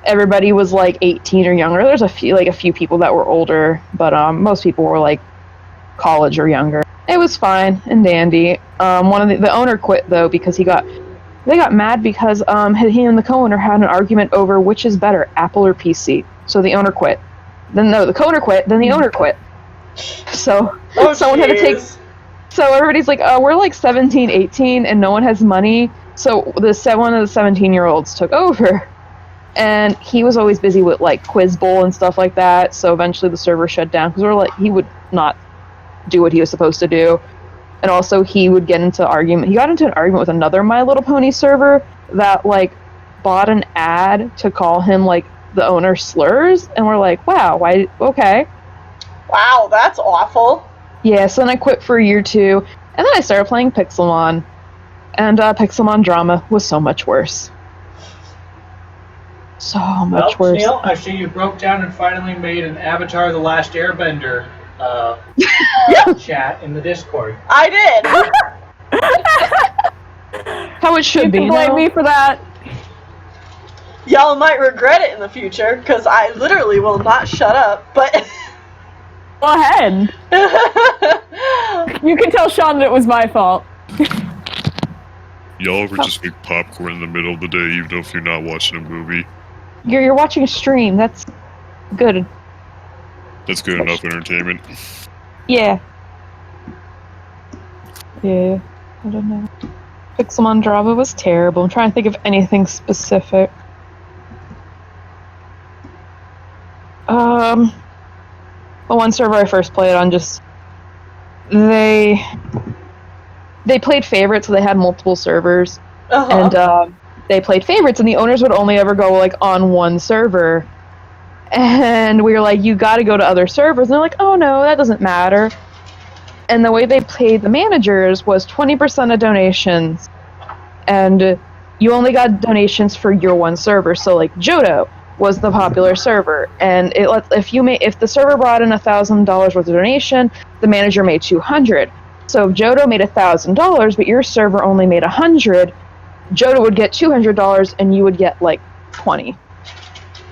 Everybody was 18 or younger. There's a few people that were older, but most people were college or younger. It was fine and dandy. One of the owner quit though because they got mad because he and the co-owner had an argument over which is better, Apple or PC. So the owner quit. The co-owner quit. Then the owner quit. So someone had to take. So everybody's like, oh, we're 17, 18, and no one has money. So one of the 17-year-olds took over, and he was always busy with Quiz Bowl and stuff like that. So eventually the server shut down because he would not do what he was supposed to do. And also he would get into argument. He got into an argument with another My Little Pony server that bought an ad to call him the owner slurs, and we're like, wow, why? Okay. Wow, that's awful. Yeah, so then I quit for a year or two, and then I started playing Pixelmon. And Pixelmon drama was so much worse. So much worse. Neil, I see you broke down and finally made an Avatar: The Last Airbender chat in the Discord. I did. How it should be. You can blame me for that. Y'all might regret it in the future, because I literally will not shut up, but... Go ahead. You can tell Sean that it was my fault. Y'all ever just make popcorn in the middle of the day, even if you're not watching a movie? You're watching a stream. That's good. That's good enough entertainment. Yeah. Yeah. I don't know. Pixelmon drama was terrible. I'm trying to think of anything specific. The one server I first played on just they played favorites, so they had multiple servers, and they played favorites, and the owners would only ever go like on one server, and we were like, you got to go to other servers, and they're like, oh no, that doesn't matter. And the way they paid the managers was 20% of donations, and you only got donations for your one server. So like Johto was the popular server, and if the server brought in $1,000 worth of donation, the manager made $200. So if Johto made $1,000, but your server only made $100, Johto would get $200, and you would get like 20.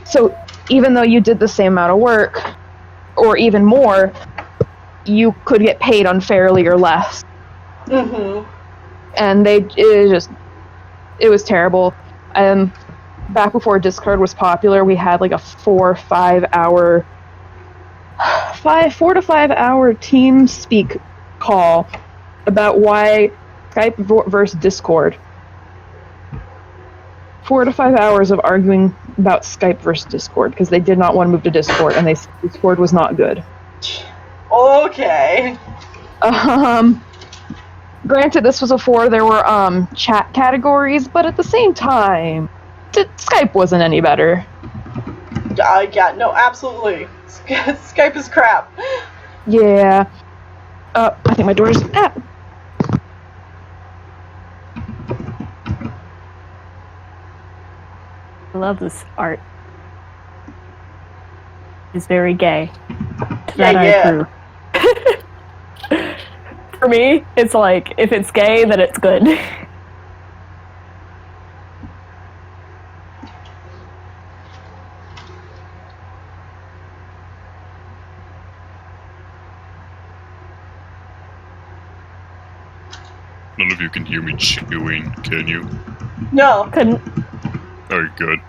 So even though you did the same amount of work, or even more, you could get paid unfairly or less. Mm-hmm. And it was terrible. Back before Discord was popular, we had like a 4 to 5 hour team speak call about why Skype versus Discord. 4 to 5 hours of arguing about Skype versus Discord because they did not want to move to Discord, and Discord was not good. Okay. Granted, this was before there were chat categories, but at the same time, Skype wasn't any better. Yeah, no, absolutely. Skype is crap. Yeah. I think my door's... Ah. I love this art. It's very gay. To that I approve. For me, it's like, if it's gay, then it's good. None of you can hear me chewing, can you? No. Couldn't. Alright, good.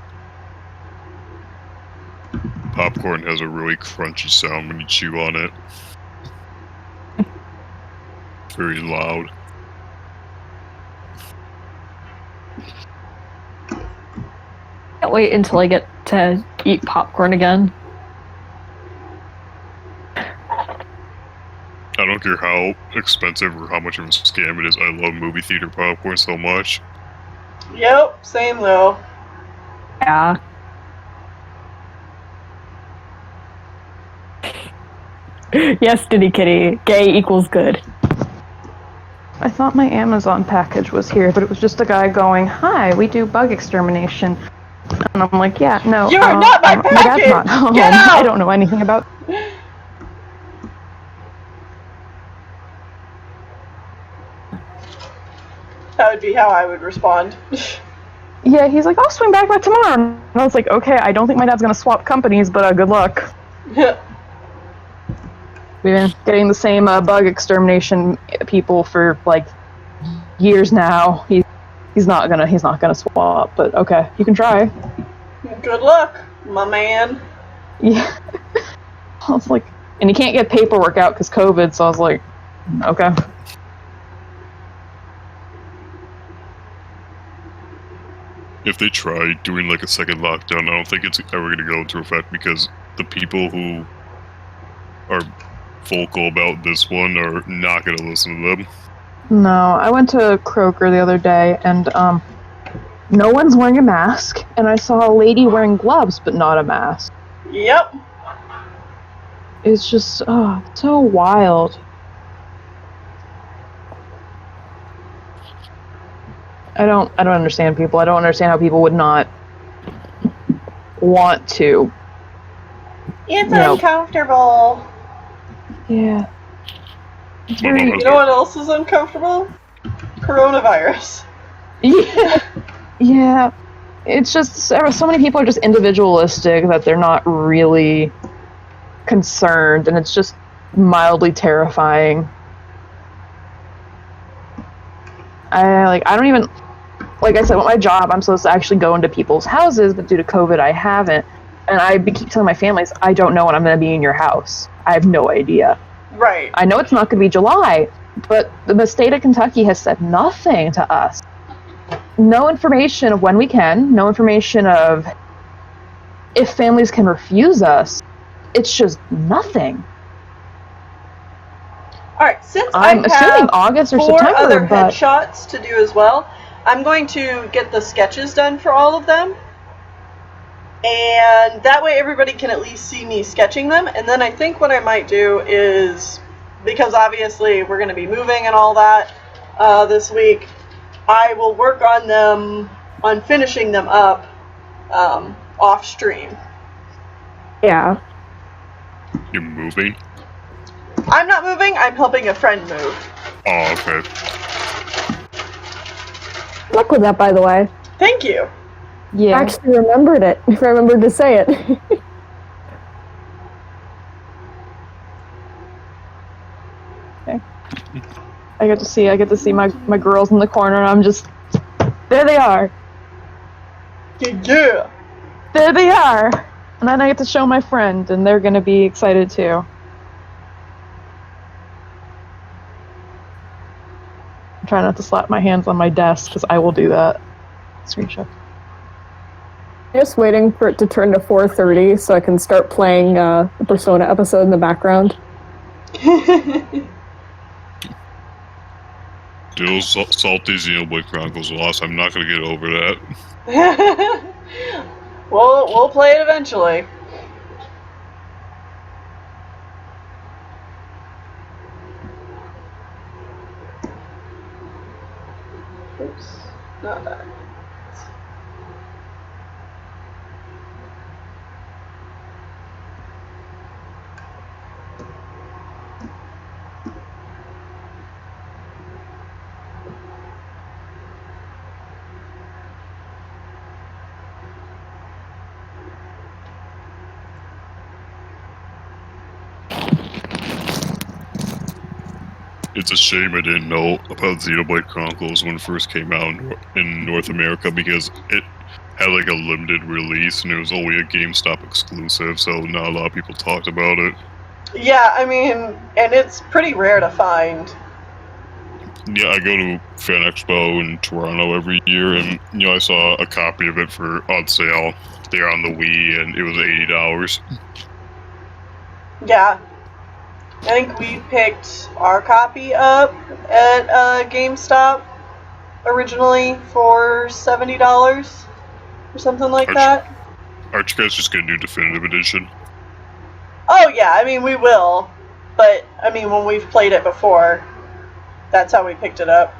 Popcorn has a really crunchy sound when you chew on it. It's very loud. Can't wait until I get to eat popcorn again. I don't care how expensive or how much of a scam it is, I love movie theater popcorn so much. Yep, same though. Yeah. Yes, Diddy Kitty. Gay equals good. I thought my Amazon package was here, but it was just a guy going, "Hi, we do bug extermination." And I'm like, yeah, no. You are not my package! My dad's not home. Get out! I don't know anything about... That would be how I would respond. Yeah, he's like, I'll swing back by tomorrow. And I was like, okay, I don't think my dad's gonna swap companies, but good luck. We've been getting the same bug extermination people for like years now. He's not gonna swap, but okay, you can try. Good luck, my man. Yeah. I was like, and you can't get paperwork out because COVID, so I was like, okay. If they try doing like a second lockdown, I don't think it's ever going to go into effect because the people who are vocal about this one are not going to listen to them. No, I went to Kroger the other day, and no one's wearing a mask, and I saw a lady wearing gloves, but not a mask. Yep. It's just, so wild. I don't understand people. I don't understand how people would not want to. It's uncomfortable. Yeah. You know what else is uncomfortable? Coronavirus. Yeah. Yeah. It's just, so many people are just individualistic that they're not really concerned, and it's just mildly terrifying. I don't even, like I said, with my job, I'm supposed to actually go into people's houses, but due to COVID, I haven't. And I keep telling my families, I don't know when I'm going to be in your house. I have no idea. Right. I know it's not going to be July, but the state of Kentucky has said nothing to us. No information of when we can, no information of if families can refuse us. It's just nothing. All right, since I'm I assuming have August or 4 September, other but headshots to do as well, I'm going to get the sketches done for all of them. And that way everybody can at least see me sketching them. And then I think what I might do is, because obviously we're going to be moving and all that this week, I will work on them, on finishing them up off stream. Yeah. You're moving? I'm not moving, I'm helping a friend move. Oh, okay. Luck with that, by the way. Thank you. yeah. I actually remembered it. If I remembered to say it. I get to see my girls in the corner, and I'm just, there they are. Yeah. There they are. And then I get to show my friend, and they're going to be excited too. I'm trying not to slap my hands on my desk, because I will do that. Screenshot. Just waiting for it to turn to 4:30 so I can start playing the Persona episode in the background. Still salty Xenoblade Chronicles lost. I'm not gonna get over that. We'll play it eventually. Oops, not that. It's a shame I didn't know about Xenoblade Chronicles when it first came out in North America, because it had like a limited release and it was only a GameStop exclusive, so not a lot of people talked about it. Yeah, I mean, and it's pretty rare to find. Yeah, I go to Fan Expo in Toronto every year, and I saw a copy of it on sale there on the Wii, and it was $80. Yeah. I think we picked our copy up at GameStop originally for $70 or something like that. Aren't you guys just gonna do Definitive Edition? Oh yeah, I mean we will, but I mean when we've played it before, that's how we picked it up.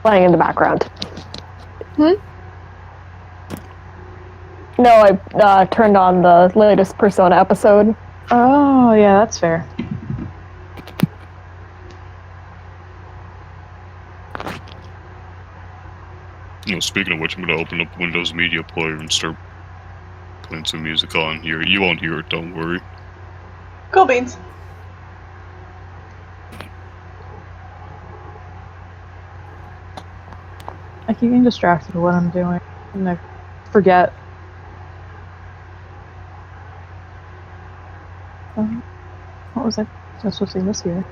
Playing in the background. Hmm? No, I turned on the latest Persona episode. Oh, yeah, that's fair. Speaking of which, I'm gonna open up Windows Media Player and start playing some music on here. You won't hear it, don't worry. Cool beans. I keep getting distracted with what I'm doing, and I forget. What was I supposed to see this here?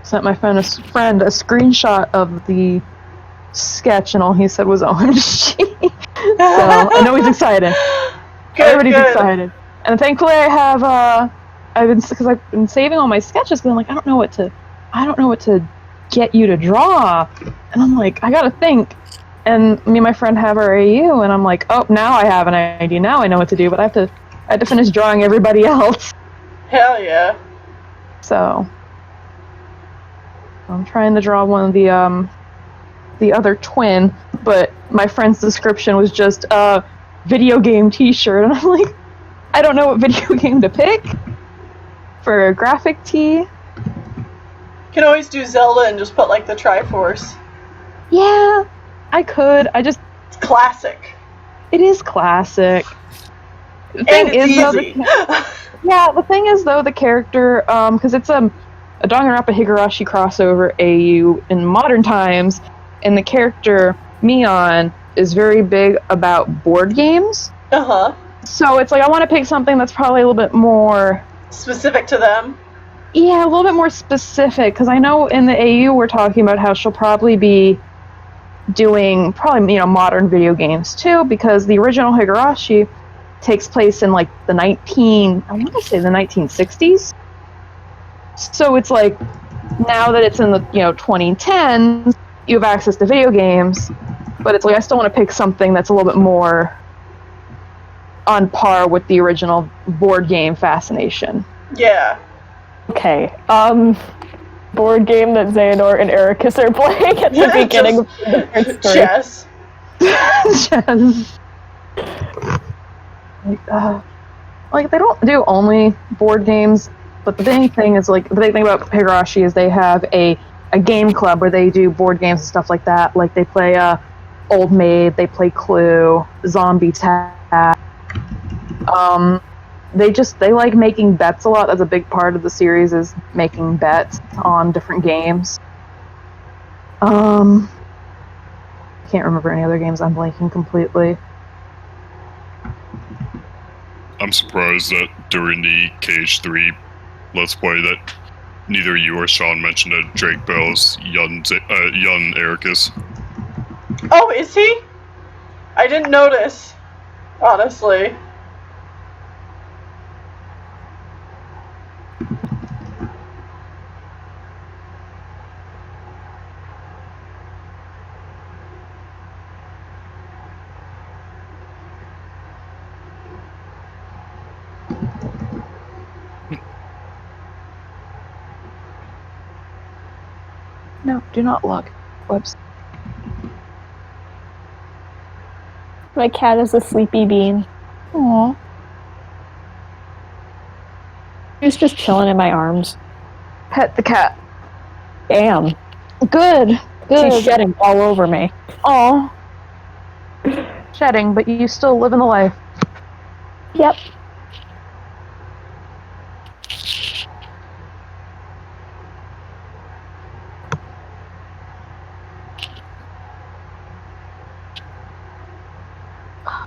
Sent my friend a screenshot of the sketch, and all he said was OMG. I know he's excited. Everybody's good. excited. And thankfully I have, because I've been saving all my sketches, because I'm like, I don't know what to get you to draw. And I'm like, I gotta think. And me and my friend have our AU, and I'm like, oh, now I have an idea. Now I know what to do, but I have to finish drawing everybody else. Hell yeah. So I'm trying to draw one of the other twin, but my friend's description was just a video game t-shirt, and I'm like, I don't know what video game to pick for a graphic tee. You can always do Zelda and just put like the Triforce. Yeah, I could. It's classic. It is classic. The And thing it's is, though, easy. the thing is, though, the character, because it's a Danganronpa Higurashi crossover AU in modern times, and the character, Mion, is very big about board games. Uh-huh. So it's like, I want to pick something that's probably a little bit more... Specific to them. Yeah, a little bit more specific, because I know in the AU we're talking about how she'll probably be doing, modern video games, too, because the original Higurashi takes place in, like, the 1960s. So it's like, now that it's in the, 2010s, you have access to video games, but it's like, I still want to pick something that's a little bit more on par with the original board game fascination. Yeah. Okay. Board game that Xehanort and Ericus are playing at the beginning of the story. Chess. Chess. Like, they don't do only board games, but the big thing is, like, the big thing about Higurashi is they have a game club where they do board games and stuff like that. Like, they play Old Maid, they play Clue, Zombie Tag. They like making bets a lot. That's a big part of the series, is making bets on different games. I can't remember any other games. I'm blanking completely. I'm surprised that during the Cage 3 Let's Play that neither you or Sean mentioned that Drake Bell's young Ericus. Oh, is he? I didn't notice, honestly. No, do not look. Whoops. My cat is a sleepy bean. Aww. He's just chilling in my arms. Pet the cat. Damn. Good. She's shedding all over me. Aw. Shedding, but you still living the life. Yep.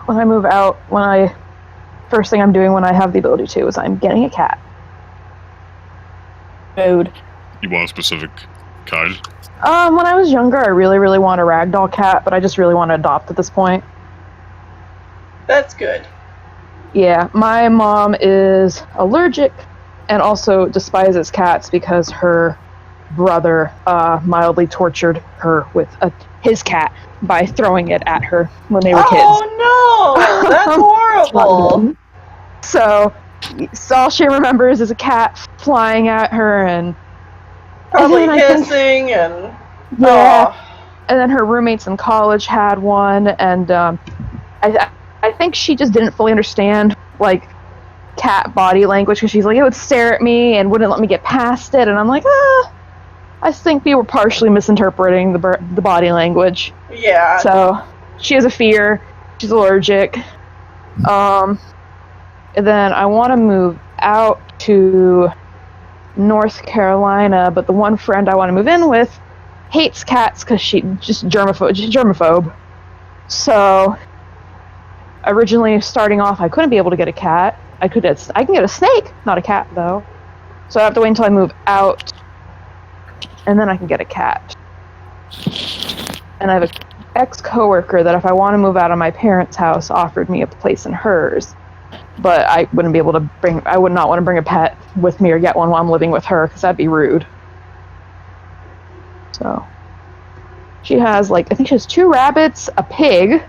When I move out, first thing I'm doing when I have the ability to is I'm getting a cat. Mood. You want a specific kind? When I was younger, I really, really want a ragdoll cat, but I just really want to adopt at this point. That's good. Yeah, my mom is allergic and also despises cats because her brother mildly tortured her with his cat by throwing it at her when they were kids. Oh no! That's horrible! So all she remembers is a cat flying at her and Probably then hissing and... Yeah. And then her roommates in college had one, and I think she just didn't fully understand, like, cat body language, because she's like, it would stare at me and wouldn't let me get past it, and I'm like, I think we were partially misinterpreting the body language. Yeah. So, she has a fear, she's allergic, and then I want to move out to North Carolina, but the one friend I want to move in with hates cats because she's germaphobe. So originally starting off, I couldn't be able to get a cat. I can get a snake, not a cat though. So I have to wait until I move out, and then I can get a cat. And I have ex-coworker that if I want to move out of my parents' house, offered me a place in hers. But I wouldn't be able to I would not want to bring a pet with me or get one while I'm living with her, because that'd be rude. So, she has, I think she has 2 rabbits, a pig,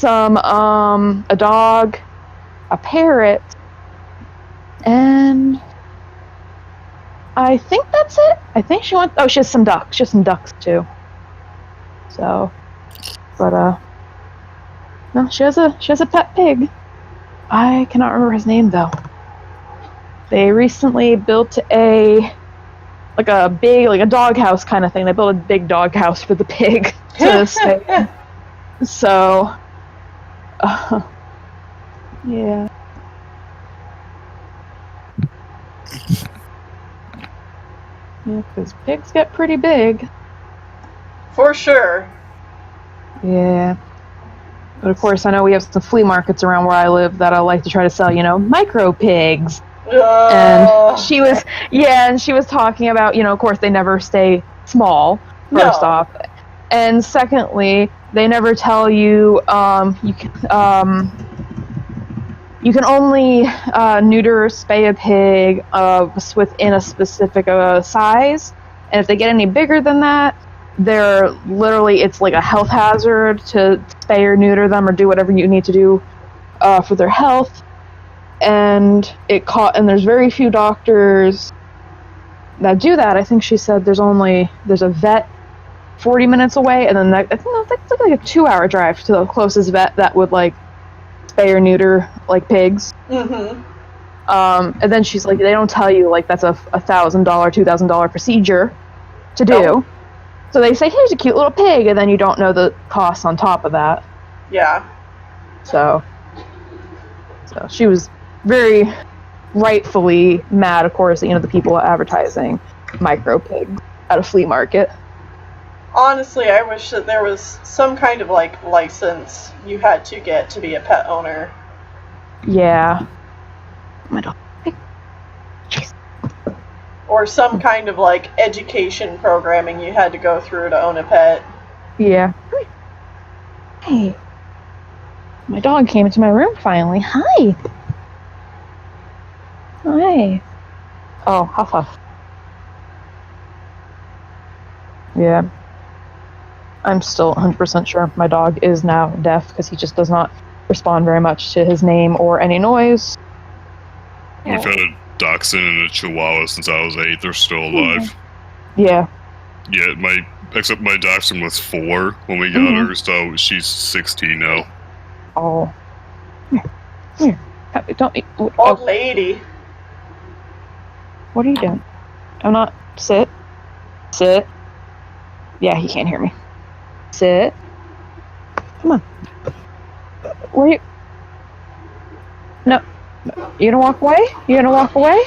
a dog, a parrot, and I think that's it. I think she has some ducks. She has some ducks too. So, but no, she has a pet pig. I cannot remember his name though. They recently built a doghouse kind of thing. They built a big doghouse for the pig to stay in. So, yeah. Yeah, because pigs get pretty big. For sure. Yeah. But of course, I know we have some flea markets around where I live that I like to try to sell, micro pigs. And she was talking about, of course, they never stay small, first off. And secondly, they never tell you, you can only neuter or spay a pig within a specific size. And if they get any bigger than that, it's like a health hazard to spay or neuter them or do whatever you need to do for their health. And there's very few doctors that do that. I think she said there's a vet 40 minutes away, and then I think it's like a 2-hour drive to the closest vet that would spay or neuter pigs. Mm-hmm. And then she's like, they don't tell you that's a $1,000, $2,000 procedure to do. Nope. So they say, here's a cute little pig, and then you don't know the costs on top of that. Yeah. So she was very rightfully mad, of course, the people advertising micro pigs at a flea market. Honestly, I wish that there was some kind of license you had to get to be a pet owner. Yeah. Oh my dog. Jeez. Or some kind of education programming you had to go through to own a pet. Yeah. Hey. My dog came into my room finally. Hi. Hi. Oh, huff huff. Yeah. I'm still 100% sure my dog is now deaf because he just does not respond very much to his name or any noise. We've had a dachshund and a chihuahua since I was 8. They're still alive. Yeah. Yeah, except my dachshund was 4 when we got her, so she's 16 now. Oh. Come here. Don't. Old lady. What are you doing? I'm not. Sit. Yeah, he can't hear me. Sit. Come on. Where you? No. You gonna walk away?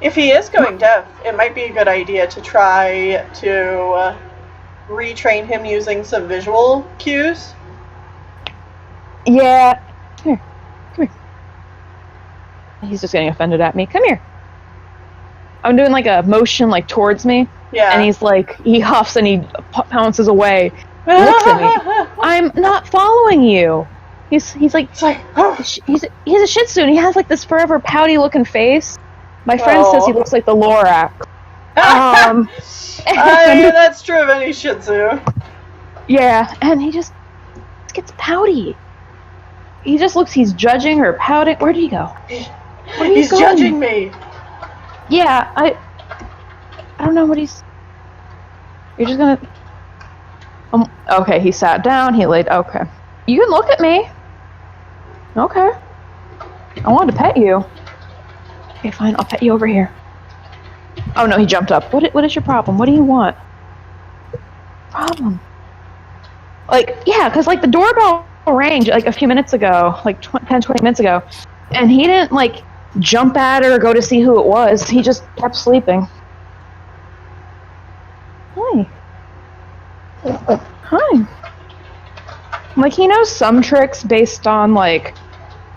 If he is going deaf, it might be a good idea to try to retrain him using some visual cues. Yeah. Come here. He's just getting offended at me. Come here. I'm doing a motion towards me. Yeah. And he's he huffs and he pounces away. Looks at me. I'm not following you. He's he's a Shih Tzu and he has this forever pouty looking face. My friend says he looks like the Lorax. That's true of any Shih Tzu. Yeah, and he just gets pouty. He just looks, he's judging or pouting. Where did he go? He's judging me. Yeah, I don't know what he's... You're just gonna... okay, he sat down, he laid... Okay. You can look at me. Okay. I wanted to pet you. Okay, fine, I'll pet you over here. Oh no, he jumped up. What is your problem? What do you want? Problem? Yeah, because the doorbell rang a few minutes ago, 10, 20 minutes ago, and he didn't jump at her or go to see who it was. He just kept sleeping. Hi. Hi. He knows some tricks based on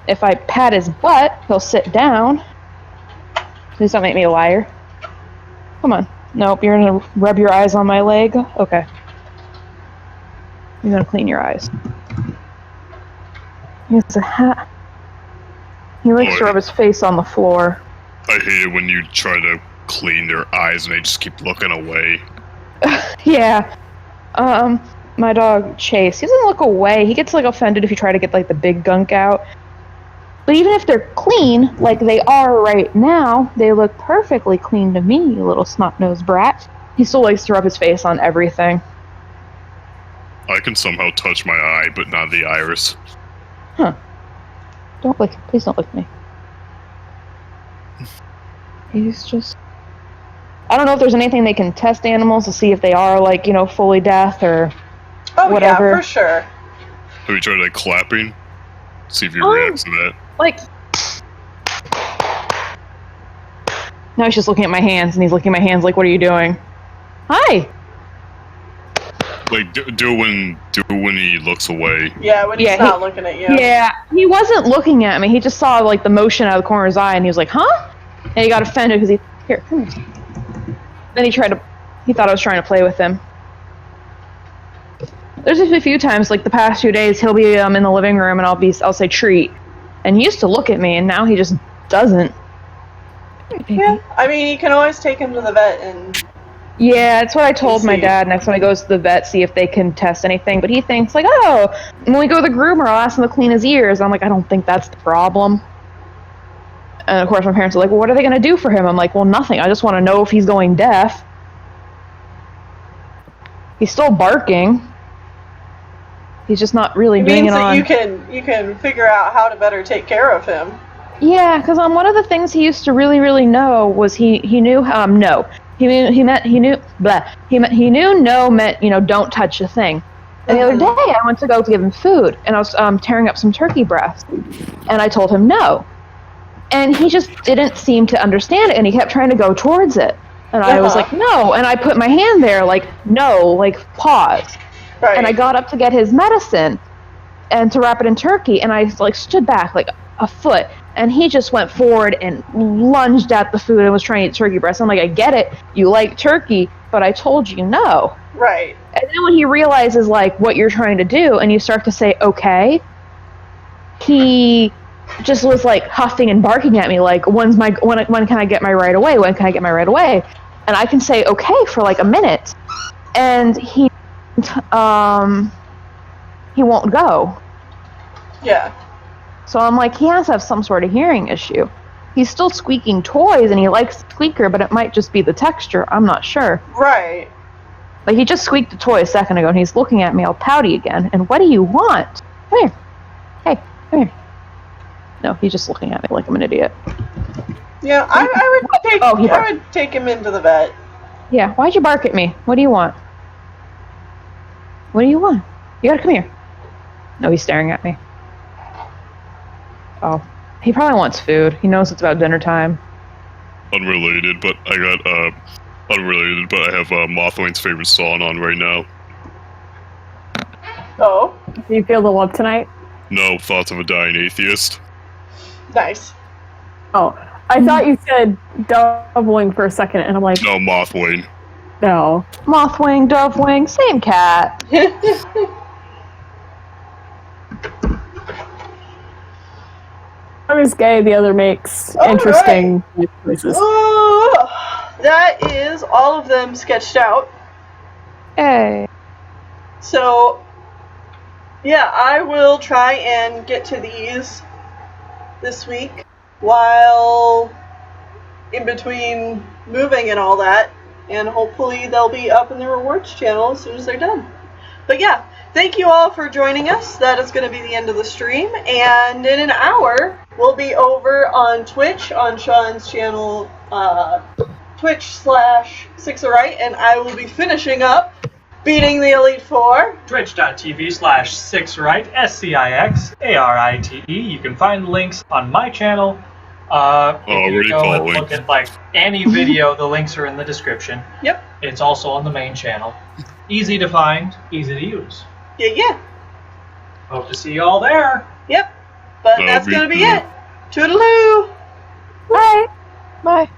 if I pat his butt, he'll sit down. Please don't make me a liar. Come on. Nope, you're gonna rub your eyes on my leg? Okay. You're gonna clean your eyes. He has a hat. He likes to rub his face on the floor. I hate it when you try to clean their eyes and they just keep looking away. Yeah. My dog, Chase, he doesn't look away. He gets, like, offended if you try to get, like, the big gunk out. But even if they're clean, like they are right now, they look perfectly clean to me, you little snot-nosed brat. He still likes to rub his face on everything. I can somehow touch my eye, but not the iris. Huh. Don't lick. Please don't lick me. He's just... I don't know if there's anything they can test animals to see if they are, like, you know, fully deaf or whatever. Yeah, for sure. Have you tried, like, clapping? See if he reacts to that. Like... Now he's just looking at my hands, and he's looking at my hands like, what are you doing? Hi! Like, do it when he looks away. Yeah, when he's not looking at you. Yeah, he wasn't looking at me. He just saw, like, the motion out of the corner of his eye, and he was like, huh? And he got offended because he... Here, come here. Then he thought I was trying to play with him. There's a few times, like the past few days, he'll be in the living room and I'll say treat. And he used to look at me and now he just doesn't. Yeah, I mean, you can always take him to the vet and... Yeah, that's what I told my dad next time he goes to the vet, see if they can test anything. But he thinks, like, oh, when we go to the groomer, I'll ask him to clean his ears. I'm like, I don't think that's the problem. And of course my parents are like, well, what are they going to do for him? I'm like, well, nothing. I just want to know if he's going deaf. He's still barking. He's just not really doing it on... It means that you can figure out how to better take care of him. Yeah, because one of the things he used to really know was he knew no. He knew no meant, you know, don't touch a thing. And the other day I went to go give him food and I was tearing up some turkey breast and I told him no. And he just didn't seem to understand it, and he kept trying to go towards it. And I was like, no. And I put my hand there, like, no, like, pause. Right. And I got up to get his medicine and to wrap it in turkey, and I, like, stood back, like, a foot. And he just went forward and lunged at the food and was trying to eat turkey breast. I'm like, I get it. You like turkey, but I told you no. Right. And then when he realizes, like, what you're trying to do, and you start to say, okay, he... just was like huffing and barking at me like, when can I get my right away? When can I get my right away? And I can say okay for like a minute, and he won't go. Yeah. So I'm like, he has to have some sort of hearing issue. He's still squeaking toys, and he likes the squeaker, but it might just be the texture. I'm not sure. Right. Like, he just squeaked a toy a second ago, and he's looking at me all pouty again. And what do you want? Come here. Hey, come here. No, he's just looking at me like I'm an idiot. Yeah, I would take him into the vet. Yeah, why'd you bark at me? What do you want? What do you want? You gotta come here. No, he's staring at me. Oh, he probably wants food. He knows it's about dinner time. Unrelated, but I have Mothwing's favorite song on right now. Oh. Do you feel the love tonight? No, Thoughts of a Dying Atheist. Nice. Oh, I thought you said Dovewing for a second, and I'm like... No, Mothwing. No. Mothwing, Dovewing, same cat. One is gay, the other makes interesting choices. That is all of them sketched out. Hey. So, yeah, I will try and get to these this week while in between moving and all that, and hopefully they'll be up in the rewards channel as soon as they're done. But yeah, thank you all for joining us. That is going to be the end of the stream, and in an hour we'll be over on Twitch on Sean's channel, Twitch/SixAright, and I will be finishing up beating the Elite Four. Twitch.tv/SixAright, SCIXARITE. You can find links on my channel. If you go and look at like any video, the links are in the description. Yep. It's also on the main channel. Easy to find, easy to use. Yeah. Hope to see you all there. Yep. But that's going to be it. Toodaloo! Bye. Bye.